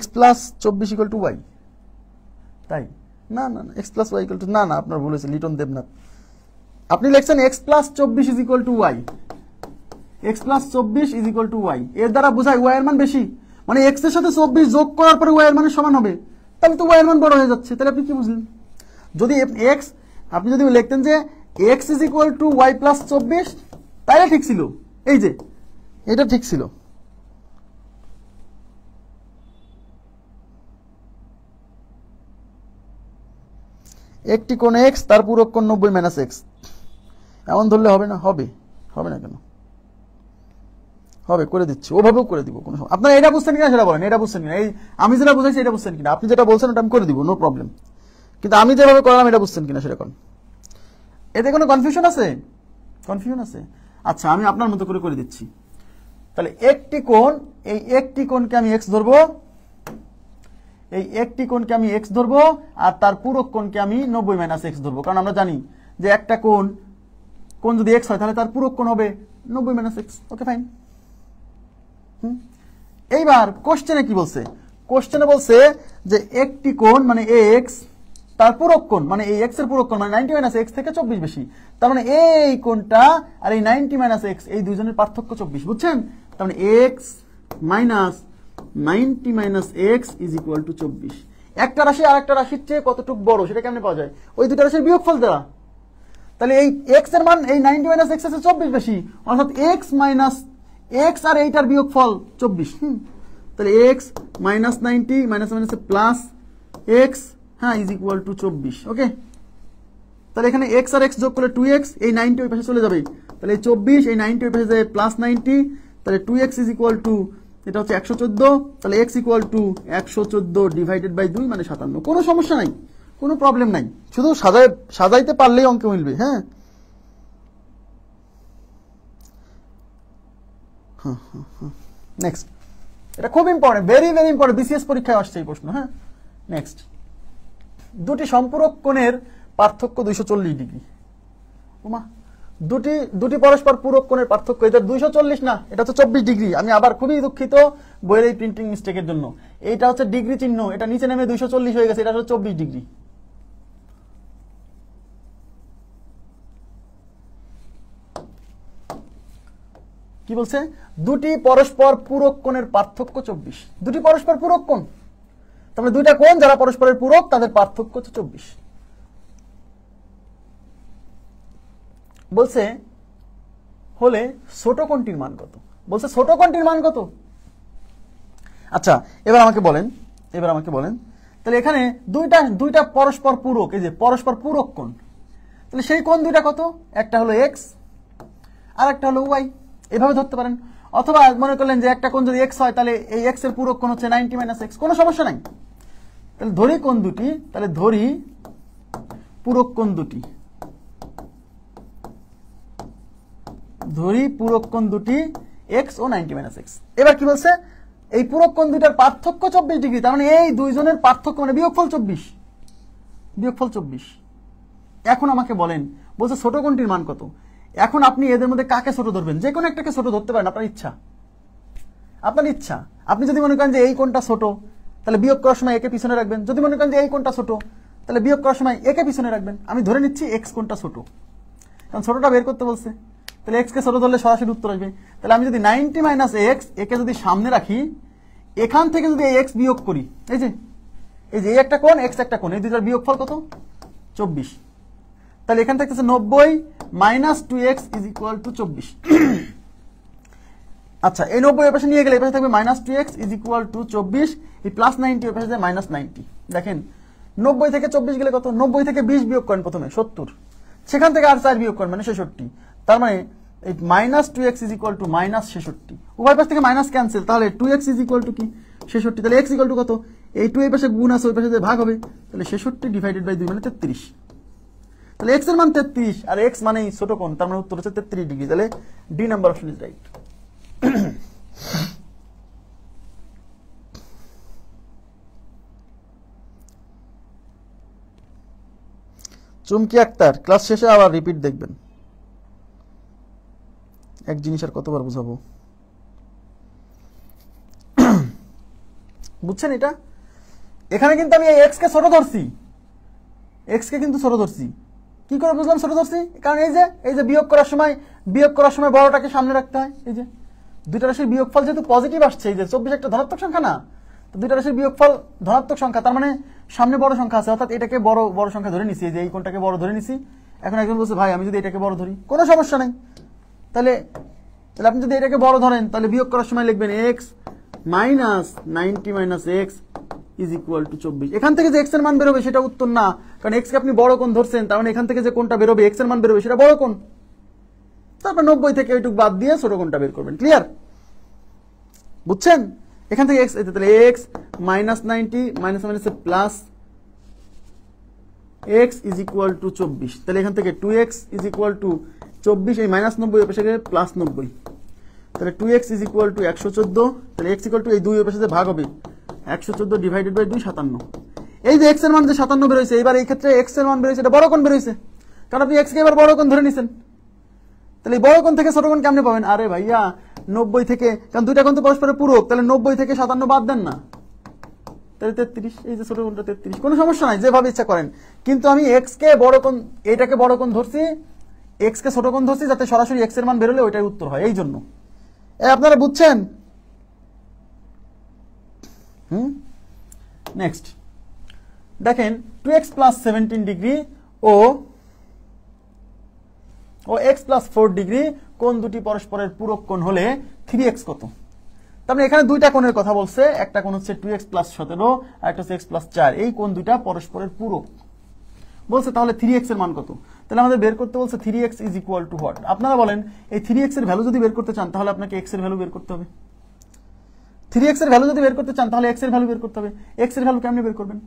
x plus 24 equal to Y, তাই না? না না, X plus Y equal to, না না, আপনার ভুল হয়েছে, লিটন দেবনাথ। আপনি লিখছেন X plus 24 is equal to Y, X plus 24 is equal to Y. এর দ্বারা বোঝায় ওয়াই এর মান বেশি, মানে এক্স এর সাথে 24 যোগ করার পরে ওয়াই এর মানের সমান হবে, তাহলে তো ওয়াই এর মান বড় হয়ে যাচ্ছে। তাহলে আপনি কি বুঝলেন? যদি এক্স, আপনি যদি লিখতেন যে X is equal to Y plus 24, তাহলে ঠিক ছিল, এই যে এটা ঠিক ছিল। একটি কোণ এক্স, তার পূরক কোণ 90 মাইনাস এক্স, এমন ধরলে হবে না? হবে, হবে না কেন? হবে, করে দিচ্ছি, ওভাবেও করে দিব, কোনো সমস্যা। আপনারা এটা বুঝছেন কিনা সেটা বলেন, এটা বুঝছেন কিনা? এই আমি যেটা বুঝাইছি এটা বুঝছেন কিনা? আপনি যেটা বলছেন ওটা আমি করে দিব, নো প্রবলেম, কিন্তু আমি যেভাবে করলাম এটা বুঝছেন কিনা সেটা কোন? এতে কোনো কনফিউশন আছে? কনফিউশন আছে? আচ্ছা, আমি আপনার মতো করে করে দিচ্ছি। তাহলে একটি কোণ, এই একটি কোণকে আমি এক্স ধরবো, এই একটি কোণকে আমি এক্স ধরবো, আর তার পূরক কোণকে আমি 90 মাইনাস এক্স ধরবো, কারণ আমরা জানি যে একটা কোণ যদি এক্স হয় তাহলে তার পূরক কোণ হবে 90 মাইনাস এক্স। ওকে, ফাইন। এইবার কোশ্চেনে কি বলছে? কোশ্চেনে বলছে যে একটি কোণ মানে এক্স, তার পূরক কোণ মানে এই এক্স এর পূরক কোণ মানে 90 মাইনাস এক্স থেকে 24 বেশি, তার মানে এই কোণটা আর এই 90 মাইনাস এক্স, এই দুইজনের পার্থক্য 24, বুঝছেন? তার মানে X minus 90 minus x is equal to 24। একটা রাশি আর একটা রাশির চেয়ে কতটুকু বড় সেটা কেমনে পাওয়া যায়? ওই দুটো রাশির বিয়োগফল দ্বারা। তাহলে এই এক্স এর মান এই 90 মাইনাস এক্স এর 24 বেশি, অর্থাৎ এক্স মাইনাস এক্স আর এইটার বিয়োগফল 24। তাহলে x minus 90 minus minus plus x, হ্যাঁ, ইজ ইকুয়াল টু 24। ওকে, তাহলে এখানে এক্স আর এক্স যোগ করলে 2x, এই 90 ওই পাশে চলে যাবে, তাহলে এই 24, এই 90 ওই পাশে যাবে প্লাস 90, তাহলে 2x ইজ ইকুয়াল টু, এটা হচ্ছে 114, তাহলে x equal to 114 divided by 2 মানে 57। কোনো সমস্যা নাই, কোনো প্রবলেম নাই, শুধু সাজাইতে পারলেই অঙ্ক মিলবে। হ্যাঁ, নেক্সট, এটা খুব important, very very important, BCS পরীক্ষায় আসছে এই প্রশ্ন। হ্যাঁ, নেক্সট, দুটি সম্পূরক কোণের পার্থক্য 240 ডিগ্রি। ওমা, দুটি পরস্পর পূরক কোণের পার্থক্য, এটা 240 না, এটা হচ্ছে 24 ডিগ্রি। আমি আবার খুবই দুঃখিত বইয়ের এই প্রিন্টিং মিস্টেকের জন্য, এইটা হচ্ছে ডিগ্রি চিহ্ন, এটা নিচে নেমে 240 হয়ে গেছে, এটা হচ্ছে 24 ডিগ্রি। কি বলছে? দুটি পরস্পর পূরক কোণের পার্থক্য 24। দুটি পরস্পর পূরক কোণ, তারপরে দুইটা কোণ যারা পরস্পরের পূরক তাদের পার্থক্য হচ্ছে 24। বলছে হলে ছোট কোণটির মান কত? বলছে ছোট কোণটির মান কত? আচ্ছা, এবার আমাকে বলেন, তাহলে এখানে দুইটা পরস্পর পূরক, এই যে পরস্পর পূরক কোণ, তাহলে সেই কোণ দুইটা কত? একটা হলো এক্স আর একটা হলো ওয়াই, এভাবে ধরতে পারেন। অথবা মনে করলেন যে একটা কোণ যদি এক্স হয় তাহলে এই এক্স এর পূরক কোণ হচ্ছে 90 মাইনাস এক্স, কোনো সমস্যা নাই। তাহলে ধরি কোণ দুটি, তাহলে ধরি পূরক কোণ দুটি, ধরি পূরক কোণ দুটি এক্স ও 90 মাইনাস এক্স। এবার কি বলছে, এই পূরক কোণ দুটার পার্থক্য 24 ডিগ্রি, তার মানে এই দুইজনের পার্থক্য মানে বিয়োগফল 24, বিয়োগফল 24। এখন আমাকে বলেন, বলছে ছোট কোণটির মান কত। এখন আপনি এদের মধ্যে কাকে ছোট ধরবেন, যে কোনো একটাকে ছোট ধরতে পারেন, আপনার ইচ্ছা, আপনার ইচ্ছা। আপনি যদি মনে করেন যে এই কোণটা ছোট, তাহলে বিয়োগ করার সময় একে পিছনে রাখবেন। যদি মনে করেন যে এই কোণটা ছোট, তাহলে বিয়োগ করার সময় একে পিছনে রাখবেন। আমি ধরে নিচ্ছি এক্স কোণটা ছোট, কারণ ছোটটা বের করতে বলছে। তাহলে এক্স কে ছোট ধরলে সরাসরি উত্তর আসবে। তাহলে আমি যদি 90 মাইনাস এক্স একে যদি সামনে রাখি, এখান থেকে যদি এই এক্স বিয়োগ করি, এই যে এই একটা কোণ, এক্স একটা কোণ, এই দুটার বিয়োগফল কত, 24। তাহলে এখান থেকে 90 minus 2x is equal to 24। আচ্ছা, এই 90 এর পাশে নিয়ে গেলে এই পাশে থাকবে minus 2x is equal to 24, এই প্লাস 90 এর পাশে যায় মাইনাস 90। দেখেন 90 থেকে 24 গেলে কত, 90 থেকে 20 বিয়োগ করেন প্রথমে 70, সেখান থেকে আর 4 বিয়োগ করেন মানে 66। তার মানে এই minus 2x is equal two minus 66, উভয় পাশ থেকে মাইনাস ক্যান্সেল, তাহলে 2x ইজ ইকুয়াল টু কি 66। তাহলে x ইকুয়াল টু কত, এই 2 এই পাশে গুণ আছে, ওই পাশে ভাগ হবে, তাহলে 66 ডিভাইডেড বাই 2 মানে 33। তাহলে x এর মান 33 আর x মানে ছোট কোণ, তার মানে উত্তর হচ্ছে 33 ডিগ্রি। তাহলে D number option is right. Chumki Akter, class শেষে আবার রিপিট দেখবেন, এক জিনিস আর কতবার বুঝাবো, বুঝছেন এটা? এখানে কিন্তু আমি এই এক্স কে ছোট ধরছি, এক্স কে কিন্তু ছোট ধরছি। কি করে বুঝলাম ছোট ধরছি? কারণ এই যে বিয়োগ করার সময় বড়টাকে সামনে রাখতে হয়। এই যে দুইটা রাশির বিয়োগফল যেহেতু পজিটিভ আসছে, এই যে 24 একটা ধনাত্মক সংখ্যা না, তো দুইটা রাশির বিয়োগফল ধনাত্মক সংখ্যা, তার মানে সামনে বড় সংখ্যা আছে, অর্থাৎ এটাকে বড় সংখ্যা ধরে নিছি, এই যে এই কোণটাকে বড় ধরে নিছি। এখন একজন বলছে ভাই আমি যদি এটাকে বড় ধরি, কোনো সমস্যা নেই। তাহলে আপনি যদি এটাকে বড় ধরেন, তাহলে বিয়োগ করার সময় লিখবেন x minus 90 minus x is equal to 24। এখান থেকে যে এক্স এর মান বেরোবে সেটা উত্তর না, কারণ এক্স কে আপনি বড় কোণ ধরছেন, তার মানে এখান থেকে যে কোণটা বেরোবে এক্স এর মান বেরোবে সেটা বড় কোণ। তারপর 90 থেকে ওইটুকু বাদ দিয়ে ছোট কোণটা বের করবেন। ক্লিয়ার? বুঝছেন? এখান থেকে এক্স, তাহলে x minus 90 minus minus plus x is equal to 24। তাহলে এখান থেকে 2x ইজ ইকুয়াল টু 24, এই মাইনাস 90 এর পাশে প্লাস 90, তাহলে 2x ইজ ইকুয়াল টু 114। তাহলে x ইকুয়াল টু এই 2 এর পাশে ভাগ হবে 114 ডিভাইডেড বাই 2 57। এই যে x এর মান যে 57 বের হইছে, এবার এই ক্ষেত্রে x এর মান বের হইছে, এটা বড় কোণ বের হইছে, কারণ আপনি x কে এবার বড় কোণ ধরে নিছেন। তাহলে এই বড় কোণ থেকে ছোট কোণ কেমনে পাবেন? আরে ভাইয়া 90 থেকে, কারণ দুইটা কোণ তো পরস্পরের পূরক, তাহলে 90 থেকে 57 বাদ দেন না, তাহলে 33। এই যে ছোট কোণটা 33, কোনো সমস্যা নাই, যেভাবে ইচ্ছা করেন। কিন্তু আমি x কে বড় কোণ, এটাকে বড় কোণ ধরছি, x কে ছোট কোণ ধরছি, যাতে সরাসরি x এর মান বের হলে ওইটাই উত্তর হয়, এই জন্য। আপনারা বুঝছেন? নেক্সট দেখেন 2x প্লাস 17 ডিগ্রি ও x প্লাস 4 ডিগ্রি কোণ দুটি পরস্পরের পূরক কোণ হলে 3x কত? তার মানে এখানে দুইটা কোণের কথা বলছে, একটা কোণ হচ্ছে 2x প্লাস 17 আর একটা হচ্ছে x প্লাস 4, এই কোণ দুইটা পরস্পরের পূরক বলছে। তাহলে 3x এর মান কত? তাহলে আমাদের বের করতে বলছে 3x is equal two what? আপনারা বলেন, এই 3x এর ভ্যালু যদি বের করতে চান তাহলে আপনাকে x এর ভ্যালু বের করতে হবে। 3x এর ভ্যালু যদি বের করতে চান তাহলে x এর ভ্যালু বের করতে হবে। x এর ভ্যালু কেমনে বের করবেন?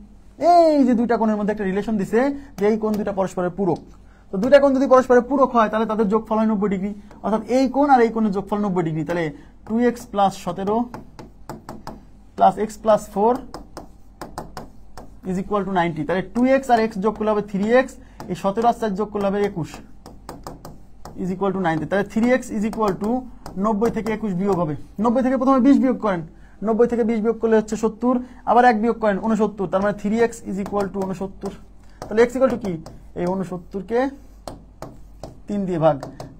এই যে দুইটা কোণের মধ্যে একটা রিলেশন দিছে যে এই কোণ দুইটা পরস্পরের পূরক, তো দুইটা কোণ যদি পরস্পরের পূরক হয় তাহলে তাদের যোগফল হয় 90 ডিগ্রি, অর্থাৎ এই কোণ আর এই কোণের যোগফল 90 ডিগ্রি। তাহলে 2x plus 17 plus x plus 4 is equal to 90। তাহলে 2x আর x যোগ করলে হবে 3x, এই 17 আর 4 যোগ করলে হবে 21 ইজ ইকুয়াল টু 90। তাহলে 3x ইজ ইকুয়াল টু 90 থেকে 21 বিয়োগ হবে। 90 থেকে প্রথমে 20 বিয়োগ করেন, 90 থেকে 20 বিয়োগ করলে হচ্ছে 70, আবার 1 বিয়োগ করেন 69, তার মানে 3x ইজ ইকুয়াল টু 69। তাহলে x ইকুয়াল টু কি? এই 69 কে 3 দিয়ে ভাগ,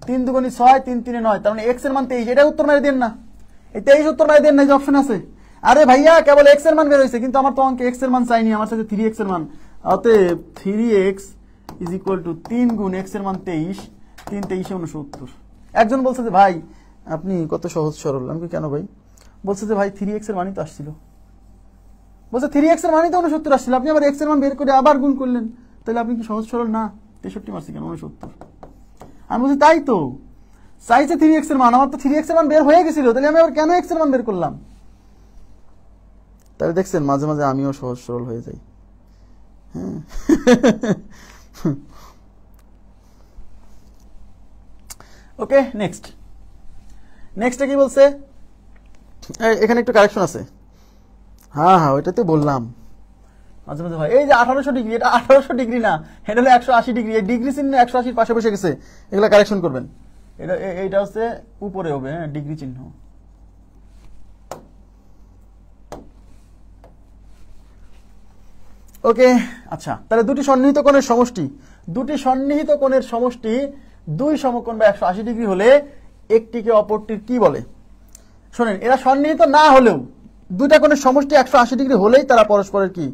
3 দুগুণী 6, 3 3 9, তার মানে x এর মান 23। এটা উত্তর মেরে দেন না, এই 23 উত্তর মেরে দেন না, যে অপশন আছে। আরে ভাইয়া কেবল x এর মান বের হইছে, কিন্তু আমার তো অঙ্কে x এর মান চাইনি, আমার সাথে 3x এর মান। অতএব 3x ইজ ইকুয়াল টু 3 গুণ x এর মান 23, 3 23 69। একজন বলছে যে ভাই আপনি কত সহজ সরল। আমি কেন ভাই? বলছে যে ভাই 3x এর মানই তো আসছিল, বলছে 3x এর মানই তো 69 আসছিল, আপনি আবার x এর মান বের করে আবার গুণ করলেন, তাহলে আপনি কি সহজ সরল না? 63 মারছি কেন 69? আমি বলছি তাই তো, চাইছে 3x এর মান, আমার তো 3x এর মান বের হয়ে গেছিল, তাহলে আমি আবার কেন x এর মান বের করলাম? তাহলে দেখছেন মাঝে মাঝে আমিও সহজ সরল হয়ে যাই। হ্যাঁ ওকে, নেক্সট কি বলছে? এখানে একটু কারেকশন আছে। হ্যাঁ ওইটা তো বললাম মাঝে মাঝে হয়। এই যে 1800 ডিগ্রি, এটা 1800 ডিগ্রি না, এটা হলো 180 ডিগ্রি। এই ডিগ্রি চিহ্ন 180 পাশে বসে গেছে, এগুলা কারেকশন করবেন। এইটা হচ্ছে উপরে হবে, হ্যাঁ ডিগ্রি চিহ্ন। ওকে আচ্ছা, তাহলে দুটি সন্নিহিত কোণের সমষ্টি, দুই সমকোণ বা 180 ডিগ্রি হলে একটিকে অপরটির কি বলে? শোনেন, এরা সন্নিহিত না হলেও দুইটা কোণের সমষ্টি 180 ডিগ্রি হলেই তারা পরস্পরের কি?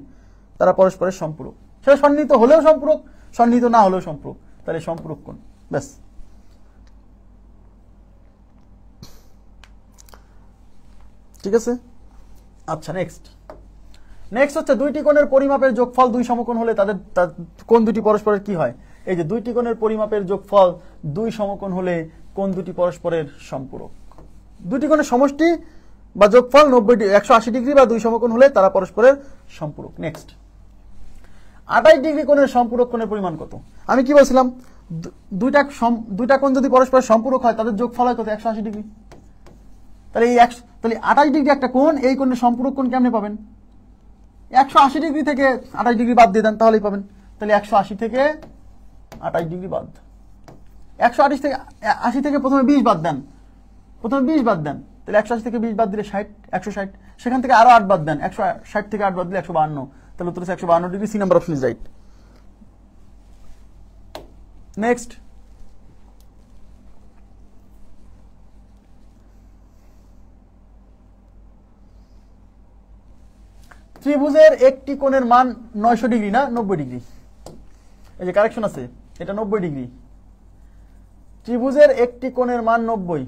তারা পরস্পরের সম্পূরক। সেটা সন্নিহিত হলেও সম্পূরক, সন্নিহিত না হলেও সম্পূরক, তাহলে সম্পূরক কোণ। ব্যাস। ঠিক আছে। আচ্ছা নেক্সট হচ্ছে দুইটি কোণের পরিমাপের যোগফল দুই সমকোণ হলে তাদের কোণ দুটি পরস্পরের কি হয়? এই যে দুইটি কোণের পরিমাপের যোগফল দুই সমকোণ হলে কোণ দুটি পরস্পরের সম্পূরক। দুটি কোণের সমষ্টি বা যোগফল 180 ডিগ্রি বা দুই সমকোণ হলে তারা পরস্পরের সম্পূরক। নেক্সট, 28 ডিগ্রি কোণের সম্পূরক কোণের পরিমাণ কত? আমি কি বলছিলাম? দুইটা কোণ যদি পরস্পরের সম্পূরক হয় তাদের যোগফল হয় কত? 180 ডিগ্রি। তাহলে তাহলে 28 ডিগ্রি একটা কোণ, এই কোণের সম্পূরক কোণ কেমনে পাবেন? 180 ডিগ্রি থেকে 28 ডিগ্রি বাদ দিয়ে দেন, তাহলেই পাবেন। তাহলে 180 থেকে 28 ডিগ্রি বাদ, 180 থেকে প্রথমে 20 বাদ দেন, তাহলে 180 থেকে 20 বাদ দিলে 160, সেখান থেকে আরো 8 বাদ দেন, 160 থেকে 8 বাদ দিলে 152, তাহলে উত্তর হচ্ছে 152 degree. C number option is right. Next, ত্রিভুজের একটি কোণের মান 900 ডিগ্রি না 90 ডিগ্রি। এই যে কারেকশন আছে, এটা 90 ডিগ্রি। ত্রিভুজের একটি কোণের মান 90,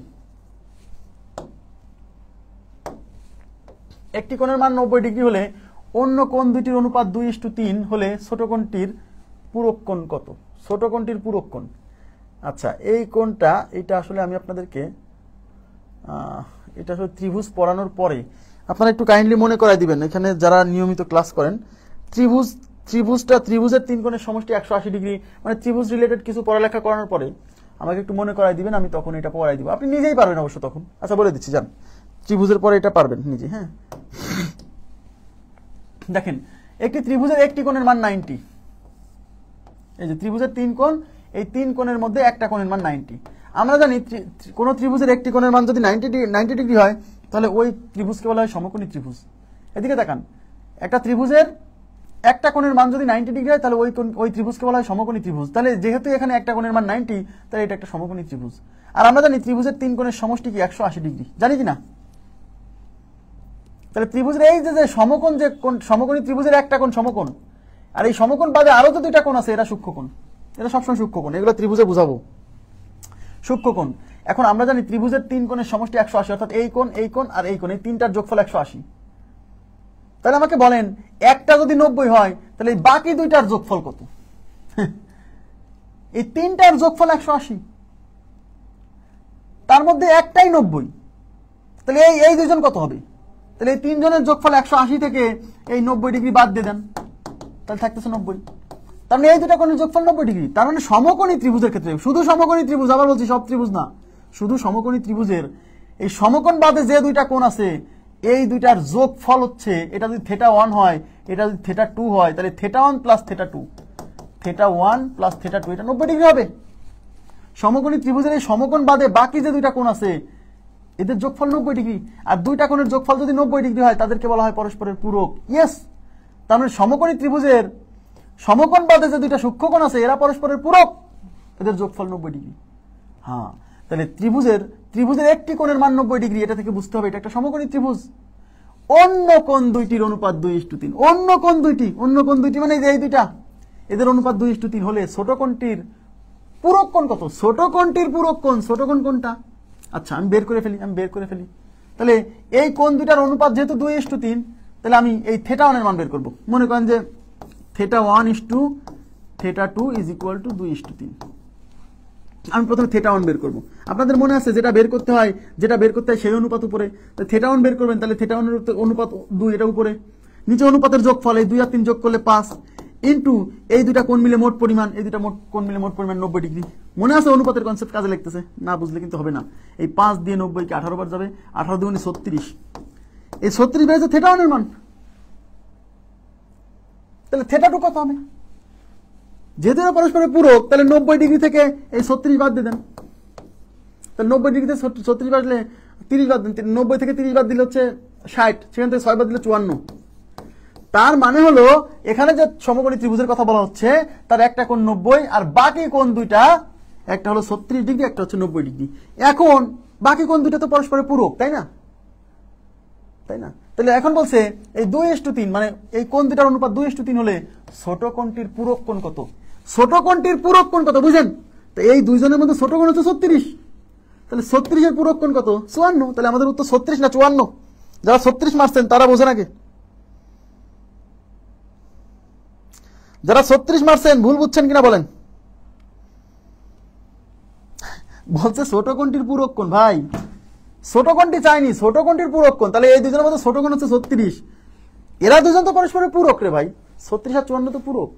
একটি কোণের মান 90 ডিগ্রি হলে অন্য কোণ দুটির অনুপাত 2:3 হলে ছোট কোণটির পূরক কোণ কত? ছোট কোণটির পূরক কোণ। আচ্ছা, এই কোণটা, এটা আসলে আমি আপনাদেরকে এটা আসলে ত্রিভুজ পড়ানোর পরে আপনারা একটু কাইন্ডলি মনে করাই দিবেন, এখানে যারা নিয়মিত ক্লাস করেন। ত্রিভুজের তিন কোণের সমষ্টি 180 ডিগ্রি, মানে ত্রিভুজ রিলেটেড কিছু পড়ালেখা করানোর পরে আমাকে একটু মনে করাই দিবেন, আমি তখন এটা পড়াই দিব। আপনি নিজেই পারবেন অবশ্য তখন। আচ্ছা বলে দিচ্ছি, যান ত্রিভুজের পরে এটা পারবেন নিজে। হ্যাঁ দেখেন, একটি ত্রিভুজের একটি কোণের মান 90। এই যে ত্রিভুজের তিন কোণ, এই তিন কোণের মধ্যে একটা কোণের মান 90। আমরা জানি কোন ত্রিভুজের একটি কোণের মান যদি 90 ডিগ্রি হয় তাহলে ওই ত্রিভুজকে বলা হয় সমকোণী ত্রিভুজ। এদিকে তাকান, একটা ত্রিভুজের একটা কোণের মান যদি 90 ডিগ্রি হয় তাহলে ওই ত্রিভুজকে বলা হয় সমকোণী ত্রিভুজ। তাহলে যেহেতু এখানে একটা কোণের মান 90, তাহলে এটা একটা সমকোণী ত্রিভুজ। আর আমরা জানি ত্রিভুজের তিন কোণের সমষ্টি কি 180 ডিগ্রি, জানি কি না? তাহলে ত্রিভুজের এই যে সমকোণ, যে সমকোণী ত্রিভুজের একটা কোণ সমকোণ, আর এই সমকোণ বাদে আরো তো দুইটা কোণ আছে, এরা সূক্ষ্মকোণ। এটা সবসময় সূক্ষ্মকোণ, এগুলো ত্রিভুজে বুঝাবো সূক্ষ্মকোণ। এখন আমরা জানি ত্রিভুজের তিন কোণের সমষ্টি 180, অর্থাৎ এই কোণ, এই কোণ আর এই কোণ, এই তিনটার যোগফল 180। তাহলে আমাকে বলেন, একটা যদি 90 হয় তাহলে এই বাকি দুইটার যোগফল কত? এই তিনটার যোগফল 180, তার মধ্যে একটাই 90, তাহলে এই দুইজন কত হবে? তাহলে এই তিনজনের যোগফল 180 থেকে এই 90 ডিগ্রি বাদ দিয়ে দেন, তাহলে থাকতেছে 90। তার মানে এই দুটা কোণের যোগফল 90 ডিগ্রি। তার মানে সমকোণী ত্রিভুজের ক্ষেত্রে, শুধু সমকোণী ত্রিভুজ, আবার বলছি সব ত্রিভুজ না, শুধু সমকোণী ত্রিভুজের এই সমকোণ বাদে যে দুইটা কোণ আছে, এই দুইটার যোগফল হচ্ছে, এটা যদি θ1 হয়, এটা যদি θ2 হয়, তাহলে θ1 প্লাস θ2, θ1 প্লাস θ2, এটা 90 ডিগ্রি হবে। সমকোণী ত্রিভুজের এই সমকোণ বাদে বাকি যে দুইটা কোণ আছে, এদের যোগফল 90 ডিগ্রি। আর দুইটা কোণের যোগফল যদি 90 ডিগ্রি হয়, তাদেরকে বলা হয় পরস্পরের পূরক। ইয়েস, তার মানে সমকোণী ত্রিভুজের সমকোণ বাদে যে দুইটা সূক্ষ্মকোণ আছে, এরা পরস্পরের পূরক, এদের যোগফল 90 ডিগ্রি। হ্যাঁ, তাহলে ত্রিভুজের একটি কোণের মান 90 ডিগ্রি, এটা থেকে বুঝতে হবে এটা একটা সমকোণী ত্রিভুজ। অন্য কোণ দুইটির অনুপাত 2:3, অন্য কোণ দুইটি মানে এই দুইটা, এদের অনুপাত 2:3 হলে ছোট কোণটির পূরক কোণ কত? ছোট কোণটির পূরক কোণ, ছোট কোণ কোনটা? আচ্ছা আমি বের করে ফেলি। তাহলে এই কোণ দুইটার অনুপাত যেহেতু 2:3, তাহলে আমি এই θ1 এর মান বের করব। মনে করেন যে θ1 is to θ2 is equal to 2:3। আমি প্রথমে θ1 বের করব। আপনাদের মনে আছে যেটা বের করতে হয় সেই অনুপাত উপরে, θ1 বের করবেন, তাহলে θ1 এর অনুপাত 2, এটা উপরে, নিচে অনুপাতের যোগফল, এই 2 আর 3 যোগ করলে 5, ইন্টু এই দুটা কোণ মিলে মোট পরিমাণ, এই দুটা কোণ মিলে মোট পরিমাণ 90 ডিগ্রি। মনে আছে অনুপাতের কনসেপ্ট কাজে লাগতেছে, না বুঝলে কিন্তু হবে না। এই 5 দিয়ে 90 কে 18 বার যাবে, 18 দুগুণে 36, এই 36 বেড়েছে θ1 এর মান। তাহলে θ2 কত হবে? যেহেতু পরস্পরের পূরক, তাহলে 90 ডিগ্রি থেকে এই 36 বাদ দিয়ে দেন। তাহলে 90 ডিগ্রিতে 36 বাদলে 30 বাদ দেন, 90 থেকে 30 বাদ দিলে হচ্ছে 60, সেখান থেকে 6 বাদ দিলে 54। তার মানে হলো এখানে যে সমকোণী ত্রিভুজের কথা বলা হচ্ছে তার একটা কোণ 90 আর বাকি কোণ দুইটা, একটা হলো 36 ডিগ্রি, একটা হচ্ছে 90 ডিগ্রি। এখন বাকি কোণ দুইটা তো পরস্পরের পূরক, তাই না? তাহলে এখন বলছে এই 2:3, মানে এই কোণ দুটার অনুপাত 2:3 হলে ছোট কোণটির পূরক কোণ কত? ছোট কোণটির পূরক কোণ কত বুঝেন? তো এই দুইজনের মধ্যে ছোট কোণ হচ্ছে 36, তাহলে 36 এর পূরক কোণ কত? 54। তাহলে আমাদের উত্তর 36 না 54? যারা 36 মারছেন তারা বোঝেন আগে, যারা 36 মারছেন ভুল বুঝছেন কিনা বলেন। বলছে ছোট কোণটির পূরক কোণ, ভাই ছোট কোণটি চাইনি, ছোট কোণটির পূরক কোণ। তাহলে এই দুজনের মধ্যে ছোট কোণ হচ্ছে 36, এরা দুজন তো পরস্পরের পূরক রে ভাই, 36 আর 54 তো পূরক,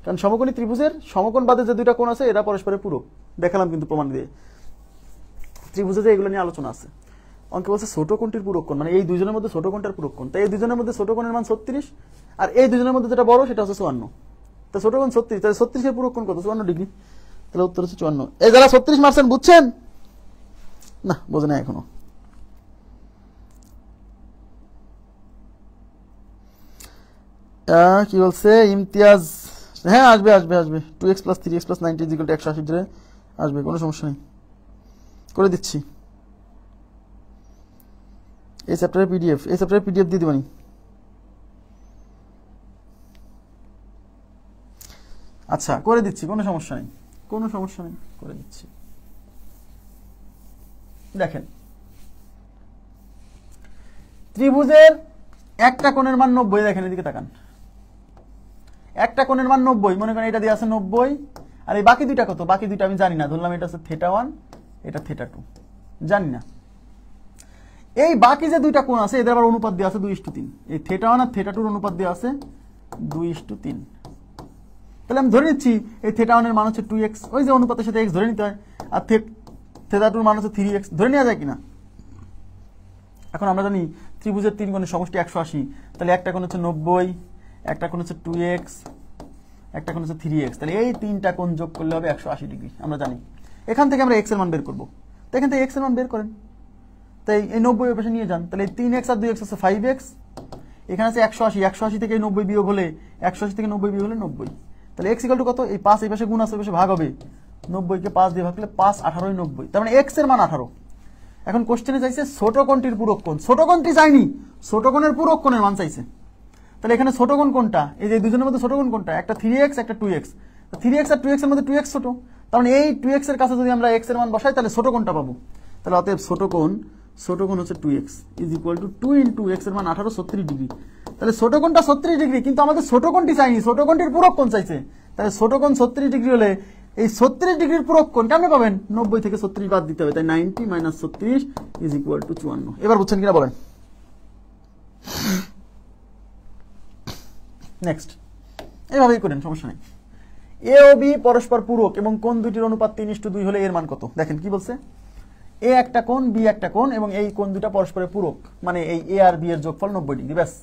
কারণ সমকোণী ত্রিভুজের সমকোণ বাদে যে দুইটা কোণ আছে এরা পরস্পরের পূরক, দেখালাম কিন্তু প্রমাণ দিয়ে। ত্রিভুজে যে এগুলো নিয়ে আলোচনা আছে। অঙ্কে বলছে ছোট কোণটির পূরক কোণ, মানে এই দুজনের মধ্যে ছোট কোণটার পূরক কোণ। তাই এই দুজনের মধ্যে ছোট কোণের মান 36, আর এই দুজনের মধ্যে যেটা বড় সেটা হচ্ছে 54। তো ছোট কোণ 36, তাহলে 36 এর পূরক কোণ কত? 54 ডিগ্রি। তাহলে উত্তর হচ্ছে 54। এই যারা 36 মারছেন বুঝছেন না? বোঝে না এখনো। কি বলছে ইমতিয়াজ? হ্যাঁ আসবে 2x + 3x + 90 = 180 ধরে আসবে, কোনো সমস্যা নেই, করে দিচ্ছি। এই চ্যাপ্টারের পিডিএফ দিয়ে দিবানি। আচ্ছা করে দিচ্ছি, কোনো সমস্যা নেই, করে দিচ্ছি। দেখেন ত্রিভুজের একটা কোণের মান 90, দেখেন এদিকে তাকান, একটা কোণের মান 90, মনে করেন এটা দিয়ে আছে 90, আর এই বাকি দুইটা কত? বাকি দুইটা আমি জানি না, ধরলাম এটা হচ্ছে θ1, এটা θ2, জানি না। এই বাকি যে দুইটা কোণ আছে এদের আবার অনুপাত দেওয়া আছে 2:3, এই θ1 আর θ2 অনুপাত দেওয়া আছে 2:3। তাহলে আমি ধরে নিচ্ছি এই θ1 এর মান হচ্ছে 2x, ওই যে অনুপাতের সাথে x ধরে নিতে হয়, আর θ2 এর মান হচ্ছে 3x, ধরে নেওয়া যায় কিনা? এখন আমরা জানি ত্রিভুজের 3 কোণের সমষ্টি 180, তাহলে একটা কোণ হচ্ছে 90, একটা কোণ হচ্ছে 2x, একটা কোণ হচ্ছে 3x, তাহলে এই তিনটা কোণ যোগ করলে হবে 180 ডিগ্রি, আমরা জানি। এখান থেকে আমরা x এর মান বের করব, তো এখান থেকে x এর মান বের করেন, তাই এই 90 এর পাশে নিয়ে যান, তাহলে 3x আর 2x হচ্ছে 5x, এখানে আছে 180, 180 থেকে 90 বিয়োগ হলে 180 থেকে 90 বিয়োগ হলে 90, তাহলে x = কত? এই 5 এই পাশে গুণ আছে, এই পাশে ভাগ হবে, 90 কে 5 দিয়ে ভাগ করলে 5 18 90, তার মানে x এর মান 18। এখন কোশ্চেনে চাইছে ছোট কোণটির পূরক কোণ, ছোট কোণটি চাইনি, ছোট কোণের পূরক কোণের মান চাইছে। তাহলে এখানে ছোট কোণ কোনটা? এই যে দুজনের মধ্যে ছোট কোণ কোনটা? একটা 3x, একটা 2x, 3x আর 2x এর মধ্যে 2x ছোট, তার মানে এই 2x এর কাছে যদি আমরা x এর মান বসাই তাহলে ছোট কোণটা পাবো। তাহলে অতএব ছোট কোণ হচ্ছে 2x = 2 × x এর মান 18, 36 ডিগ্রি। তাহলে ছোট কোণটা 36 ডিগ্রি, কিন্তু আমাদের ছোট কোণটি চাইনি, ছোট কোণটির পূরক কোণ চাইছে। তাহলে ছোট কোণ 36 ডিগ্রি হলে এই 36 ডিগ্রির পূরক কোণ কেমনে পাবেন? 90 থেকে 36 বাদ দিতে হবে, তাই 90 - 36 = 54। এবার বুঝছেন কিনা বলেন? নেক্সট এভাবেই করেন, সমস্যা নেই। এ ও বি পরস্পর পূরক এবং কোণ দুটির অনুপাত 3:2 হলে এর মান কত? দেখেন কি বলছে, এ একটা কোণ, বি একটা কোণ, এবং এই কোণ দুটা পরস্পরের পূরক, মানে এই এ আর বি এর যোগফল 90 ডিগ্রি, ব্যাস।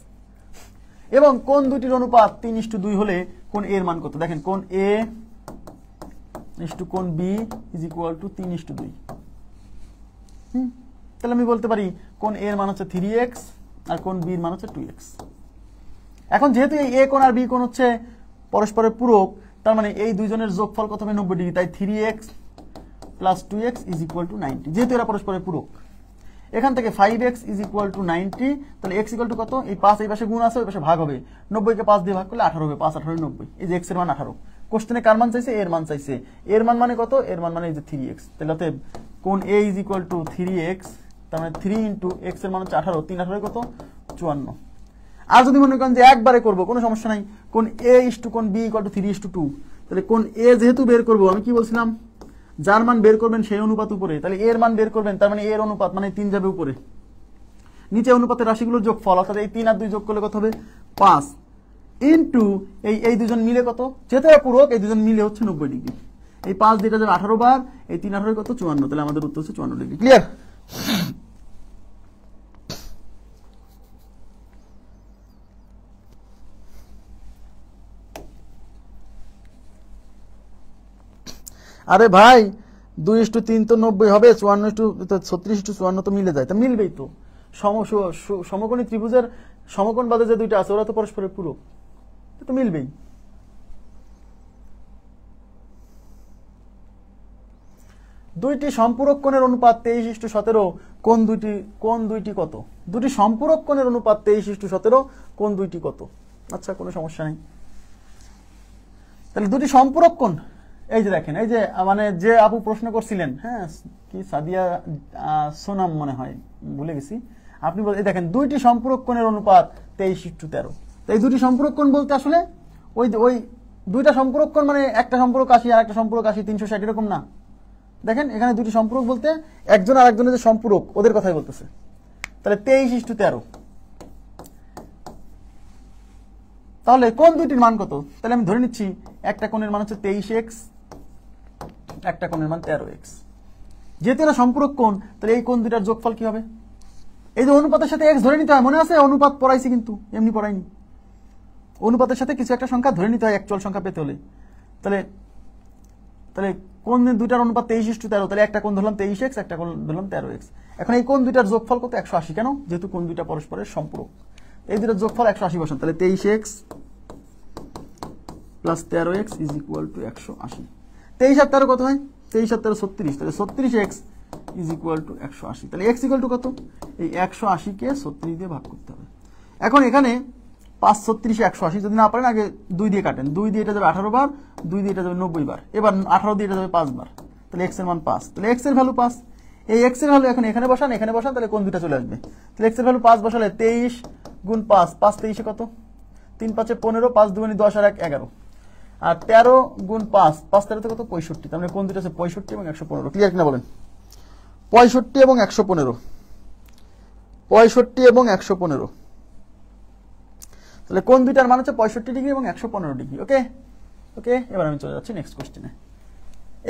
এবং কোণ দুটির অনুপাত 3:2 হলে কোণ এর মান কত? দেখেন কোণ এ কোণ বি = 3:2। তাহলে আমি বলতে পারি কোণ এর মান হচ্ছে 3x আর কোণ বি এর মান হচ্ছে 2x। এখন যেহেতু এই এ কোণ আর বি কোণ হচ্ছে পরস্পরের পূরক, তার মানে এই দুইজনের যোগফল কত হবে? 90 ডিগ্রি, তাই 3x + 2x = 90, যেহেতু এরা পরস্পরের পূরক। এখান থেকে 5x = 90, তাহলে x = কত? এই 5 এই পাশে গুণ আছে, ওই পাশে ভাগ হবে, 90 কে 5 দিয়ে ভাগ করলে 18 হবে, 5 18 90। এই যে x এর মান 18, কোশ্চেনে কার মান চাইছে? এর মান চাইছে। এর মান মানে কত? এর মান মানে এই যে 3x। তাহলে অতএব কোণ a = 3x, তার মানে 3 × x এর মান হচ্ছে 18, 3 18 কত? 54। আর যদি মনে করেন যে একবারে করব, কোনো সমস্যা নাই, কোণ a = কোণ b = 3:2, তাহলে কোণ a যেহেতু বের করব, আমি কি বলছিলাম? যার মান বের করবেন সেই অনুপাত উপরে, তাহলে এর মান বের করবেন, তার মানে এর অনুপাত মানে 3 যাবে উপরে, নিচে অনুপাতের রাশিগুলোর যোগফল, অর্থাৎ এই 3 আর 2 যোগ করলে কত হবে 5 ইন্টু এই দুজন মিলে কত, যেহেতু পূরক এই দুজন মিলে হচ্ছে 90 ডিগ্রি। এই 5 দিয়ে যাবে 18 বার, এই 3 18 কত 54, তাহলে আমাদের উত্তর হচ্ছে 54 ডিগ্রি। ক্লিয়ার? আরে ভাই 2:3 তো 90 হবে, 36:54 তো মিলে যায়, তা মিলবেই তো। সমকোণী ত্রিভুজের সমকোণ বাদে যে দুইটা আছে ওরা তো পরস্পরের পূরক, তো মিলবেই। দুইটি সম্পূরক কোণের অনুপাত 23:17, কোণ দুইটি কত? দুটি সম্পূরক কোণের অনুপাত 23:17, কোণ দুইটি কত? আচ্ছা, কোনো সমস্যা নেই। তাহলে দুটি সম্পূরক কোণ, এই যে দেখেন, এই যে মানে যে আপু প্রশ্ন করছিলেন, হ্যাঁ কি সাদিয়া সোনাম মনে হয়, ভুলে গেছি, আপনি এই দেখেন দুইটি সম্পূরক কোণের অনুপাত 23:13। তো এই দুটি সম্পূরক কোণ বলতে আসলে ওই দুইটা সম্পূরক কোণ মানে একটা সম্পূরক 80 আর একটা সম্পূরক 80, 360 এরকম না। দেখেন এখানে দুটি সম্পূরক বলতে একজন আর একজনের যে সম্পূরক ওদের কথাই বলতেছে। তাহলে 23:13, তাহলে কোণ দুইটির মান কত? তাহলে আমি ধরে নিচ্ছি একটা কোণের মান হচ্ছে 23x, একটা কোণের মান 13x। যেহেতু এরা সম্পূরক কোণ, তাহলে এই কোণ দুইটার যোগফল কি হবে? এই যে অনুপাতের সাথে x ধরে নিতে হয়, মনে আছে অনুপাত পড়াইছি, কিন্তু এমনি পড়াইনি। অনুপাতের সাথে কিছু একটা সংখ্যা ধরে নিতে হয় অ্যাকচুয়াল সংখ্যা পেতে হলে। তাহলে কোণ দুইটার অনুপাত 23:13, তাহলে একটা কোণ ধরলাম 23x, একটা কোণ ধরলাম 13x। এখন এই কোণ দুইটার যোগফল কত? 180। কেন? যেহেতু কোণ দুইটা পরস্পরের সম্পূরক, এই দুইটার যোগফল 180 বসান, তাহলে 23x plus 13x is equal to 180। 23 আর 13 কত হয়? 23 আর 13 36, তাহলে 36x ইজ ইকুয়াল টু 180। তাহলে x ইকুয়াল টু কত? এই 180 কে 36 দিয়ে ভাগ করতে হবে। এখন এখানে 5 36 180, যদি না পারেন আগে 2 দিয়ে কাটেন, 2 দিয়ে এটা যাবে 18 বার, 2 দিয়ে এটা যাবে 90 বার, এবার 18 দিয়ে এটা যাবে 5 বার, তাহলে x এর মান 5, তাহলে x এর ভ্যালু 5। এই x এর ভ্যালু এখন এখানে বসান, তাহলে কোণ দুটো চলে আসবে। তাহলে x এর ভ্যালু 5 বসালে 23 গুণ 5, 5 23 কত? 3 5 15, 5 2 10 আর 1 11, আর 13 গুণ 5, 5 13 কত? 65। তার মানে কোণ দুটো আছে 65 এবং 115। ক্লিয়ার কিনা বলেন? 65 এবং 115, 65 এবং 115, তাহলে কোণ দুইটার মান হচ্ছে 65 ডিগ্রি এবং 115 ডিগ্রি। ওকে ওকে, এবার আমি চলে যাচ্ছি নেক্সট কোশ্চেনে।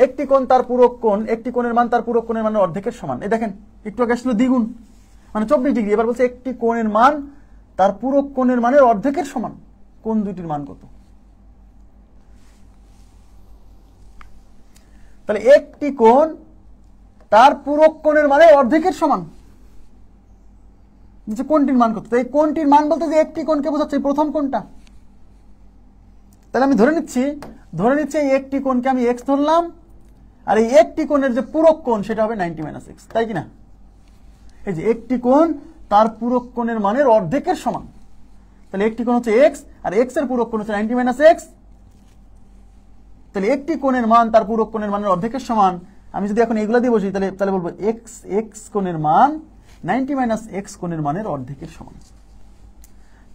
একটি কোণ তার পূরক কোণ, একটি কোণের মান তার পূরক কোণের মানের অর্ধেকের সমান। এই দেখেন একটু আগে আসলে দ্বিগুণ, মানে 24 ডিগ্রি, এবার বলছে একটি কোণের মান তার পূরক কোণের মানের অর্ধেকের সমান, কোণ দুইটির মান কত? তাহলে একটি কোণ তার পূরক কোণের মানের অর্ধেকের সমান, কোণটির মান কত? এই কোণটির মান বলতে যে একটি কোণকে বোঝাচ্ছে প্রথম কোণটা। তাহলে আমি ধরে নিচ্ছি এই একটি কোণকে আমি x ধরলাম, আর এই একটি কোণের যে পূরক কোণ সেটা হবে 90 - x, তাই কিনা? এই যে একটি কোণ তার পূরক কোণের মানের অর্ধেকের সমান, তাহলে একটি কোণ হচ্ছে x আর x এর পূরক কোণ হচ্ছে 90 - x। তাহলে একটি কোণের মান তার পূরক কোণের মানের অর্ধেকের সমান। আমি যদি এখন এগুলা দিয়ে বসি তাহলে বলবো x কোণের মান 90 - x কোণের মানের অর্ধেকের সমান।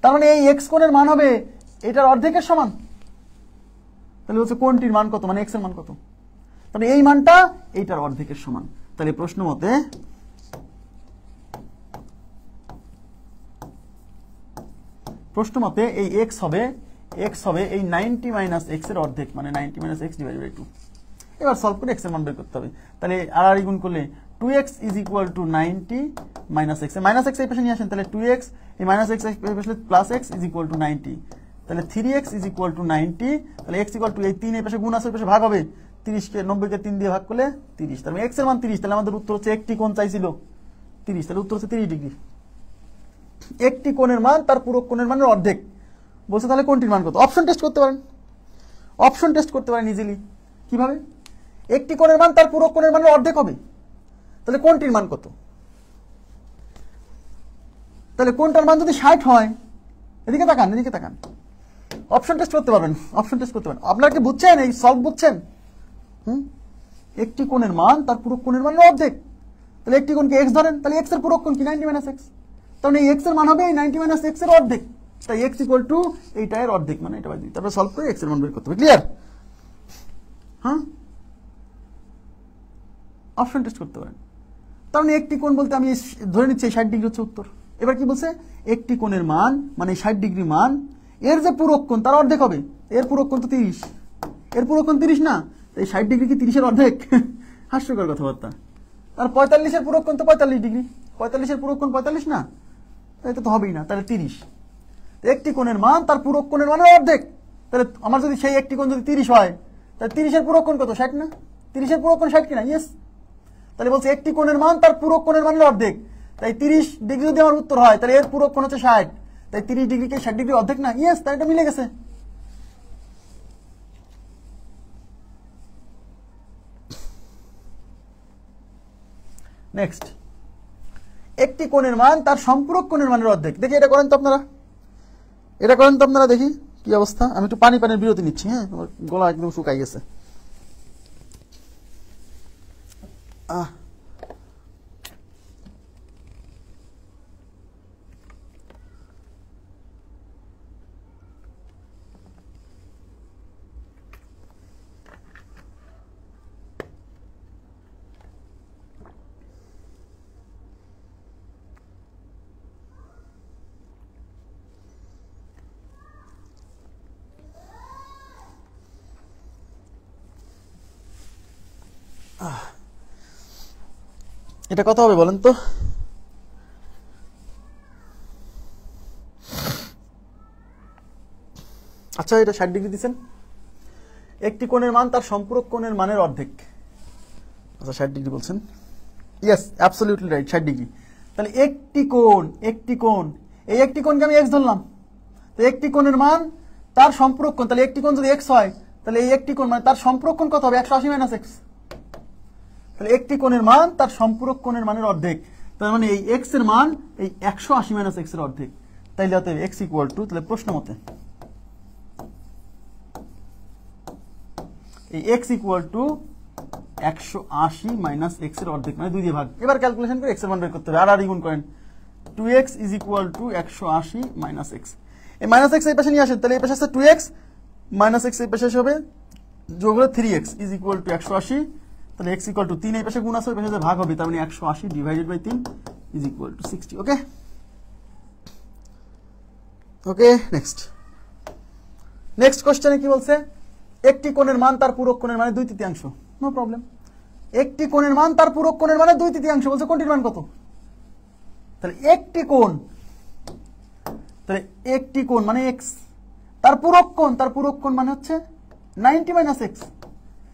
তার মানে এই x কোণের মান হবে এটার অর্ধেকের সমান। তাহলে হচ্ছে কোণটির মান কত, মানে x এর মান কত? তাহলে এই মানটা এইটার অর্ধেকের সমান। তাহলে প্রশ্ন মতে এই x হবে এই 90 - x এর অর্ধেক, মানে 90 - x / 2। এবার সলভ করে x এর মান বের করতে হবে। তাহলে আর গুণ করলে 2x is equal to 90 - x, minus x এই পাশে নিয়ে আসেন, তাহলে 2x এই মাইনাস x এই পাশে plus x is equal to 90, তাহলে 3x ইজ ইকুয়াল টু 90। তাহলে x ইকুয়াল টু এই 3 এই পাশে গুণ আছে, এই পাশে ভাগ হবে, 30 কে 90 কে 3 দিয়ে ভাগ করলে 30, তাহলে x এর মান 30। তাহলে আমাদের উত্তর হচ্ছে একটি কোণ চাইছিল 30, তাহলে উত্তর হচ্ছে 30 ডিগ্রি। একটি কোণের মান তার পূরক কোণের মানের অর্ধেক বলছে, তাহলে কোণটির মান কত? অপশন টেস্ট করতে পারেন ইজিলি। কিভাবে? একটি কোণের মান তার পূরক কোণের মানের অর্ধেক হবে, তাহলে কোণটির মান কত? তাহলে কোণটার মান যদি 60 হয়, এদিকে তাকান, অপশন টেস্ট করতে পারবেন। আপনারা কি বুঝছেন? এই সলভ বুঝছেন? একটি কোণের মান তার পূরক কোণের মানের অর্ধেক, তাহলে একটি কোণকে x ধরেন, তাহলে x এর পূরক কোণ কি 90 - x, তাহলে এই x এর মান হবে এই 90 - x এর অর্ধেক, তাই x ইকুয়াল টু এইটা এর অর্ধেক, মানে এটা বাই 2। তারপর সলভ করে x এর মান বের করতে হবে। ক্লিয়ার? হ্যাঁ, অপশন টেস্ট করতে পারেন। তার মানে একটি কোণ বলতে আমি ধরে নিচ্ছি 60 ডিগ্রি হচ্ছে উত্তর। এবার কি বলছে, একটি কোণের মান মানে 60 ডিগ্রি মান, এর যে পূরক কোণ তার অর্ধেক হবে। এর পূরক কোণ তো 30, এর পূরক কোণ 30 না, এই 60 ডিগ্রি কি 30 এর অর্ধেক? হাস্যকর কথাবার্তা। আর 45 এর পূরক কোণ তো 45 ডিগ্রি, 45 এর পূরক কোণ 45 না, এটা তো হবেই না, তাহলে 30। একটি কোণের মান তার পূরক কোণের মানের অর্ধেক, তাহলে আমার যদি সেই একটি কোণ যদি 30 হয়, তাহলে 30 এর পূরক কোণ কত? 60 না? 30 এর পূরক কোণ 60 কিনা? ইয়েস। তাহলে বলছে একটি কোণের মান তার পূরক কোণের মানের অর্ধেক, তাই 30 ডিগ্রি যদি আমার উত্তর হয়, তাহলে এর পূরক কোণ হচ্ছে 60, তাই 30 ডিগ্রিকে 60 ডিগ্রি অর্ধেক না? ইয়েস, তাই এটা মিলে গেছে। নেক্সট, একটি কোণের মান তার সম্পূরক কোণের মানের অর্ধেক। দেখি এটা করেন তো আপনারা, এটা করেন তো আপনারা, দেখি কি অবস্থা। আমি একটু পানির বিরতি নিচ্ছি। হ্যাঁ, আমার গলা একদম শুকাই গেছে। এটা কত হবে বলেন তো? আচ্ছা, এটা 60 ডিগ্রি দিচ্ছেন, একটি কোণের মান তার সম্পূরক কোণের মানের অর্ধেক। আচ্ছা, 60 ডিগ্রি বলছেন, ইয়েস, অ্যাবসলিউটলি রাইট, 60 ডিগ্রি। তাহলে একটি কোণ, এই একটি কোণকে আমি এক্স ধরলাম, তো একটি কোণের মান তার সম্পূরক কোণ, তাহলে একটি কোণ যদি এক্স হয়, তাহলে এই একটি কোণ মানে তার সম্পূরক কোণ কত হবে? 180 মাইনাস এক্স। তাহলে একটি কোণের মান তার সম্পূরক কোণের মানের অর্ধেক, তার মানে এই এক্স এর মান এই 180 মাইনাস এক্স এর অর্ধেক। তাইলে অতএব এক্স ইকুয়াল টু, তাহলে প্রশ্ন মতে এই x equal to 180 minus x এর অর্ধেক, মানে 2 দিয়ে ভাগ। এবার ক্যালকুলেশন করে এক্স এর মান বের করতে হবে, আর গুণ করেন। 2x is equal to 180 minus x. এই মাইনাস এক্স এই পাশে নিয়ে আসেন, তাহলে এই পাশে আছে 2x, মাইনাস এক্স এই পাশে হবে, যোগ হলে 3x ইজ ইকুয়াল টু 180। তাহলে x ইকুয়াল টু 3, এই পাশে গুণ আছে, ওই পাশে ভাগ হবে, তার মানে 180 divided by 3 is equal to 60। Okay okay, next কোশ্চেনে কি বলছে? একটি কোণের মান তার পূরক কোণের মানে 2/3। No problem. একটি কোণের মান তার পূরক কোণের মানে 2/3 বলছে, কোণটির মান কত? তাহলে একটি কোণ মানে x, তার পূরক কোণ মানে হচ্ছে 90 মাইনাস এক্স।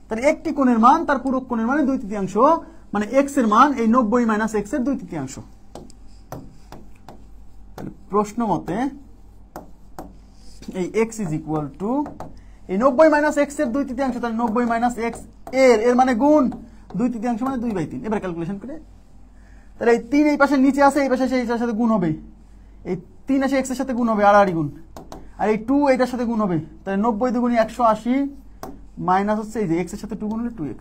তাহলে একটি কোণের মান তার পূরক কোণের মানে 2/3, মানে x এর মান এই 90 মাইনাস এক্স এর 2/3। তাহলে প্রশ্ন মতে এই x ইজ ইকুয়াল টু এই 90 মাইনাস এক্স এর 2/3, তাহলে 90 মাইনাস এক্স এর মানে গুণ 2/3 মানে 2/3। এবার ক্যালকুলেশন করে, তাহলে এই 3 এই পাশে নিচে আছে, এই পাশে সেই সাথে গুণ হবে, এই 3 আসে এক্স এর সাথে গুণ হবে, আড়াআড়ি গুণ, আর এই 2 এইটার সাথে গুণ হবে, তাহলে 90 দুগুণে 180 মাইনাস হচ্ছে এই যে এক্স এর সাথে 2 গুণ হলে 2x,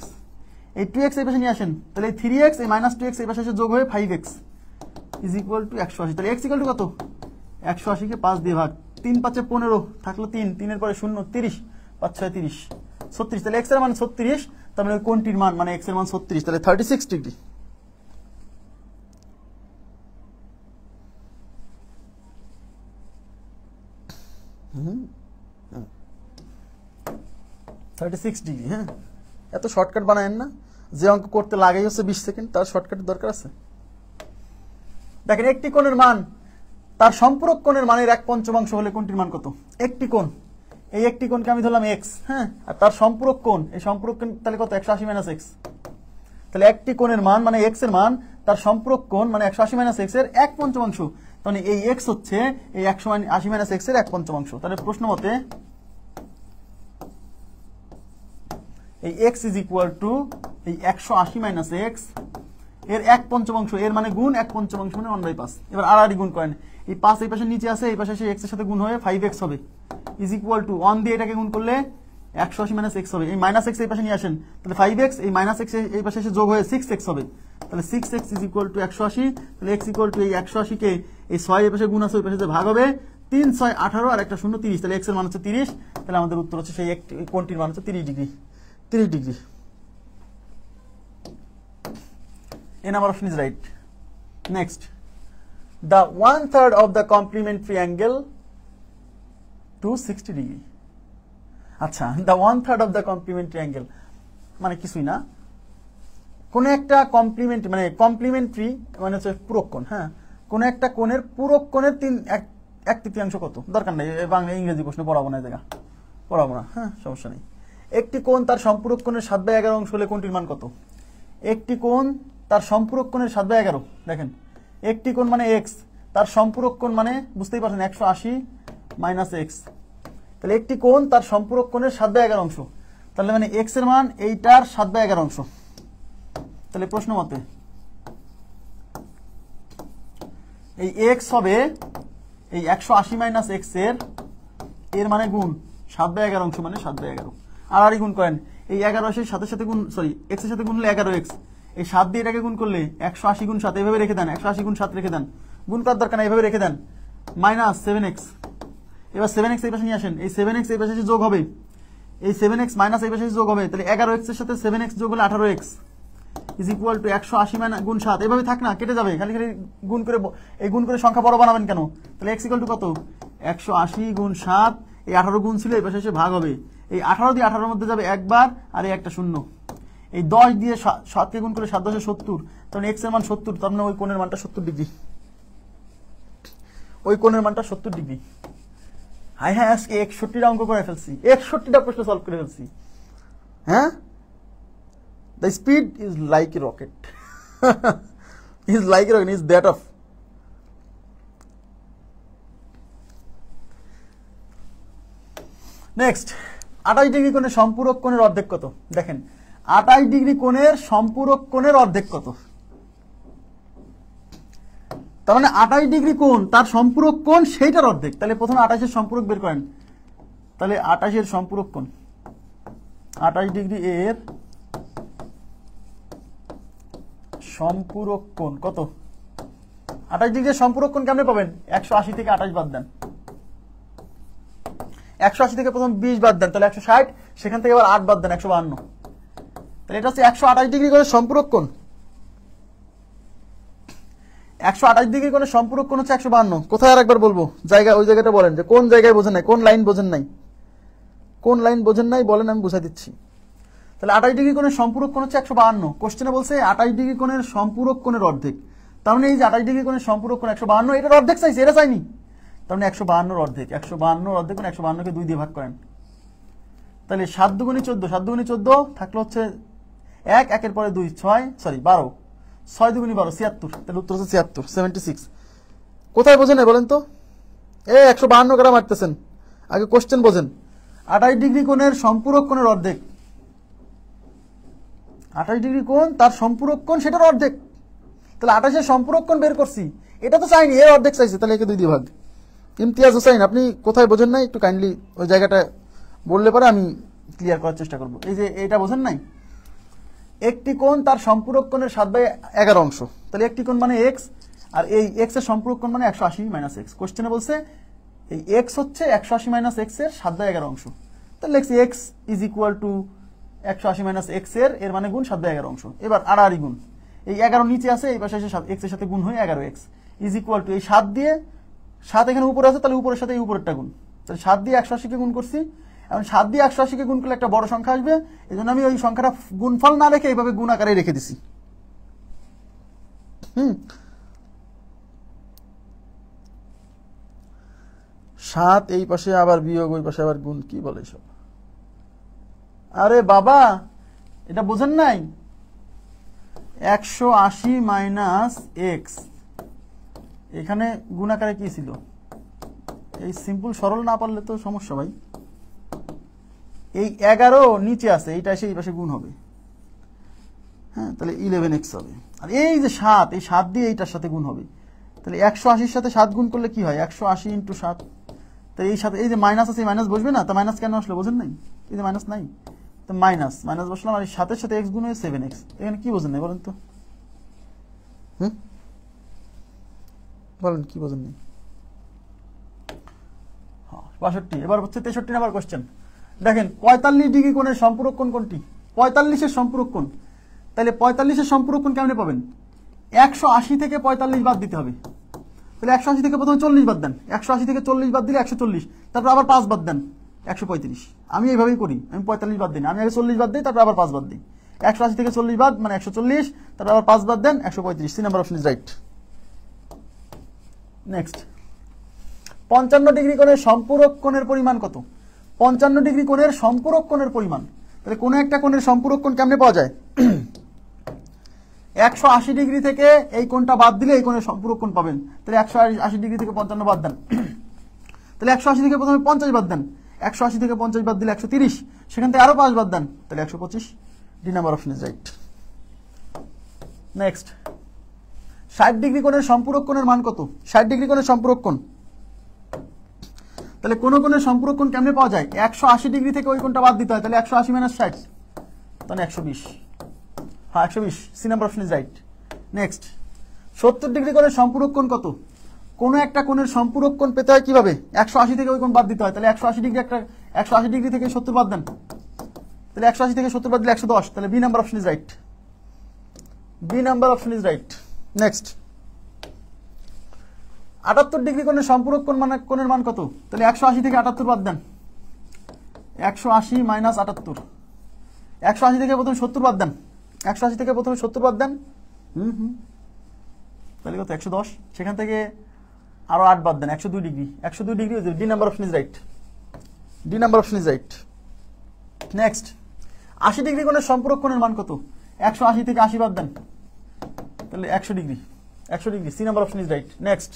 এই 2x এই পাশে নিয়ে আসেন, তাহলে এই 3x এই মাইনাস 2x এই পাশে এসে যোগ হয়ে 5x ইজ ইকুয়াল টু 180। তাহলে x ইকুয়াল টু কত? 180 কে 5 দিয়ে ভাগ, 3 5 15 থাকলো 3, 3 এর পরে 0, 30, 5 6 30, 36। তাহলে x এর মান 36, তার মানে কোণটির মান মানে x এর মান 36, তাহলে 36 ডিগ্রি। হুম, 36 ডিগ্রি। হ্যাঁ, এত শর্টকাট বানায়েন না, যে অঙ্ক করতে লাগেই হচ্ছে 20 সেকেন্ড, তার শর্টকাটের দরকার আছে। দেখেন, একটি কোণের মান তার সম্পূরক কোণের মানের 1/5 হলে কোণটির মান কত? একটি কোণ, এই একটি কোণকে আমি ধরলাম x, হ্যাঁ, আর তার সম্পূরক কোণ, এই সম্পূরক কোণ তাহলে কত? 180 মাইনাস এক্স। তাহলে একটি কোণের মান মানে x এর মান তার সম্পূরক কোণ মানে 180 মাইনাস এক্স এর 1/5, মানে এই x হচ্ছে এই 180 মাইনাস এক্স এর 1/5। তাহলে প্রশ্ন মতে এই x ইজ ইকুয়াল টু এই 180 মাইনাস এক্স এর 1/5, এর মানে গুণ 1/5 মানে 1/5। এবার আড়াআড়ি গুণ করেন, এই 5 এই পাশে নিচে আছে, এই পাশে সেই x এর সাথে গুণ হয়ে 5x হবে ইজ ইকুয়াল টু 1 দিয়ে এটাকে গুণ করলে 180 মাইনাস এক্স হবে, এই মাইনাস এক্স এই পাশে নিয়ে আসেন, তাহলে 5x এই মাইনাস এক্স এই পাশে এসে যোগ হয়ে 6x হবে, তাহলে 6x ইজ ইকুয়াল টু 180। তাহলে x ইকুয়াল টু এই 180 কে এই 6 এই পাশে গুণ আছে, ওই পাশে ভাগ হবে, 3 6 18 আর একটা 0 30, তাহলে x এর মান হচ্ছে 30। তাহলে আমাদের উত্তর হচ্ছে সেই কোণটির মান হচ্ছে 30 degree. A number option is right. Next, the 1/3 of the complementary angle to 60 degree. আচ্ছা, the 1/3 of the complementary angle মানে কিছুই না, কোন একটা কমপ্লিমেন্টারি মানে হচ্ছে পূরক কোণ। হ্যাঁ, কোন একটা কোণের পূরক কোণের 1/3 কত, দরকার নেই, বাংলা ইংরেজি প্রশ্ন পড়াবো না, জায়গা পড়াবো না। হ্যাঁ, সমস্যা নেই। একটি কোণ তার সম্পূরক কোণের 7/11 অংশ হলে কোণটির মান কত? একটি কোণ তার সম্পূরক কোণের 7/11, দেখেন একটি কোণ মানে এক্স, তার সম্পূরক কোণ মানে বুঝতেই পারছেন 180 মাইনাস এক্স, তাহলে একটি কোণ তার সম্পূরক কোণের 7/11 অংশ, তাহলে মানে এক্স এর মান এইটার 7/11 অংশ। তাহলে প্রশ্ন মতে এই এক্স হবে এই 180 মাইনাস এক্স এর মানে গুণ 7/11 অংশ মানে 7/11। আর গুণ করেন, এই 11 এর সাথে গুণ, সরি এক্স এর সাথে গুণ হলে 11x, এই 7 দিয়ে এটাকে গুণ করলে 180 গুণ 7, এইভাবে রেখে দেন, 180 গুণ 7 রেখে দেন, গুণ করার দরকার না, এইভাবে রেখে দেন, মাইনাস 7x। এবার 7x এই পাশে নিয়ে আসেন, এই 7x এই পাশে যোগ হবে, এই 7x মাইনাস এই পাশে যোগ হবে, তাহলে 11x এর সাথে 7x যোগ হলে 18x is equal to 180 minus গুণ 7, এইভাবে থাক না, কেটে যাবে, খালি খালি গুণ করে, এই গুণ করে সংখ্যা বড় বানাবেন কেন? তাহলে x ইকুয়াল টু কত? 180 গুণ 7, এই 18 গুণ ছিল, এই পাশে এসে ভাগ হবে, এই 18 দিয়ে 18 এর মধ্যে যাবে একবার, আর এই একটা শূন্য, এই 10 দিয়ে 7 কে গুণ করে 7 10 70, তাহলে x এর মান 70, তার মানে ওই কোণের মানটা 70 ডিগ্রি, ওই কোণের মানটা 70 ডিগ্রি। হ্যাঁ, আজকে 61টা অঙ্ক করে ফেলছি, 61টা প্রশ্ন সলভ করে ফেলছি। হ্যাঁ, the speed is like a rocket, is like a rocket, is that of. Next, 28 degree কোণের সম্পূরক কোণের অর্ধেক কত? দেখেন 28 ডিগ্রি কোণের সম্পূরক কোণের অর্ধেক কত? তার মানে 28 ডিগ্রি কোণ তার সম্পূরক কোণ সেইটার অর্ধেক। তাহলে প্রথমে 28 এর সম্পূরক বের করেন, তাহলে 28 এর সম্পূরক কোণ, 28 ডিগ্রি এর সম্পূরক কোণ কত? 28 ডিগ্রির সম্পূরক কোণ কেমনে পাবেন? 180 থেকে 28 বাদ দেন, 180 থেকে প্রথম 20 বাদ দেন, তাহলে 160, সেখান থেকে আবার 8 বাদ দেন, 152। তাহলে এটা হচ্ছে 128 ডিগ্রি কোণের সম্পূরক কোণ। 128 ডিগ্রি কোণের সম্পূরক কোণ হচ্ছে 152। কোথায় আরেকবার বলবো জায়গা, ওই জায়গাটা বলেন যে কোন জায়গায় বোঝেন নাই, কোন লাইন বোঝেন নাই, কোন লাইন বোঝেন নাই বলেন, আমি বুঝাই দিচ্ছি। তাহলে 28 ডিগ্রি কোণের সম্পূরক কোণ হচ্ছে 152। কোশ্চেনে বলছে 28 ডিগ্রি কোণের সম্পূরক কোণের অর্ধেক, তার মানে এই যে 28 ডিগ্রি কোণের সম্পূরক কোণ 152, এটার অর্ধেক চাইছে, এটা চাইনি, তার মানে 152 অর্ধেক, 152 অর্ধেক কোণ 152 কে 2 দিয়ে ভাগ করেন, তাহলে 7 দুগুণে 14, 7 দুগুণে 14 থাকলো হচ্ছে 1, 1 এর পরে 2, 6, সরি 12, 6 দুগুণে 12, 76, তাহলে উত্তর হচ্ছে 76, 76। কোথায় বোঝেন বলেন তো? 152 গ্রাম মারতেছেন, আগে কোশ্চেন বোঝেন। 28 ডিগ্রি কোণের সম্পূরক কোণের অর্ধেক, 28 ডিগ্রি কোণ তার সম্পূরক কোণ সেটার অর্ধেক, তাহলে 28 এর সম্পূরক কোণ বের করছি, এটা তো চাইনি, এর অর্ধেক চাইছে, তাহলে একে 2 দিয়ে ভাগ। ইমতিয়াজ হোসাইন, আপনি কোথায় বোঝেন নাই একটু কাইন্ডলি ওই জায়গাটা বললে পরে আমি ক্লিয়ার করার চেষ্টা করব। এই যে এটা বোঝেন নাই, একটি কোণ তার সম্পূরক কোণের 7/11 অংশ, তাহলে একটি কোণ মানে x, আর এই x এর সম্পূরক কোণ মানে 180 মাইনাস x। কোশ্চেনে বলছে এই x হচ্ছে 180 মাইনাস x এর 7/11 অংশ, তাহলে লিখছি x is equal to 180 minus x এর মানে গুণ 7/11 অংশ। এবার আড়াআড়ি গুণ, এই 11 নিচে আছে, এই পাশে এসে x এর সাথে গুণ হয়ে 11x ইজ ইকুয়াল টু এই 7 দিয়ে 7 এখানে উপরে আছে, তাহলে উপরের সাথে এই উপরেরটা গুণ, তাহলে 7 দিয়ে 180 কে গুণ করছি, এখন 7 দিয়ে 180 কে গুণ করলে একটা বড় সংখ্যা আসবে, এই জন্য আমি ওই সংখ্যাটা গুণফল না রেখে এইভাবে গুণ আকারে রেখে দিছি। 7 এই পাশে আবার বিয়োগ, ওই পাশে আবার গুণ, কি বলে সব? আরে বাবা, এটা বোঝেন নাই? 180 মাইনাস এক্স, এখানে গুণ আকারে কি ছিল? এই সিম্পল সরল না পারলে তো সমস্যা ভাই। এই 11 নিচে আছে, এইটা এসে এই পাশে গুণ হবে, হ্যাঁ, তাহলে 11x হবে। আর এই যে 7, এই 7 দিয়ে এইটার সাথে গুণ হবে, তাহলে 180 সাথে 7 গুণ করলে কি হয়? 180 ইন্টু 7, তাহলে এই সাথে এই যে মাইনাস আছে, মাইনাস বসবে না, তো মাইনাস কেন আসলো বোঝেন নাই? এই যে মাইনাস নাই, তো মাইনাস মাইনাস বসলাম, আর এই 7 এর সাথে x গুণ হয়ে 7x, এখানে কি বোঝেন নাই বলেন তো? বলেন কি বোঝেন নাই? 62। এবার হচ্ছে 63 নাম্বার কোশ্চেন। দেখেন 45 ডিগ্রি কোণের সম্পূরক কোণ কোনটি? 45 এর সম্পূরক কোণ, তাহলে 45 এর সম্পূরক কোণ কেমনে পাবেন? 180 থেকে 45 বাদ দিতে হবে। তাহলে 180 থেকে প্রথমে 40 বাদ দেন, 180 থেকে 40 বাদ দিলে 140, তারপর আবার 5 বাদ দেন 135। আমি এইভাবেই করি, আমি 45 বাদ দিই না, আমি আগে 40 বাদ দিই, তারপর আবার 5 বাদ দিই। 180 থেকে 40 বাদ মানে 140, তারপর আবার 5 বাদ দেন 135। C number option is right. Next, 55 degree কোণের সম্পূরক কোণের পরিমাণ কত? 55 ডিগ্রি কোণের সম্পূরক কোণের পরিমাণ, তাহলে কোনো একটা কোণের সম্পূরক কোণ কেমনে পাওয়া যায়? 180 ডিগ্রি থেকে এই কোণটা বাদ দিলে এই কোণের সম্পূরক কোণ পাবেন। তাহলে 180 ডিগ্রি থেকে 55 বাদ দেন, তাহলে 180 থেকে প্রথমে 50 বাদ দেন, 180 থেকে 50 বাদ দিলে 130, সেখান থেকে আরো 5 বাদ দেন, তাহলে 125। D number option is right. Next, 60 degree কোণের সম্পূরক কোণের মান কত? 60 ডিগ্রি কোণের সম্পূরক কোণ, তাহলে কোন কোণের সম্পূরক কোণ কেমনে পাওয়া যায়? 180 ডিগ্রি থেকে ওই কোণটা বাদ দিতে হয়, তাহলে 180 মাইনাস 60, তাহলে 120। হ্যাঁ 120, C number option is right. Next, 70 degree কোণের সম্পূরক কোণ কত? কোন একটা কোণের সম্পূরক কোণ পেতে হয় কিভাবে? 180 থেকে ওই কোণ বাদ দিতে হয়, তাহলে 180 ডিগ্রি একটা 180 ডিগ্রি থেকে 70 বাদ দেন, তাহলে 180 থেকে 70 বাদ দিলে 110, তাহলে B number option is right. B number option is right. Next, 78 degree কোণের সম্পূরক কোণ মানে কোণের মান কত? তাহলে 180 থেকে 78 বাদ দেন, 180 মাইনাস 78, 180 থেকে প্রথমে 70 বাদ দেন, 180 থেকে প্রথমে 70 বাদ দেন, তাহলে কত? 110, সেখান থেকে আরো 8 বাদ দেন, 102 degree, 102 degree. D number option is right. D number option is right. Next, 80 degree কোণের সম্পূরক কোণের মান কত? 180 থেকে 80 বাদ দেন, তাহলে 100 degree, 100 degree. C number option is right. Next,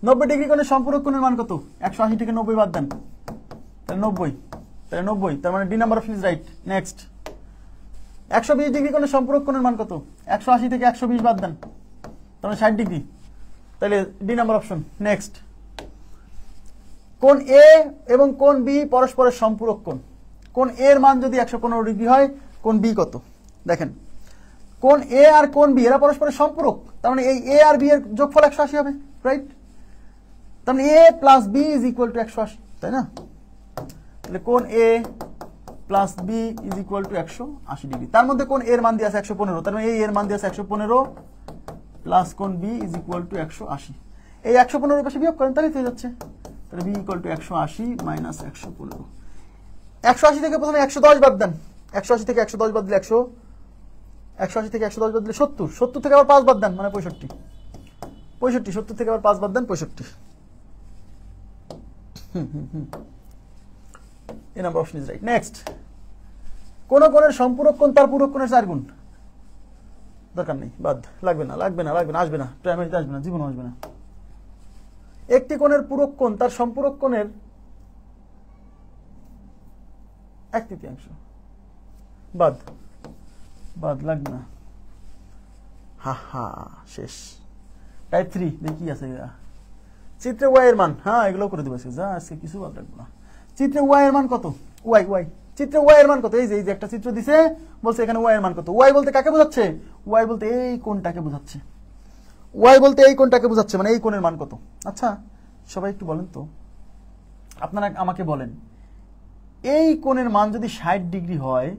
90 degree কোণের সম্পূরক কোণের মান কত? 180 থেকে 90 বাদ দেন, তাহলে 90, তাহলে 90, তার মানে D number option is right. Next, 120 degree কোণের সম্পূরক কোণের মান কত? 180 থেকে 120 বাদ দেন, তার মানে 60 ডিগ্রি, তাহলে ডি নাম্বার অপশন। নেক্সট, কোণ এ এবং কোণ বি পরস্পরের সম্পূরক কোণ। কোণ এ এর মান যদি 115 ডিগ্রি হয়, কোণ বি কত? দেখেন, কোণ এ আর কোণ বি এরা পরস্পরের সম্পূরক, তার মানে এই এ আর বি এর যোগফল 180 হবে, রাইট? তার মানে A plus B is equal to 180, তাই না? তাহলে কোণ A plus B is equal to 180 degree. তার মধ্যে কোণ এর মান দিয়ে আছে 115, তার মানে এই এর মান দিয়ে আছে 115 প্লাস কোণ বি ইজ ইকুয়াল টু 180। এই 115 এর পাশে বিয়োগ করেন, তাহলেই হয়ে যাচ্ছে। তাহলে বি ইকুয়াল টু 180 মাইনাস 115। 180 থেকে প্রথমে 110 বাদ দেন, 180 থেকে 110 বাদ দিলে 180 থেকে 110 বাদ দিলে 70, 70 থেকে আবার 5 বাদ দেন মানে 65, 65, 70 থেকে আবার 5 বাদ দেন 65। এই number option is right. Next, কোন কোণের সম্পূরক কোণ তার পূরক কোণের 4 গুণ। দরকার নেই, বাদ, লাগবে না, লাগবে না, লাগবে না, আসবে না, প্রাইমারিতে আসবে না, জীবনে আসবে না। একটি কোণের পূরক কোণ তার সম্পূরক কোণের 1/3, বাদ, বাদ, লাগবে না। হা হা, শেষ। টাইপ 3 দেখি আছে চিত্রে ওয়াই এর মান, হ্যাঁ এগুলো করে দেবো যা, আজকে কিছু বাদ রাখবো না। চিত্রে ওয়াই এর মান কত? ওয়াই, ওয়াই, চিত্রে ওয়াই এর মান কত? এই যে একটা চিত্র দিছে, বলছে এখানে ওয়াই এর মান কত। ওয়াই বলতে কাকে বোঝাচ্ছে? ওয়াই বলতে এই কোণটাকে বোঝাচ্ছে, ওয়াই বলতে এই কোণটাকে বোঝাচ্ছে, মানে এই কোণের মান কত। আচ্ছা সবাই একটু বলেন তো, আপনারা আমাকে বলেন, এই কোণের মান যদি 60 ডিগ্রি হয়,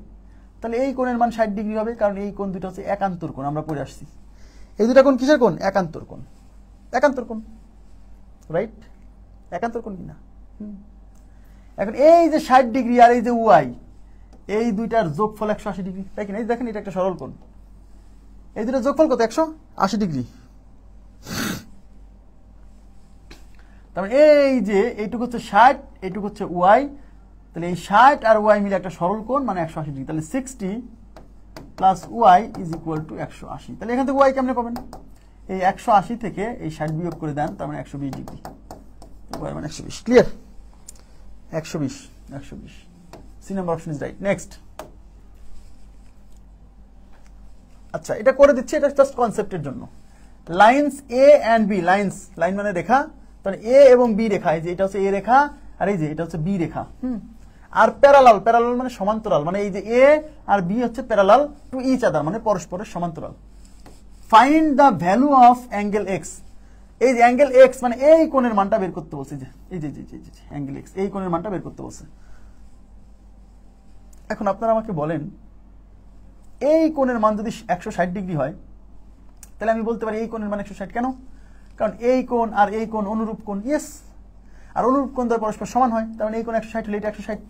তাহলে এই কোণের মান 60 ডিগ্রি হবে, কারণ এই কোণ দুটো হচ্ছে একান্তর কোণ। আমরা পড়ে আসছি এই দুটা কোণ কিসের কোণ? একান্তর কোণ, একান্তর কোণ, রাইট? একান্তর কোণ কিনা? এখন এই যে 60 ডিগ্রি আর এই যে ওয়াই, এই দুইটার যোগফল 180 ডিগ্রি, তাই কিনা? এই দেখেন, এটা একটা সরল কোণ, এই দুটার যোগফল কত? 180 ডিগ্রি। তারপরে এই যে এইটুকু হচ্ছে 60, এইটুকু হচ্ছে ওয়াই, তাহলে এই 60 আর ওয়াই মিলে একটা সরল কোণ মানে 180 ডিগ্রি। তাহলে 60 plus Y is equal to 180। তাহলে এখান থেকে ওয়াই কেমনে পাবেন? এই 180 থেকে এই 60 বিয়োগ করে দেন, তার মানে 120 ডিগ্রি, ওয়াই মানে 120। Clear? 120, 120। C number option is right. Next, আচ্ছা এটা করে দিচ্ছি, এটা জাস্ট কনসেপ্টের জন্য। Lines A and B, lines, line মানে রেখা, তাহলে এ এবং বি রেখা, এই যে এটা হচ্ছে এ রেখা আর এই যে এটা হচ্ছে B Rekha. Are parallel, parallel মানে সমান্তরাল, মানে এই যে এ আর বি হচ্ছে প্যারালাল টু ইচ আদার, মানে পরস্পরের সমান্তরাল। Find the value of angle x. এই যে অ্যাঙ্গেল এক্স মানে এই কোণের মানটা বের করতে বলছে, যে এই যে অ্যাঙ্গেল এক্স, এই কোণের মানটা বের করতে বলছে। এখন আপনারা আমাকে বলেন, এই কোণের মান যদি 160 ডিগ্রি হয়, তাহলে আমি বলতে পারি এই কোণের মান 160। কেন? কারণ এই কোণ আর এই কোণ অনুরূপ কোণ। ইয়েস, আর অনুরূপ কোণ দ্বয় পরস্পর সমান হয়, তার মানে এই কোণ 160 হলে এটা 160।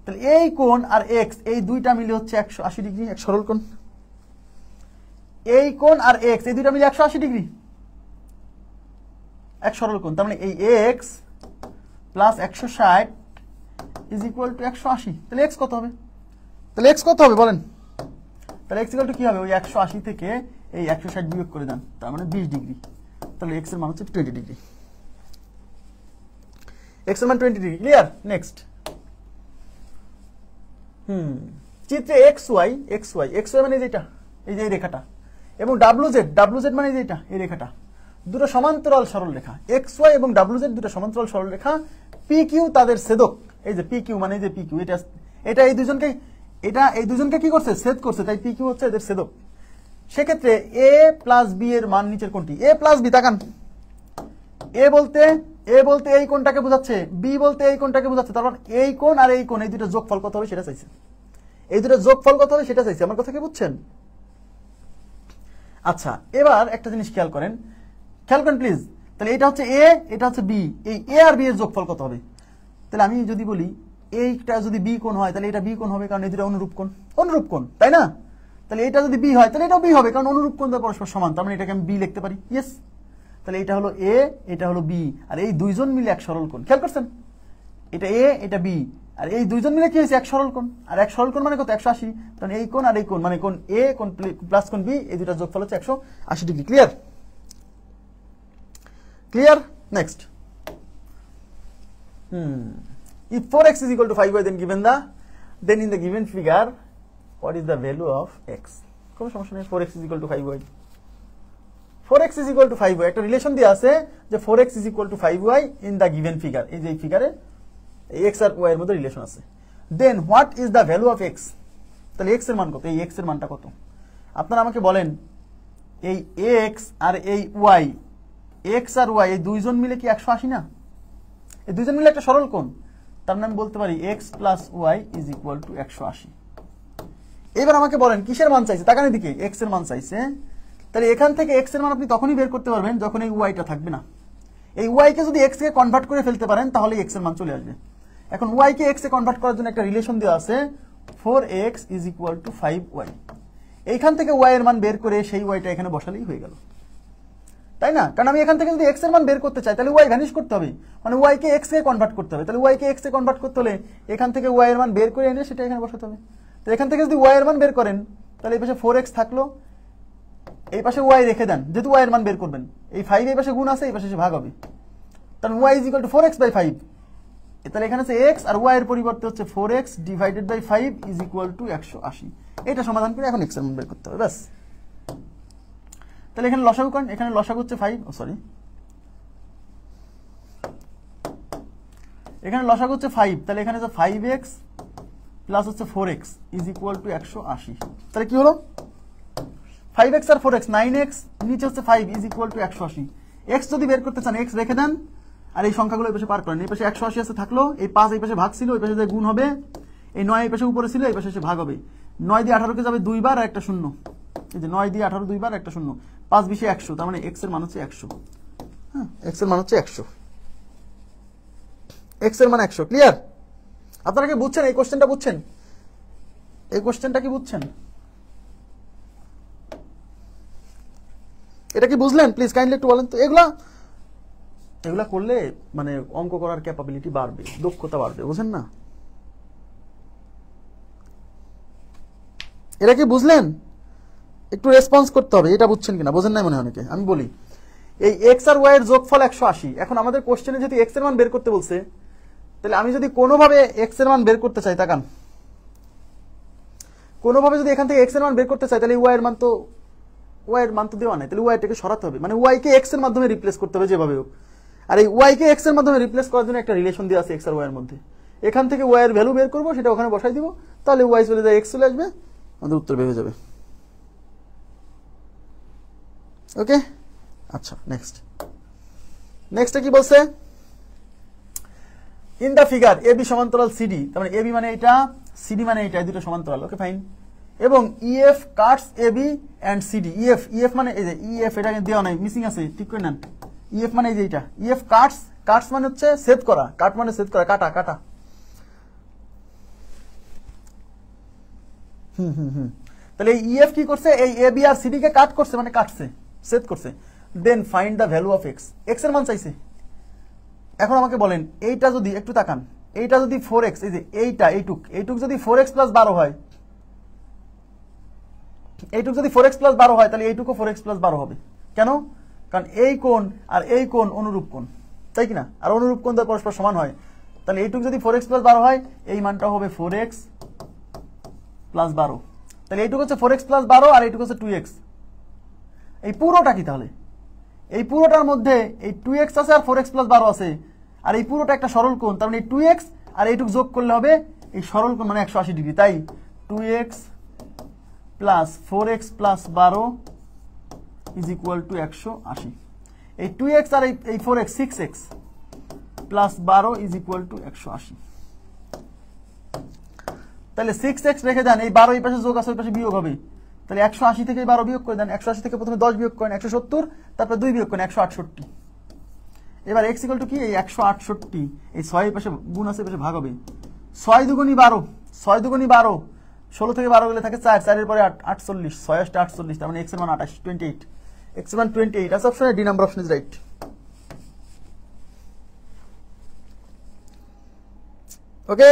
তাহলে এই কোণ আর এক্স এই দুইটা মিলে হচ্ছে 180 ডিগ্রি, এক সরল কোণ। এই কোণ আর এক্স এই দুইটা মিলে 180 ডিগ্রি, এক সরল কোণ। তার মানে এই x plus 160 is equal to 180। তাহলে এক্স কত হবে? তাহলে এক্স কত হবে বলেন? তাহলে এক্স ইকুয়াল টু কি হবে? ওই 180 থেকে এই 160 বিয়োগ করে দেন, তার মানে 20 ডিগ্রি। তাহলে এক্স এর মান হচ্ছে 20 ডিগ্রি। এক্স এর মান 20 ডিগ্রি। ক্লিয়ার? নেক্সট। চিত্রে এক্স ওয়াই মানে যেটা, এই যে এই রেখাটা, এবং ডাব্লু জেড মানে যেটা, এই রেখাটা, দুটো সমান্তরাল সরল রেখা। এক্স ওয়াই এবং ডাব্লু জেড দুটো সমান্তরাল সরল রেখা। পি কিউ তাদের ছেদক। এই যে পি কিউ মানে এই যে পি কিউ, এটা এই দুজনকে কি করছে? ছেদ করছে, তাই পি কিউ হচ্ছে এদের ছেদক। সেক্ষেত্রে এ প্লাস বি এর মান নিচের কোনটি? এ প্লাস বি, তাকান। এ বলতে এই কোণটাকে বোঝাচ্ছে, বি বলতে এই কোণটাকে বোঝাচ্ছে। তার মানে এই কোণ আর এই কোণ, এই দুটো যোগফল কত হবে সেটা চাইছে। আমার কথা কি বুঝছেন? আচ্ছা, এবার একটা জিনিস খেয়াল করেন প্লিজ। তাহলে এটা হচ্ছে এ, এটা হচ্ছে বি। এই এ আর বি এর যোগফল কত হবে? তাহলে আমি যদি বলি এইটা যদি বি কোণ হয়, তাহলে এটা বি কোণ হবে, কারণ এই দুটো অনুরূপ কোণ, তাই না? তাহলে এটা যদি বি হয়, তাহলে এটাও বি হবে, কারণ অনুরূপ কোণ দ্বয় পরস্পর সমান। তার মানে এটাকে আমি বি লিখতে পারি। ইয়েস। তাহলে এটা হলো এ, এটা হলো বি, আর এই দুইজন মিলে এক সরল কোণ। খেয়াল করছেন? এটা এ, এটা বি, আর এই দুইজন মিলে কি হয়েছে? এক সরল কোণ। আর এক সরল কোণ মানে কত? 180। কারণ এই কোণ আর এই কোণ মানে কোণ এ কোণ প্লাস কোণ বি, এই দুটো যোগফল হচ্ছে 180 degree. Clear? Next. If 4x is equal to 5y, then in the given figure, what is the value of x? কোনো সমস্যা নেই। 4x is equal to 5y, 4x is equal to 5y একটা relation দিয়ে আছে যে 4x is equal to 5y in the given figure। এই যে এই ফিগারে x আর y এর মধ্যে রিলেশন আছে। Then what is the value of x? তাহলে x এর মান কত? এই x এর মানটা কত? আপনারা আমাকে বলেন, এই x আর এই y, x আর y এই দুইজন মিলে কি 180 না? এই দুইজন মিলে একটা সরল কোণ। তার মানে আমি বলতে পারি x plus y is equal to 180। এবার আমাকে বলেন কিসের মান চাইছে? তাকান এদিকে, x এর মান চাইছে। তাহলে এখান থেকে x এর মান আপনি তখনই বের করতে পারবেন যখন এই y-টা থাকবে না। এই y-কে যদি x কে কনভার্ট করে ফেলতে পারেন, তাহলে x এর মান চলে আসবে। এখন y-কে x এ কনভার্ট করার জন্য একটা রিলেশন দেওয়া আছে, 4x is equal two 5y। এইখান থেকে y এর মান বের করে সেই y-টা এখানে বসালেই হয়ে গেল, তাই না? কারণ আমি এখান থেকে যদি x এর মান বের করতে চাই, তাহলে y ভ্যানিশ করতে হবে, মানে y কে x কে কনভার্ট করতে হবে। তাহলে y কে x এ কনভার্ট করতে হলে এখান থেকে y এর মান বের করে এনে সেটা এখানে বসাতে হবে। তো এখান থেকে যদি y এর মান বের করেন, তাহলে এই পাশে 4x থাকলো, এই পাশে y রেখে দেন, যেহেতু y এর মান বের করবেন। এই 5 এই পাশে গুণ আছে, এই পাশে এসে ভাগ হবে, তাহলে y is equal to 4x by 5। তাহলে এখানে আছে x আর y এর পরিবর্তে হচ্ছে 4x divided by 5 is equal to 180। এটা সমাধান করে এখন x এর মান বের করতে হবে, ব্যাস। তাহলে এখানে লসাগু করেন, এখানে লসাগু হচ্ছে 5, এখানে লসাগু হচ্ছে 5, তাহলে এখানে হচ্ছে 5x প্লাস হচ্ছে 4x ইজ ইকুয়াল টু 180। তাহলে কি হলো? 5x আর 4x 9x, নিচে হচ্ছে 5 ইজ ইকুয়াল টু 180। x যদি বের করতে চান x রেখে দেন, আর এই সংখ্যাগুলো এই পাশে পার করেন। এই পাশে 180 আছে থাকলো, এই 5 এই পাশে ভাগ ছিল, এই পাশে গুণ হবে, এই 9 এই পাশে উপরে ছিল, এই পাশে এসে ভাগ হবে। 9 দিয়ে 18 কে যাবে দুইবার আর একটা শূন্য, এই যে 9 দিয়ে 18 দুইবার একটা শূন্য, 5 20 100, তার মানে x এর মান হচ্ছে 100। হ্যাঁ, x এর মান হচ্ছে 100, x এর মান 100। ক্লিয়ার? আপনারা কি বুঝছেন? এই কোশ্চেনটা বুঝছেন? এই কোশ্চেনটা কি বুঝছেন? এটা কি বুঝলেন? প্লিজ কাইন্ডলি একটু বলেন তো। এগুলা করলে মানে অঙ্ক করার ক্যাপাবিলিটি বাড়বে, দক্ষতা বাড়বে, বুঝেন না? এটা কি বুঝলেন? একটু রেসপন্স করতে হবে, এটা বুঝছেন কিনা, বোঝেন নাই মনে হয় অনেকে। আমি বলি, এই x আর y এর যোগফল 180। এখন আমাদের কোশ্চেনে যদি x এর মান বের করতে বলছে, তাহলে আমি যদি কোনোভাবে x এর মান বের করতে চাই, তাকান, কোনোভাবে যদি এখান থেকে x এর মান বের করতে চাই, তাহলে y এর মান তো দেওয়া নাই, তাহলে y টাকে সরাতে হবে, মানে y কে x এর মাধ্যমে রিপ্লেস করতে হবে যেভাবে হোক। আর এই y কে x এর মাধ্যমে রিপ্লেস করার জন্য একটা রিলেশন দেওয়া আছে x আর y এর মধ্যে। এখান থেকে y এর ভ্যালু বের করবো, সেটা ওখানে বসাই দিব, তাহলে y চলে যায়, x চলে আসবে, আমাদের উত্তর বের হয়ে যাবে। ওকে, আচ্ছা নেক্সট কি বলছে? ইন দা ফিগার এবি সমান্তরাল সিডি, তার মানে এবি মানে এটা, সিডি মানে এটা, এই দুটো সমান্তরাল। Okay fine. এবং EF cuts AB and CD. EF মানে এই যে ইএফ, এটা দেওয়া নাই, মিসিং আছে, ঠিক করে নেন। ইএফ মানে এই যে এটা, ইএফ কাটস মানে হচ্ছে ছেদ করা, কাট মানে ছেদ করা, কাটা। তাহলে এই ইএফ কি করছে, এই এ বি আর সিডি কে কাট করছে, মানে কাটছে, ছেদ করছে। Then find the value of X, X এর মান চাইছে। এখন আমাকে বলেন এইটা যদি একটু তাকান, এইটা যদি 4x, এই যে এইটুক যদি 4x প্লাস 12 হয়, এইটুক যদি 4x প্লাস 12 হয়, তাহলে এইটুকু 4x প্লাস 12 হবে। কেন? কারণ এই কোণ আর এই কোণ অনুরূপ কোণ, তাই কিনা? আর অনুরূপ কোণ তো পরস্পর সমান হয়। তাহলে এইটুক যদি 4x প্লাস 12 হয়, এই মানটা হবে 4x প্লাস 12। তাহলে এইটুক হচ্ছে 4x প্লাস 12 আর এইটুক হচ্ছে 2x। এই পুরোটা কি তাহলে? এই পুরোটার মধ্যে এই 2x আছে আর 4x প্লাস 12 আছে, আর এই পুরোটা একটা সরল কোণ, তার মানে এই 2x আর এইটুক যোগ করলে হবে এই সরল কোণ, মানে 180 ডিগ্রি। তাই 2x plus 4x plus 12 is equal to 180। এই 2x আর এই 4x 6x plus 12 is equal to 180। তাহলে 6x রেখে দেন, এই 12 এই পাশে যোগ আছে, ওই পাশে বিয়োগ হবে। তাহলে 180 থেকে 12 বিয়োগ করে দেন, 180 থেকে প্রথমে 10 বিয়োগ করেন 170, তারপরে 2 বিয়োগ করেন 168। এবার x ইকুয়াল টু কি, এই 168, এই 6 এই পাশে গুণ আছে, এই পাশে ভাগ হবে। 6 দুগুণী 12, 6 দুগুণী 12, 16 থেকে 12 গেলে থাকে 4, 4 এর পরে 48, 6 আসতে 48, তার মানে x এর মান 28, 28, x এর মান 28। As option D number option is right. Okay,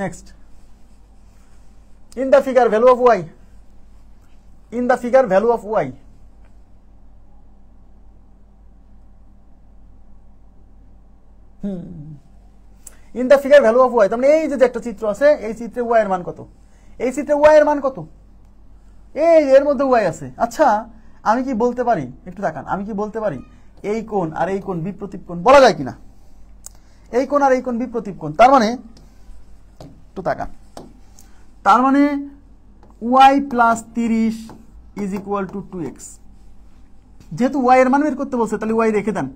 next, in the figure value of y, in the figure value of y, in the figure value of y, তার মানে এই যে একটা চিত্র আছে, এই চিত্রে y এর মান কত, এই চিত্রে y এর মান কত, এই এর মধ্যে y আছে। আচ্ছা, আমি কি বলতে পারি, একটু তাকান, আমি কি বলতে পারি এই কোণ আর এই কোণ বিপ্রতীপ কোণ, বলা যায় কিনা? এই কোণ আর এই কোণ বিপ্রতীপ কোণ, তার মানে একটু তাকান, তার মানে y plus 30 is equal two 2x। যেহেতু y এর মান বের করতে বলছে, তাহলে y রেখে দেন,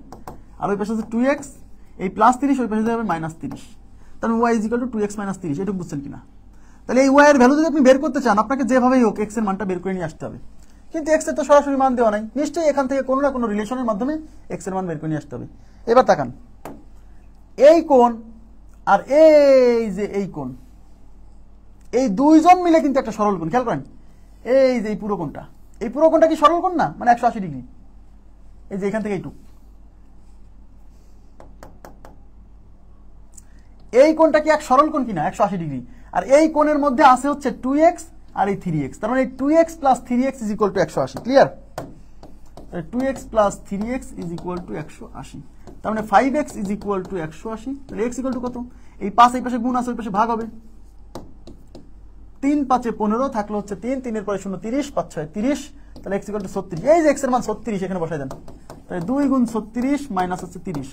আর ওই পাশে আছে 2x, এই প্লাস 30 ওই পাশে যাবে মাইনাস 30, তাহলে y is equal two 2x minus 30। এটা বুঝছেন কিনা? তাহলে এই y এর ভ্যালু যদি আপনি বের করতে চান, আপনাকে যেভাবেই হোক x এর মানটা বের করে নিয়ে আসতে হবে। কিন্তু x এর তো সরাসরি মান দেওয়া নাই, নিশ্চয়ই এখান থেকে কোনো না কোনো রিলেশনের মাধ্যমে x এর মান বের করে নিয়ে আসতে হবে। এবার তাকান, এই কোণ আর এই যে এই কোণ, এই দুইজন মিলে কিন্তু একটা সরল কোণ, খেয়াল করেন, এই যে এই পুরো কোণটা কি সরল কোণ না? মানে 180 ডিগ্রি। এই যে এখান থেকে এইটুক, এই কোণটা কি এক সরল কোণ কিনা? 180 ডিগ্রি। আর এই কোণের মধ্যে আছে হচ্ছে 2x আর এই 3x, তার মানে 2x plus 3x is equal to 180। Clear? 2x plus 3x is equal to 180, তার মানে 5x ইজ ইকুয়াল টু 180। তাহলে x ইকুয়াল টু কত? এই 5 এই পাশে গুণ আছে, ওই পাশে ভাগ হবে। 3 5 15 থাকলো হচ্ছে 3, 3 এর পরে 0 30, 5 6 30, তাহলে x ইকুয়াল টু 36। এই যে x এর মান 36, এখানে বসাই দেন। তাহলে 2 গুণ 36 মাইনাস হচ্ছে 30,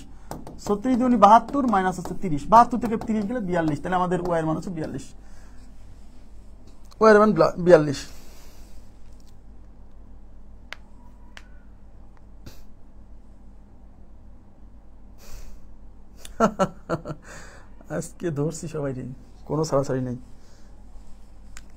36 দুগুণী 72 মাইনাস হচ্ছে 30, 72 থেকে 30 গেলে 42। তাহলে আমাদের y এর মান হচ্ছে 42, y এর মান 42। আজকে ধরছি সবাই, কোনো সারাসারি নেই।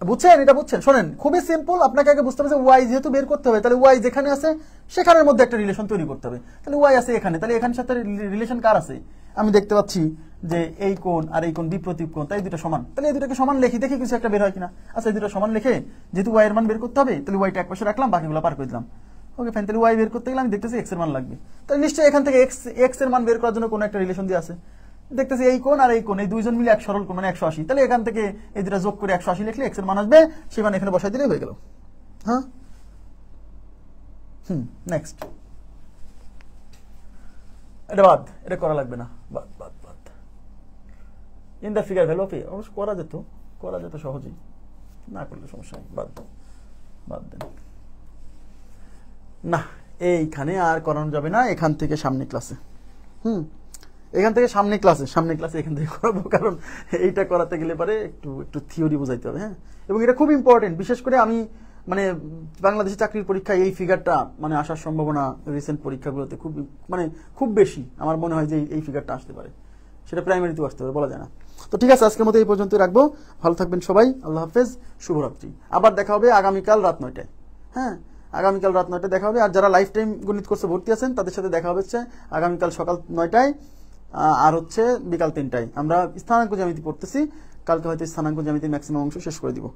বুঝছেন? এটা বুঝছেন? শোনেন, খুবই সিম্পল। আপনাকে আগে বুঝতে হবে যে y যেহেতু বের করতে হবে, তাহলে y যেখানে আছে সেখানের মধ্যে একটা রিলেশন তৈরি করতে হবে। তাহলে y আছে এখানে, তাহলে এখানের সাথে রিলেশন কার আছে? আমি দেখতে পাচ্ছি যে এই কোণ আর এই কোণ বিপ্রতীপ কোণ, তাই দুটো সমান। তাহলে এই দুটোকে সমান লিখি, দেখি কিছু একটা বের হয় কিনা। আচ্ছা, এই দুটো সমান লিখে যেহেতু y এর মান বের করতে হবে, তাহলে y টা একপাশে রাখলাম, বাকিগুলো পার করে দিলাম। Okay fine. তাহলে y বের করতে গেলে আমি দেখতেছি x এর মান লাগবে, তাহলে নিশ্চয়ই এখান থেকে x এর মান বের করার জন্য কোনো একটা রিলেশন দিয়ে আছে। দেখতেছি এই কোণ আর এই কোণ, এই দুইজন মিলে এক সরল কোণ, মানে 180। তাহলে এখান থেকে এই দুটো যোগ করে 180 লিখলে x এর মান আসবে, সেই মান এখানে বসাই দিলেই হয়ে গেল। হ্যাঁ, নেক্সট। এটা বাদ, এটা করা লাগবে না, বাদ বাদ বাদ। In the figure value of A, অবশ্য করা যেত সহজেই, না করলে সমস্যা নেই, বাদ বাদ দেন না। এইখানে আর করানো যাবে না, এখান থেকে সামনে ক্লাসে, এখান থেকে সামনে ক্লাসে এখান থেকে করাবো, কারণ এইটা করাতে গেলে পারে একটু থিওরি বোঝাইতে হবে। হ্যাঁ, এবং এটা খুব ইম্পর্টেন্ট। বিশেষ করে আমি মানে বাংলাদেশি চাকরির পরীক্ষায় এই ফিগারটা মানে আসার সম্ভাবনা রিসেন্ট পরীক্ষাগুলোতে খুব বেশি। আমার মনে হয় যে এই ফিগারটা আসতে পারে, সেটা প্রাইমারিতেও আসতে পারে, বলা যায় না। তো ঠিক আছে, আজকের মতো এই পর্যন্তই রাখবো। ভালো থাকবেন সবাই, আল্লাহ হাফেজ, শুভরাত্রি। আবার দেখা হবে আগামীকাল রাত 9টায়। হ্যাঁ, আগামীকাল রাত 9টায় দেখা হবে। আর যারা লাইফ টাইম গণিত কোর্সে ভর্তি আছেন তাদের সাথে দেখা হচ্ছে আগামীকাল সকাল 9টায় আর হচ্ছে বিকাল 3টায়। আমরা স্থানাঙ্ক জ্যামিতি পড়তেছি, কালকে হয়তো স্থানাঙ্ক জ্যামিতির ম্যাক্সিমাম অংশ শেষ করে দিব।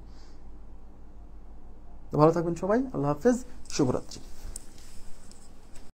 তো ভালো থাকবেন সবাই, আল্লাহ হাফেজ, শুভরাত্রি।